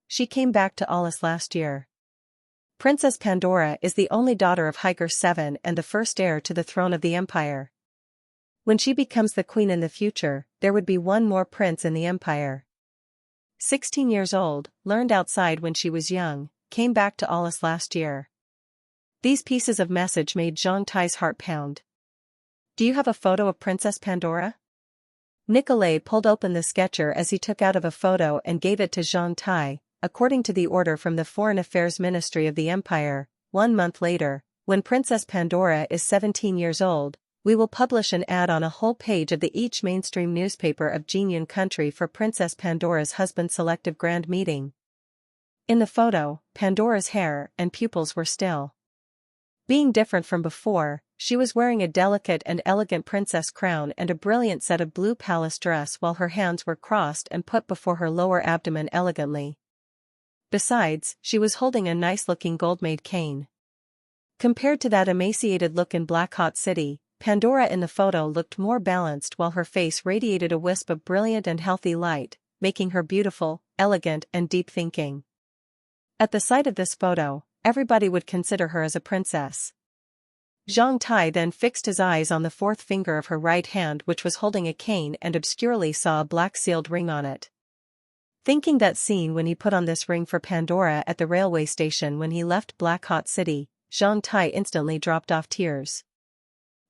She came back to Alice last year. Princess Pandora is the only daughter of Higer 7 and the first heir to the throne of the empire. When she becomes the queen in the future, there would be one more prince in the empire. 16 years old, learned outside when she was young, came back to Alice last year. These pieces of message made Zhang Tai's heart pound. Do you have a photo of Princess Pandora? Nicolai pulled open the sketcher as he took out of a photo and gave it to Zhang Tai, according to the order from the Foreign Affairs Ministry of the Empire. 1 month later, when Princess Pandora is 17 years old, we will publish an ad on a whole page of each mainstream newspaper of Jinyan country for Princess Pandora's husband selective grand meeting. In the photo, Pandora's hair and pupils were still. Being different from before, she was wearing a delicate and elegant princess crown and a brilliant set of blue palace dress while her hands were crossed and put before her lower abdomen elegantly. Besides, she was holding a nice-looking gold-made cane. Compared to that emaciated look in Black Hot City, Pandora in the photo looked more balanced while her face radiated a wisp of brilliant and healthy light, making her beautiful, elegant and deep-thinking. At the sight of this photo, everybody would consider her as a princess. Zhang Tai then fixed his eyes on the fourth finger of her right hand which was holding a cane and obscurely saw a black sealed ring on it. Thinking that scene when he put on this ring for Pandora at the railway station when he left Black Hot City, Zhang Tai instantly dropped off tears.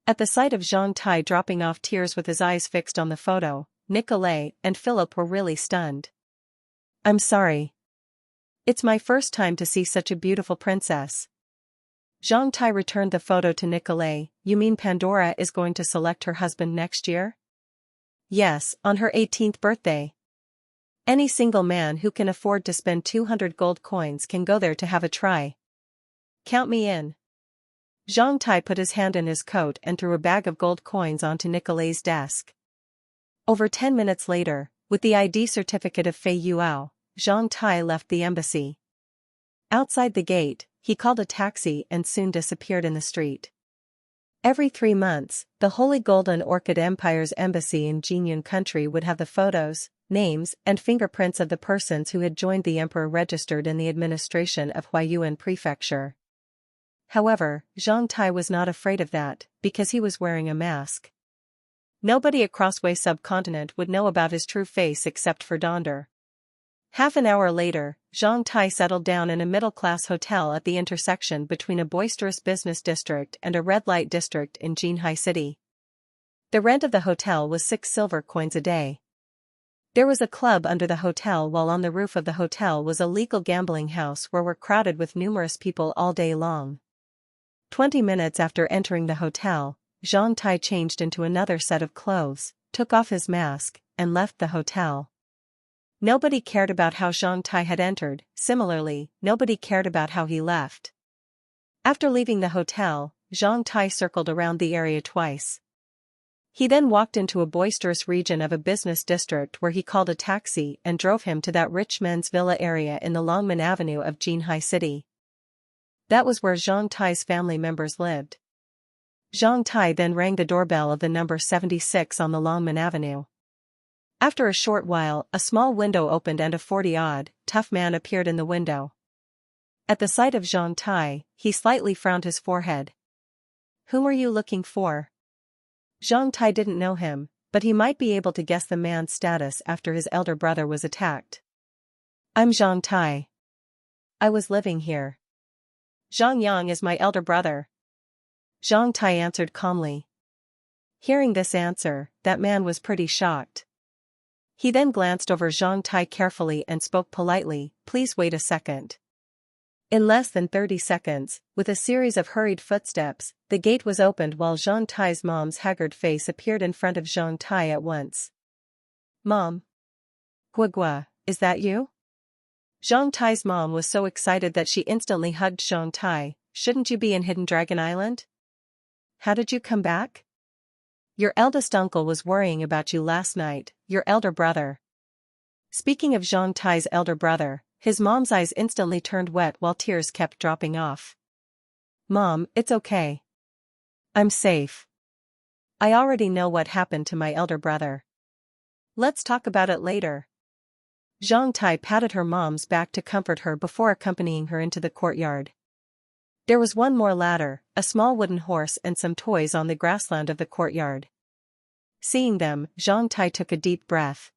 At the sight of Zhang Tai dropping off tears with his eyes fixed on the photo, Nicolai and Philip were really stunned. I'm sorry. It's my first time to see such a beautiful princess. Zhang Tai returned the photo to Nicolai. You mean Pandora is going to select her husband next year? Yes, on her 18th birthday. Any single man who can afford to spend 200 gold coins can go there to have a try. Count me in. Zhang Tai put his hand in his coat and threw a bag of gold coins onto Nicolai's desk. Over 10 minutes later, with the ID certificate of Fei Yuao, Zhang Tai left the embassy. Outside the gate, he called a taxi and soon disappeared in the street. Every 3 months, the Holy Golden Orchid Empire's embassy in Jinyan country would have the photos, names, and fingerprints of the persons who had joined the emperor registered in the administration of Huaiyuan Prefecture. However, Zhang Tai was not afraid of that, because he was wearing a mask. Nobody across Wei subcontinent would know about his true face except for Donder. Half an hour later, Zhang Tai settled down in a middle-class hotel at the intersection between a boisterous business district and a red-light district in Jinhai City. The rent of the hotel was 6 silver coins a day. There was a club under the hotel while on the roof of the hotel was a legal gambling house where were crowded with numerous people all day long. 20 minutes after entering the hotel, Zhang Tai changed into another set of clothes, took off his mask, and left the hotel. Nobody cared about how Zhang Tai had entered, similarly, nobody cared about how he left. After leaving the hotel, Zhang Tai circled around the area twice. He then walked into a boisterous region of a business district where he called a taxi and drove him to that rich men's villa area in the Longmen Avenue of Jinhai City. That was where Zhang Tai's family members lived. Zhang Tai then rang the doorbell of the number 76 on the Longmen Avenue. After a short while, a small window opened and a 40-odd, tough man appeared in the window. At the sight of Zhang Tai, he slightly frowned his forehead. "Whom were you looking for?" Zhang Tai didn't know him, but he might be able to guess the man's status after his elder brother was attacked. "I'm Zhang Tai. I was living here. Zhang Yang is my elder brother," Zhang Tai answered calmly. Hearing this answer, that man was pretty shocked. He then glanced over Zhang Tai carefully and spoke politely, "Please wait a second." In less than 30 seconds, with a series of hurried footsteps, the gate was opened while Zhang Tai's mom's haggard face appeared in front of Zhang Tai at once. "Mom? Guagua, is that you?" Zhang Tai's mom was so excited that she instantly hugged Zhang Tai. "Shouldn't you be in Hidden Dragon Island? How did you come back? Your eldest uncle was worrying about you last night, your elder brother." Speaking of Zhang Tai's elder brother, his mom's eyes instantly turned wet while tears kept dropping off. "Mom, it's okay. I'm safe. I already know what happened to my elder brother. Let's talk about it later." Zhang Tai patted her mom's back to comfort her before accompanying her into the courtyard. There was one more ladder, a small wooden horse and some toys on the grassland of the courtyard. Seeing them, Zhang Tai took a deep breath.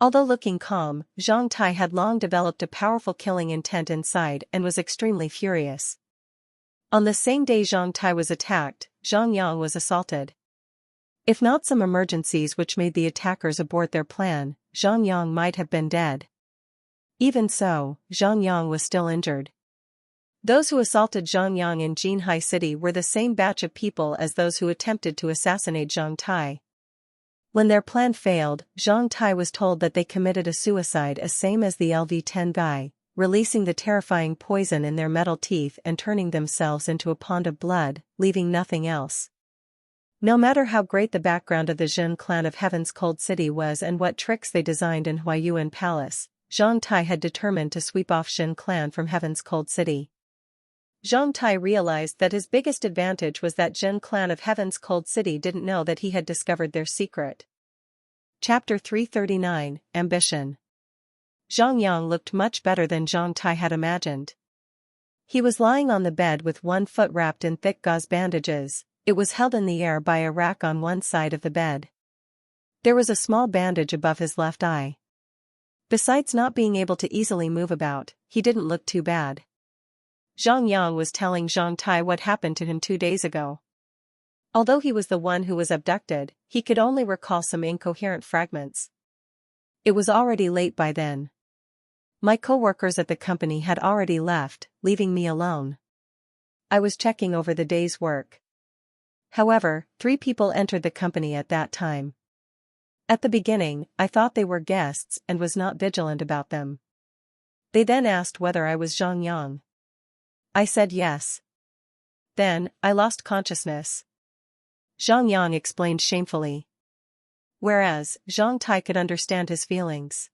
Although looking calm, Zhang Tai had long developed a powerful killing intent inside and was extremely furious. On the same day Zhang Tai was attacked, Zhang Yang was assaulted. If not some emergencies which made the attackers abort their plan, Zhang Yang might have been dead. Even so, Zhang Yang was still injured. Those who assaulted Zhang Yang in Jinhai City were the same batch of people as those who attempted to assassinate Zhang Tai. When their plan failed, Zhang Tai was told that they committed a suicide as same as the LV-10 guy, releasing the terrifying poison in their metal teeth and turning themselves into a pond of blood, leaving nothing else. No matter how great the background of the Jin clan of Heaven's Cold City was and what tricks they designed in Huayuan Palace, Zhang Tai had determined to sweep off Jin clan from Heaven's Cold City. Zhang Tai realized that his biggest advantage was that Jin clan of Heaven's Cold City didn't know that he had discovered their secret. Chapter 339, Ambition. Zhang Yang looked much better than Zhang Tai had imagined. He was lying on the bed with one foot wrapped in thick gauze bandages. It was held in the air by a rack on one side of the bed. There was a small bandage above his left eye. Besides not being able to easily move about, he didn't look too bad. Zhang Yang was telling Zhang Tai what happened to him 2 days ago. Although he was the one who was abducted, he could only recall some incoherent fragments. It was already late by then. My co-workers at the company had already left, leaving me alone. I was checking over the day's work. However, 3 people entered the company at that time. At the beginning, I thought they were guests and was not vigilant about them. They then asked whether I was Zhang Yang. I said yes. Then, I lost consciousness. Zhang Yang explained shamefully. Whereas, Zhang Tai could understand his feelings.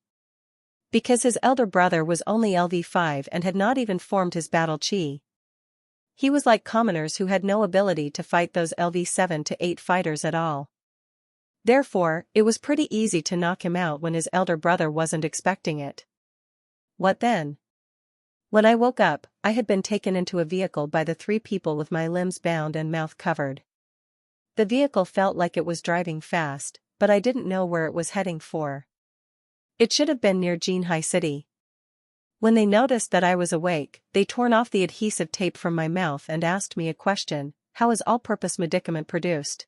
Because his elder brother was only LV5 and had not even formed his battle chi. He was like commoners who had no ability to fight those LV7 to 8 fighters at all. Therefore, it was pretty easy to knock him out when his elder brother wasn't expecting it. What then? When I woke up, I had been taken into a vehicle by the 3 people with my limbs bound and mouth covered. The vehicle felt like it was driving fast, but I didn't know where it was heading for. It should have been near Jinhai City. When they noticed that I was awake, they torn off the adhesive tape from my mouth and asked me a question: how is all-purpose medicament produced?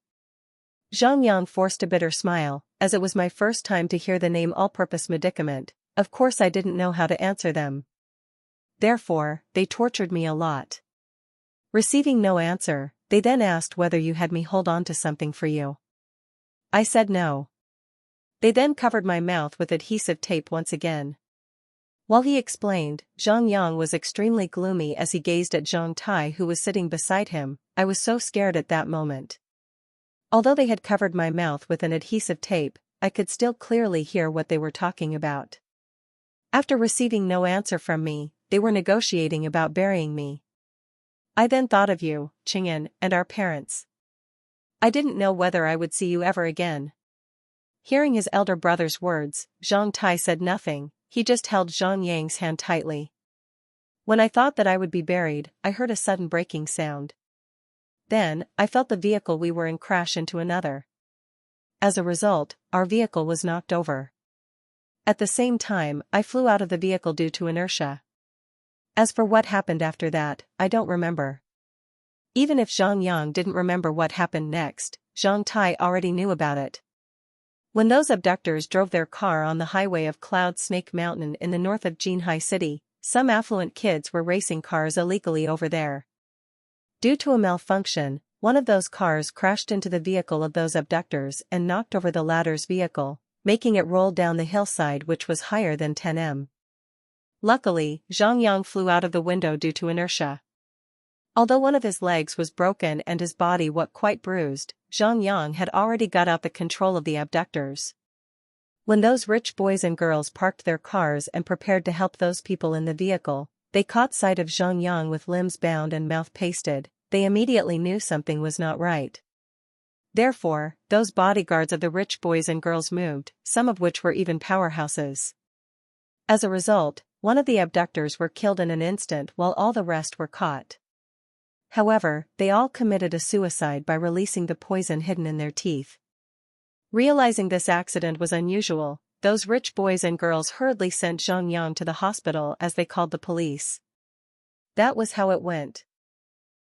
Zhang Yang forced a bitter smile, as it was my first time to hear the name all-purpose medicament. Of course I didn't know how to answer them. Therefore, they tortured me a lot. Receiving no answer, they then asked whether you had me hold on to something for you. I said no. They then covered my mouth with adhesive tape once again. While he explained, Zhang Yang was extremely gloomy as he gazed at Zhang Tai, who was sitting beside him. I was so scared at that moment. Although they had covered my mouth with an adhesive tape, I could still clearly hear what they were talking about. After receiving no answer from me, they were negotiating about burying me. I then thought of you, Qing'an, and our parents. I didn't know whether I would see you ever again. Hearing his elder brother's words, Zhang Tai said nothing, he just held Zhang Yang's hand tightly. When I thought that I would be buried, I heard a sudden breaking sound. Then, I felt the vehicle we were in crash into another. As a result, our vehicle was knocked over. At the same time, I flew out of the vehicle due to inertia. As for what happened after that, I don't remember. Even if Zhang Yang didn't remember what happened next, Zhang Tai already knew about it. When those abductors drove their car on the highway of Cloud Snake Mountain in the north of Jinhai City, some affluent kids were racing cars illegally over there. Due to a malfunction, one of those cars crashed into the vehicle of those abductors and knocked over the latter's vehicle, making it roll down the hillside, which was higher than 10 m. Luckily, Zhang Yang flew out of the window due to inertia. Although one of his legs was broken and his body quite bruised, Zhang Yang had already got out the control of the abductors. When those rich boys and girls parked their cars and prepared to help those people in the vehicle, they caught sight of Zhang Yang with limbs bound and mouth pasted. They immediately knew something was not right. Therefore, those bodyguards of the rich boys and girls moved, some of which were even powerhouses. As a result, one of the abductors were killed in an instant while all the rest were caught. However, they all committed a suicide by releasing the poison hidden in their teeth. Realizing this accident was unusual, those rich boys and girls hurriedly sent Zhang Yang to the hospital as they called the police. That was how it went.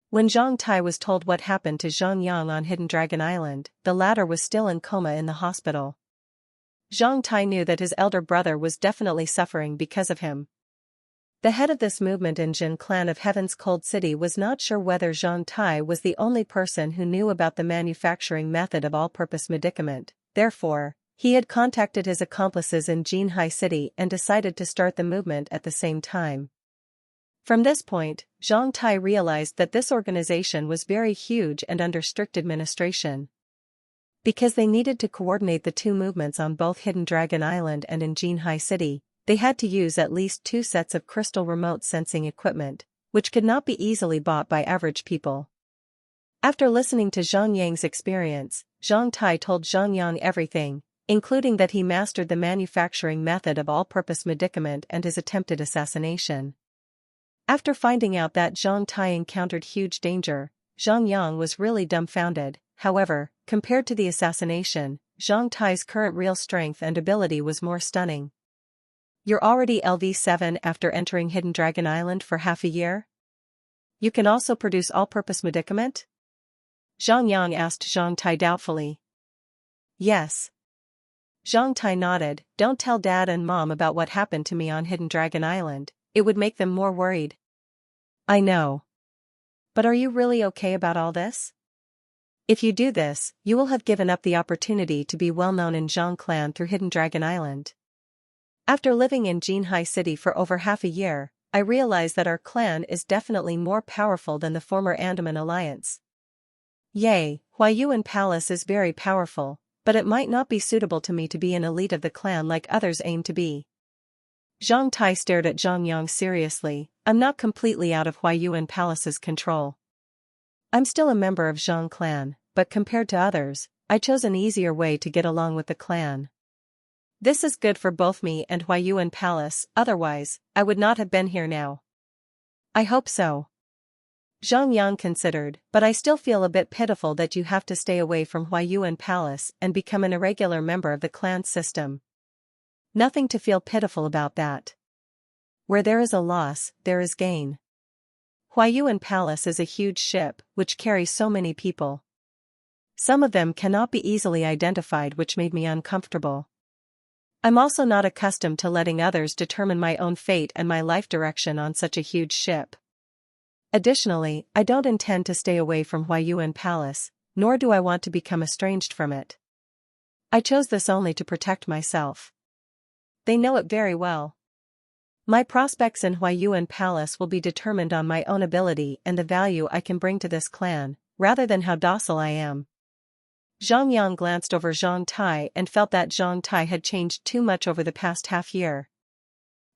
When Zhang Tai was told what happened to Zhang Yang on Hidden Dragon Island, the latter was still in coma in the hospital. Zhang Tai knew that his elder brother was definitely suffering because of him. The head of this movement in Jin clan of Heaven's Cold City was not sure whether Zhang Tai was the only person who knew about the manufacturing method of all-purpose medicament. Therefore, he had contacted his accomplices in Jinhai City and decided to start the movement at the same time. From this point, Zhang Tai realized that this organization was very huge and under strict administration. Because they needed to coordinate the two movements on both Hidden Dragon Island and in Jinhai City, they had to use at least 2 sets of crystal remote sensing equipment, which could not be easily bought by average people. After listening to Zhang Yang's experience, Zhang Tai told Zhang Yang everything, including that he mastered the manufacturing method of all-purpose medicament and his attempted assassination. After finding out that Zhang Tai encountered huge danger, Zhang Yang was really dumbfounded. However, compared to the assassination, Zhang Tai's current real strength and ability was more stunning. You're already LV7 after entering Hidden Dragon Island for half a year? You can also produce all-purpose medicament? Zhang Yang asked Zhang Tai doubtfully. Yes. Zhang Tai nodded. Don't tell Dad and Mom about what happened to me on Hidden Dragon Island, it would make them more worried. I know. But are you really okay about all this? If you do this, you will have given up the opportunity to be well known in Zhang clan through Hidden Dragon Island. After living in Jinhai City for over half a year, I realize that our clan is definitely more powerful than the former Andaman Alliance. Yay, Huayuan Palace is very powerful, but it might not be suitable to me to be an elite of the clan like others aim to be. Zhang Tai stared at Zhang Yang seriously. I'm not completely out of Huayuan Palace's control. I'm still a member of Zhang clan, but compared to others, I chose an easier way to get along with the clan. This is good for both me and Huayuan Palace, otherwise, I would not have been here now. I hope so. Zhang Yang considered, but I still feel a bit pitiful that you have to stay away from Huayuan Palace and become an irregular member of the clan system. Nothing to feel pitiful about that. Where there is a loss, there is gain. Huayuan Palace is a huge ship, which carries so many people. Some of them cannot be easily identified, which made me uncomfortable. I'm also not accustomed to letting others determine my own fate and my life direction on such a huge ship. Additionally, I don't intend to stay away from Huayuan Palace, nor do I want to become estranged from it. I chose this only to protect myself. They know it very well. My prospects in Huayuan Palace will be determined on my own ability and the value I can bring to this clan, rather than how docile I am. Zhang Yang glanced over Zhang Tai and felt that Zhang Tai had changed too much over the past half-year.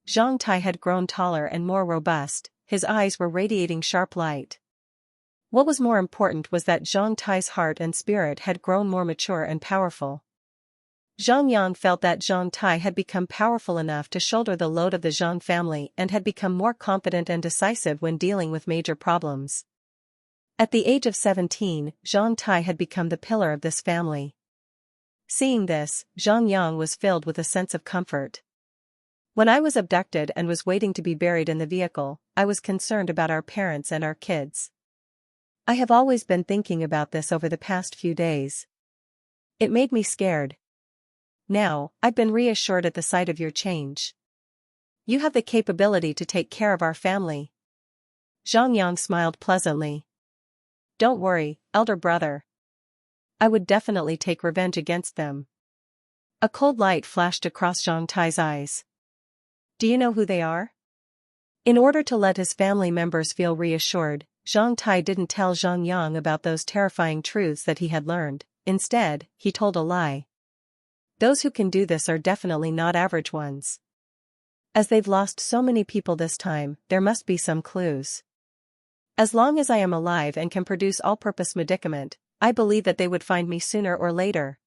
Zhang Tai had grown taller and more robust, his eyes were radiating sharp light. What was more important was that Zhang Tai's heart and spirit had grown more mature and powerful. Zhang Yang felt that Zhang Tai had become powerful enough to shoulder the load of the Zhang family and had become more confident and decisive when dealing with major problems. At the age of 17, Zhang Tai had become the pillar of this family. Seeing this, Zhang Yang was filled with a sense of comfort. When I was abducted and was waiting to be buried in the vehicle, I was concerned about our parents and our kids. I have always been thinking about this over the past few days. It made me scared. Now, I've been reassured at the sight of your change. You have the capability to take care of our family. Zhang Yang smiled pleasantly. Don't worry, elder brother. I would definitely take revenge against them. A cold light flashed across Zhang Tai's eyes. Do you know who they are? In order to let his family members feel reassured, Zhang Tai didn't tell Zhang Yang about those terrifying truths that he had learned. Instead, he told a lie. Those who can do this are definitely not average ones. As they've lost so many people this time, there must be some clues. As long as I am alive and can produce all-purpose medicament, I believe that they would find me sooner or later.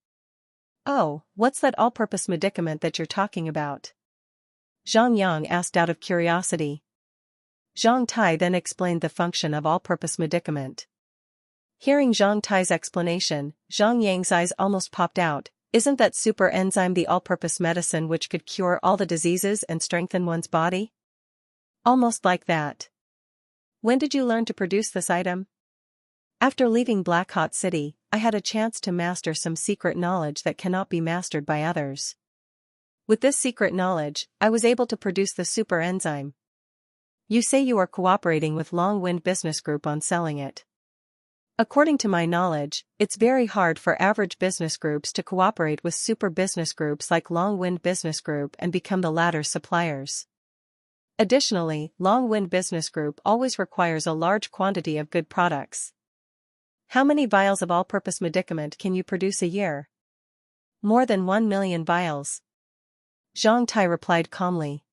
Oh, what's that all-purpose medicament that you're talking about? Zhang Yang asked out of curiosity. Zhang Tai then explained the function of all-purpose medicament. Hearing Zhang Tai's explanation, Zhang Yang's eyes almost popped out. Isn't that super enzyme the all-purpose medicine which could cure all the diseases and strengthen one's body? Almost like that. When did you learn to produce this item? After leaving Black Hot City, I had a chance to master some secret knowledge that cannot be mastered by others. With this secret knowledge, I was able to produce the super enzyme. You say you are cooperating with Long Wind Business Group on selling it. According to my knowledge, it's very hard for average business groups to cooperate with super business groups like Long Wind Business Group and become the latter's suppliers. Additionally, Long Wind Business Group always requires a large quantity of good products. How many vials of all-purpose medicament can you produce a year? More than 1 million vials. Zhang Tai replied calmly.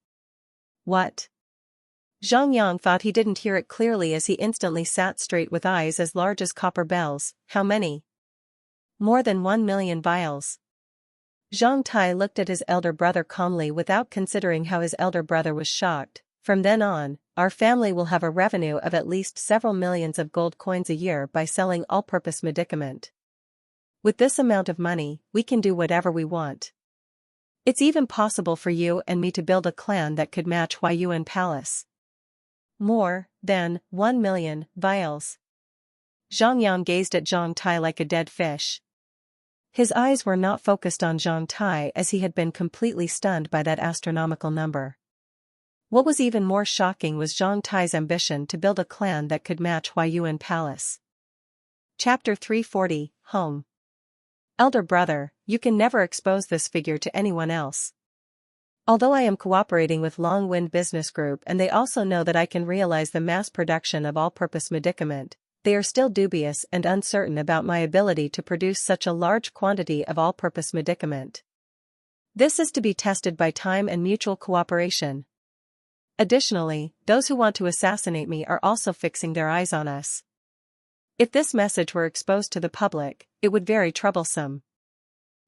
What? Zhang Yang thought he didn't hear it clearly as he instantly sat straight with eyes as large as copper bells. How many? More than 1 million vials. Zhang Tai looked at his elder brother calmly without considering how his elder brother was shocked. From then on, our family will have a revenue of at least several millions of gold coins a year by selling all-purpose medicament. With this amount of money, we can do whatever we want. It's even possible for you and me to build a clan that could match Huayuan Palace. More than 1 million vials. Zhang Yang gazed at Zhang Tai like a dead fish. His eyes were not focused on Zhang Tai as he had been completely stunned by that astronomical number. What was even more shocking was Zhang Tai's ambition to build a clan that could match Huayuan Palace. Chapter 340, Home. Elder brother, you can never expose this figure to anyone else. Although I am cooperating with Long Wind Business Group and they also know that I can realize the mass production of all-purpose medicament, they are still dubious and uncertain about my ability to produce such a large quantity of all-purpose medicament. This is to be tested by time and mutual cooperation. Additionally, those who want to assassinate me are also fixing their eyes on us. If this message were exposed to the public, it would be very troublesome.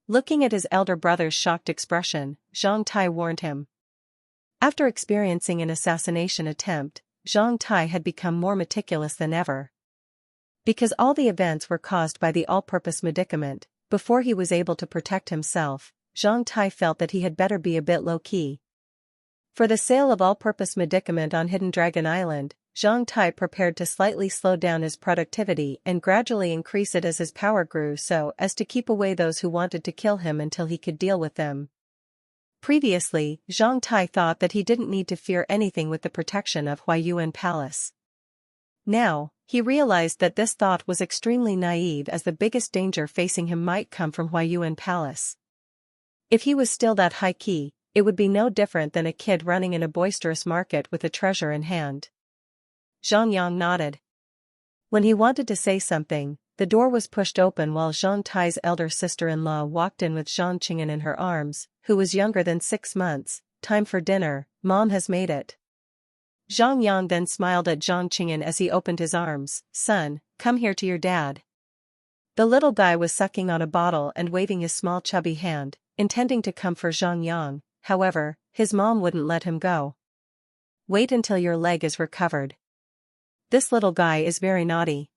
Looking at his elder brother's shocked expression, Zhang Tai warned him. After experiencing an assassination attempt, Zhang Tai had become more meticulous than ever. Because all the events were caused by the all-purpose medicament, before he was able to protect himself, Zhang Tai felt that he had better be a bit low-key. For the sale of all-purpose medicament on Hidden Dragon Island, Zhang Tai prepared to slightly slow down his productivity and gradually increase it as his power grew so as to keep away those who wanted to kill him until he could deal with them. Previously, Zhang Tai thought that he didn't need to fear anything with the protection of Huayuan Palace. Now, he realized that this thought was extremely naive as the biggest danger facing him might come from Huayuan Palace. If he was still that high key, it would be no different than a kid running in a boisterous market with a treasure in hand. Zhang Yang nodded. When he wanted to say something, the door was pushed open while Zhang Tai's elder sister-in-law walked in with Zhang Qing'an in her arms, who was younger than 6 months. Time for dinner, Mom has made it. Zhang Yang then smiled at Zhang Qing'an as he opened his arms. Son, come here to your dad. The little guy was sucking on a bottle and waving his small chubby hand, intending to come for Zhang Yang. However, his mom wouldn't let him go. Wait until your leg is recovered. This little guy is very naughty.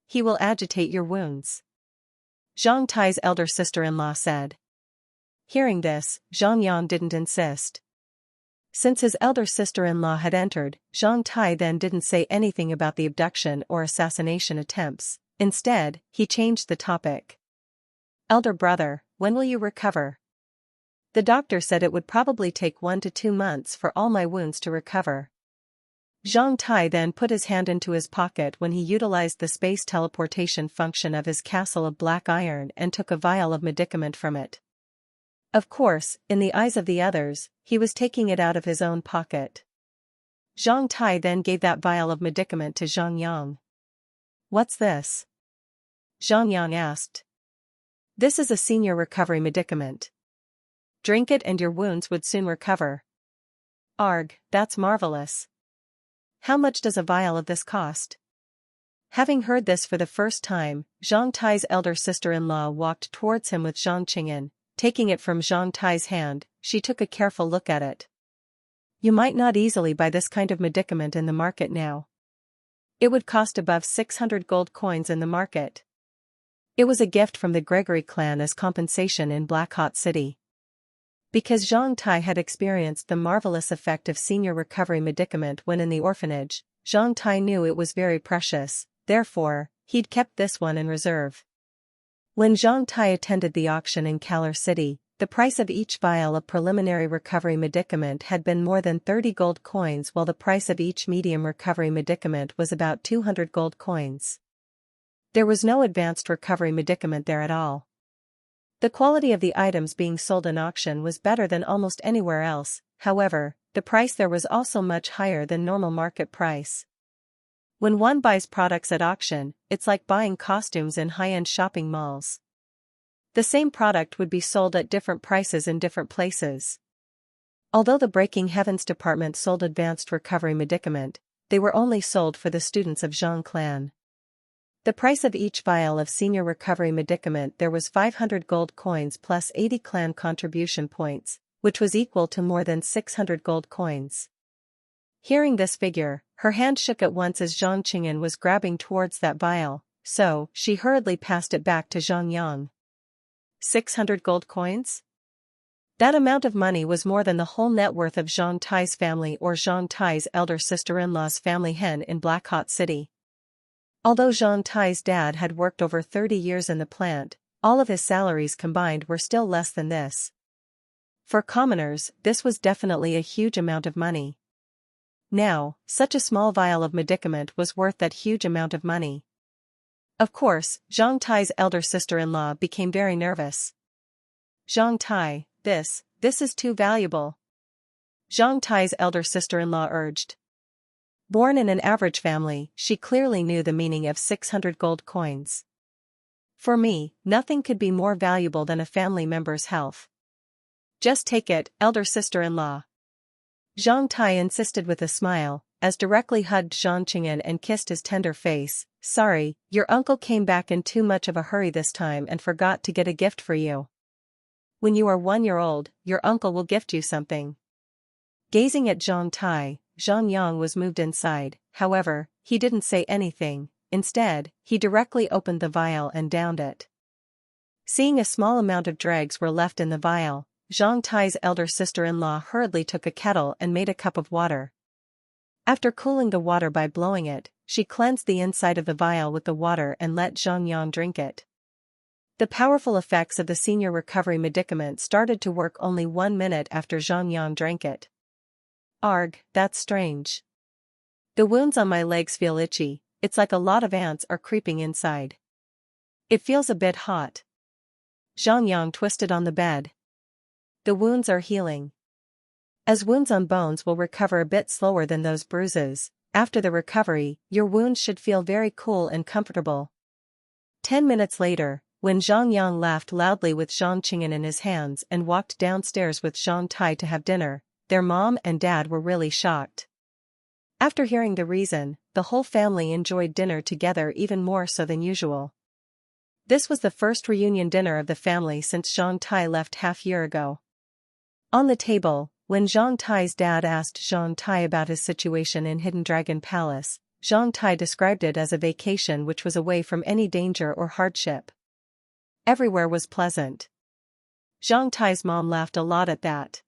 He will agitate your wounds. Zhang Tai's elder sister-in-law said. Hearing this, Zhang Yang didn't insist. Since his elder sister-in-law had entered, Zhang Tai then didn't say anything about the abduction or assassination attempts. Instead, he changed the topic. Elder brother, when will you recover? The doctor said it would probably take 1 to 2 months for all my wounds to recover. Zhang Tai then put his hand into his pocket when he utilized the space teleportation function of his castle of black iron and took a vial of medicament from it. Of course, in the eyes of the others, he was taking it out of his own pocket. Zhang Tai then gave that vial of medicament to Zhang Yang. What's this? Zhang Yang asked. This is a senior recovery medicament. Drink it and your wounds would soon recover. Arg, that's marvelous. How much does a vial of this cost? Having heard this for the first time, Zhang Tai's elder sister-in-law walked towards him with Zhang Qing'an. Taking it from Zhang Tai's hand, she took a careful look at it. You might not easily buy this kind of medicament in the market now. It would cost above 600 gold coins in the market. It was a gift from the Gregory clan as compensation in Black Hot City. Because Zhang Tai had experienced the marvelous effect of senior recovery medicament when in the orphanage, Zhang Tai knew it was very precious, therefore, he'd kept this one in reserve. When Zhang Tai attended the auction in Kalar City, the price of each vial of preliminary recovery medicament had been more than 30 gold coins while the price of each medium recovery medicament was about 200 gold coins. There was no advanced recovery medicament there at all. The quality of the items being sold in auction was better than almost anywhere else, however, the price there was also much higher than normal market price. When one buys products at auction, it's like buying costumes in high-end shopping malls. The same product would be sold at different prices in different places. Although the Breaking Heavens department sold advanced recovery medicament, they were only sold for the students of Zhang clan. The price of each vial of senior recovery medicament there was 500 gold coins plus 80 clan contribution points, which was equal to more than 600 gold coins. Hearing this figure, her hand shook at once as Zhang Qing'an was grabbing towards that vial, so she hurriedly passed it back to Zhang Yang. 600 gold coins? That amount of money was more than the whole net worth of Zhang Tai's family or Zhang Tai's elder sister-in-law's family hen in Black Hot City. Although Zhang Tai's dad had worked over 30 years in the plant, all of his salaries combined were still less than this. For commoners, this was definitely a huge amount of money. Now, such a small vial of medicament was worth that huge amount of money. Of course, Zhang Tai's elder sister-in-law became very nervous. Zhang Tai, this is too valuable. Zhang Tai's elder sister-in-law urged. Born in an average family, she clearly knew the meaning of 600 gold coins. For me, nothing could be more valuable than a family member's health. Just take it, elder sister-in-law. Zhang Tai insisted with a smile, as directly hugged Zhang Qing'an and kissed his tender face. Sorry, your uncle came back in too much of a hurry this time and forgot to get a gift for you. When you are 1 year old, your uncle will gift you something. Gazing at Zhang Tai, Zhang Yang was moved inside, however, he didn't say anything. Instead, he directly opened the vial and downed it. Seeing a small amount of dregs were left in the vial, Zhang Tai's elder sister-in-law hurriedly took a kettle and made a cup of water. After cooling the water by blowing it, she cleansed the inside of the vial with the water and let Zhang Yang drink it. The powerful effects of the senior recovery medicament started to work only 1 minute after Zhang Yang drank it. Arg, that's strange. The wounds on my legs feel itchy, it's like a lot of ants are creeping inside. It feels a bit hot. Zhang Yang twisted on the bed. The wounds are healing. As wounds on bones will recover a bit slower than those bruises, after the recovery, your wounds should feel very cool and comfortable. 10 minutes later, when Zhang Yang laughed loudly with Zhang Qing'an in his hands and walked downstairs with Zhang Tai to have dinner, their mom and dad were really shocked. After hearing the reason, the whole family enjoyed dinner together even more so than usual. This was the first reunion dinner of the family since Zhang Tai left half-year ago. On the table, when Zhang Tai's dad asked Zhang Tai about his situation in Hidden Dragon Palace, Zhang Tai described it as a vacation which was away from any danger or hardship. Everywhere was pleasant. Zhang Tai's mom laughed a lot at that.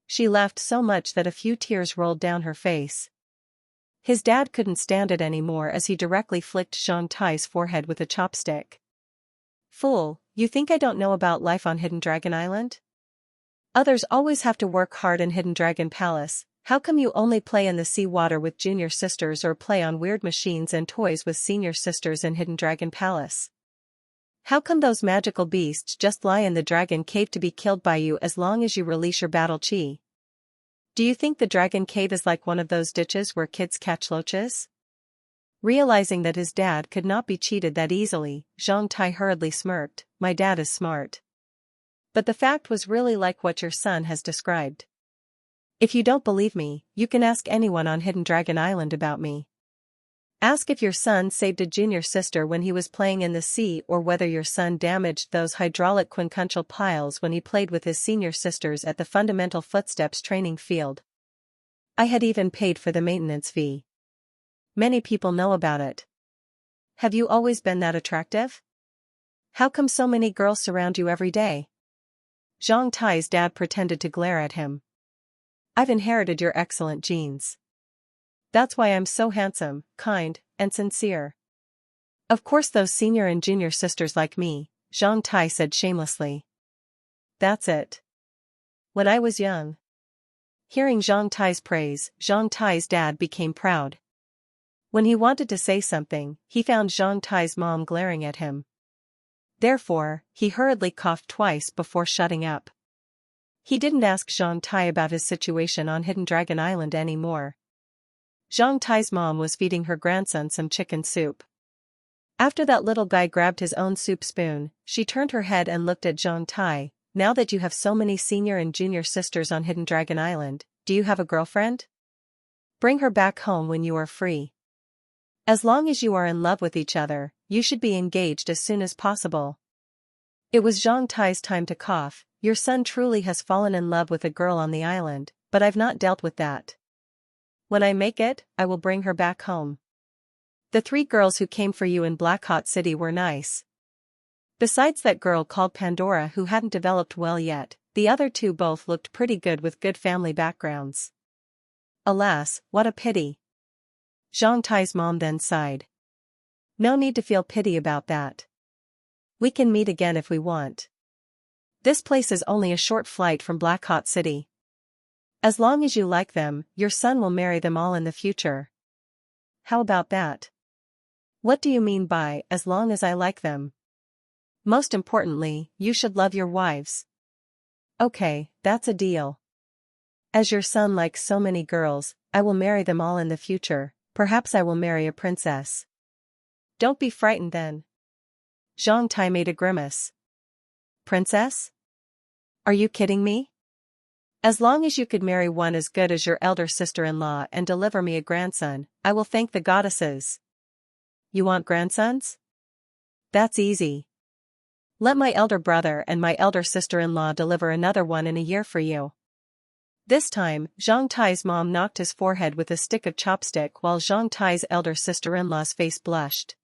She laughed so much that a few tears rolled down her face. His dad couldn't stand it anymore as he directly flicked Zhang Tai's forehead with a chopstick. Fool, you think I don't know about life on Hidden Dragon Island? Others always have to work hard in Hidden Dragon Palace. How come you only play in the sea water with junior sisters or play on weird machines and toys with senior sisters in Hidden Dragon Palace? How come those magical beasts just lie in the dragon cave to be killed by you as long as you release your battle chi? Do you think the dragon cave is like one of those ditches where kids catch loaches? Realizing that his dad could not be cheated that easily, Zhang Tai hurriedly smirked, "My dad is smart." But the fact was really like what your son has described. If you don't believe me, you can ask anyone on Hidden Dragon Island about me. Ask if your son saved a junior sister when he was playing in the sea or whether your son damaged those hydraulic quincuncial piles when he played with his senior sisters at the Fundamental Footsteps training field. I had even paid for the maintenance fee. Many people know about it. Have you always been that attractive? How come so many girls surround you every day? Zhang Tai's dad pretended to glare at him. I've inherited your excellent genes. That's why I'm so handsome, kind, and sincere. Of course those senior and junior sisters like me, Zhang Tai said shamelessly. That's it. When I was young. Hearing Zhang Tai's praise, Zhang Tai's dad became proud. When he wanted to say something, he found Zhang Tai's mom glaring at him. Therefore, he hurriedly coughed twice before shutting up. He didn't ask Zhang Tai about his situation on Hidden Dragon Island anymore. Zhang Tai's mom was feeding her grandson some chicken soup. After that little guy grabbed his own soup spoon, she turned her head and looked at Zhang Tai. Now that you have so many senior and junior sisters on Hidden Dragon Island, do you have a girlfriend? Bring her back home when you are free. As long as you are in love with each other, you should be engaged as soon as possible. It was Zhang Tai's time to cough. Your son truly has fallen in love with a girl on the island, but I've not dealt with that. When I make it, I will bring her back home. The 3 girls who came for you in Black Hot City were nice. Besides that girl called Pandora who hadn't developed well yet, the other 2 both looked pretty good with good family backgrounds. Alas, what a pity. Zhang Tai's mom then sighed. No need to feel pity about that. We can meet again if we want. This place is only a short flight from Black Hot City. As long as you like them, your son will marry them all in the future. How about that? What do you mean by, as long as I like them? Most importantly, you should love your wives. Okay, that's a deal. As your son likes so many girls, I will marry them all in the future. Perhaps I will marry a princess. Don't be frightened then. Zhang Tai made a grimace. Princess? Are you kidding me? As long as you could marry one as good as your elder sister-in-law and deliver me a grandson, I will thank the goddesses. You want grandsons? That's easy. Let my elder brother and my elder sister-in-law deliver another one in a year for you. This time, Zhang Tai's mom knocked his forehead with a stick of chopstick while Zhang Tai's elder sister-in-law's face blushed.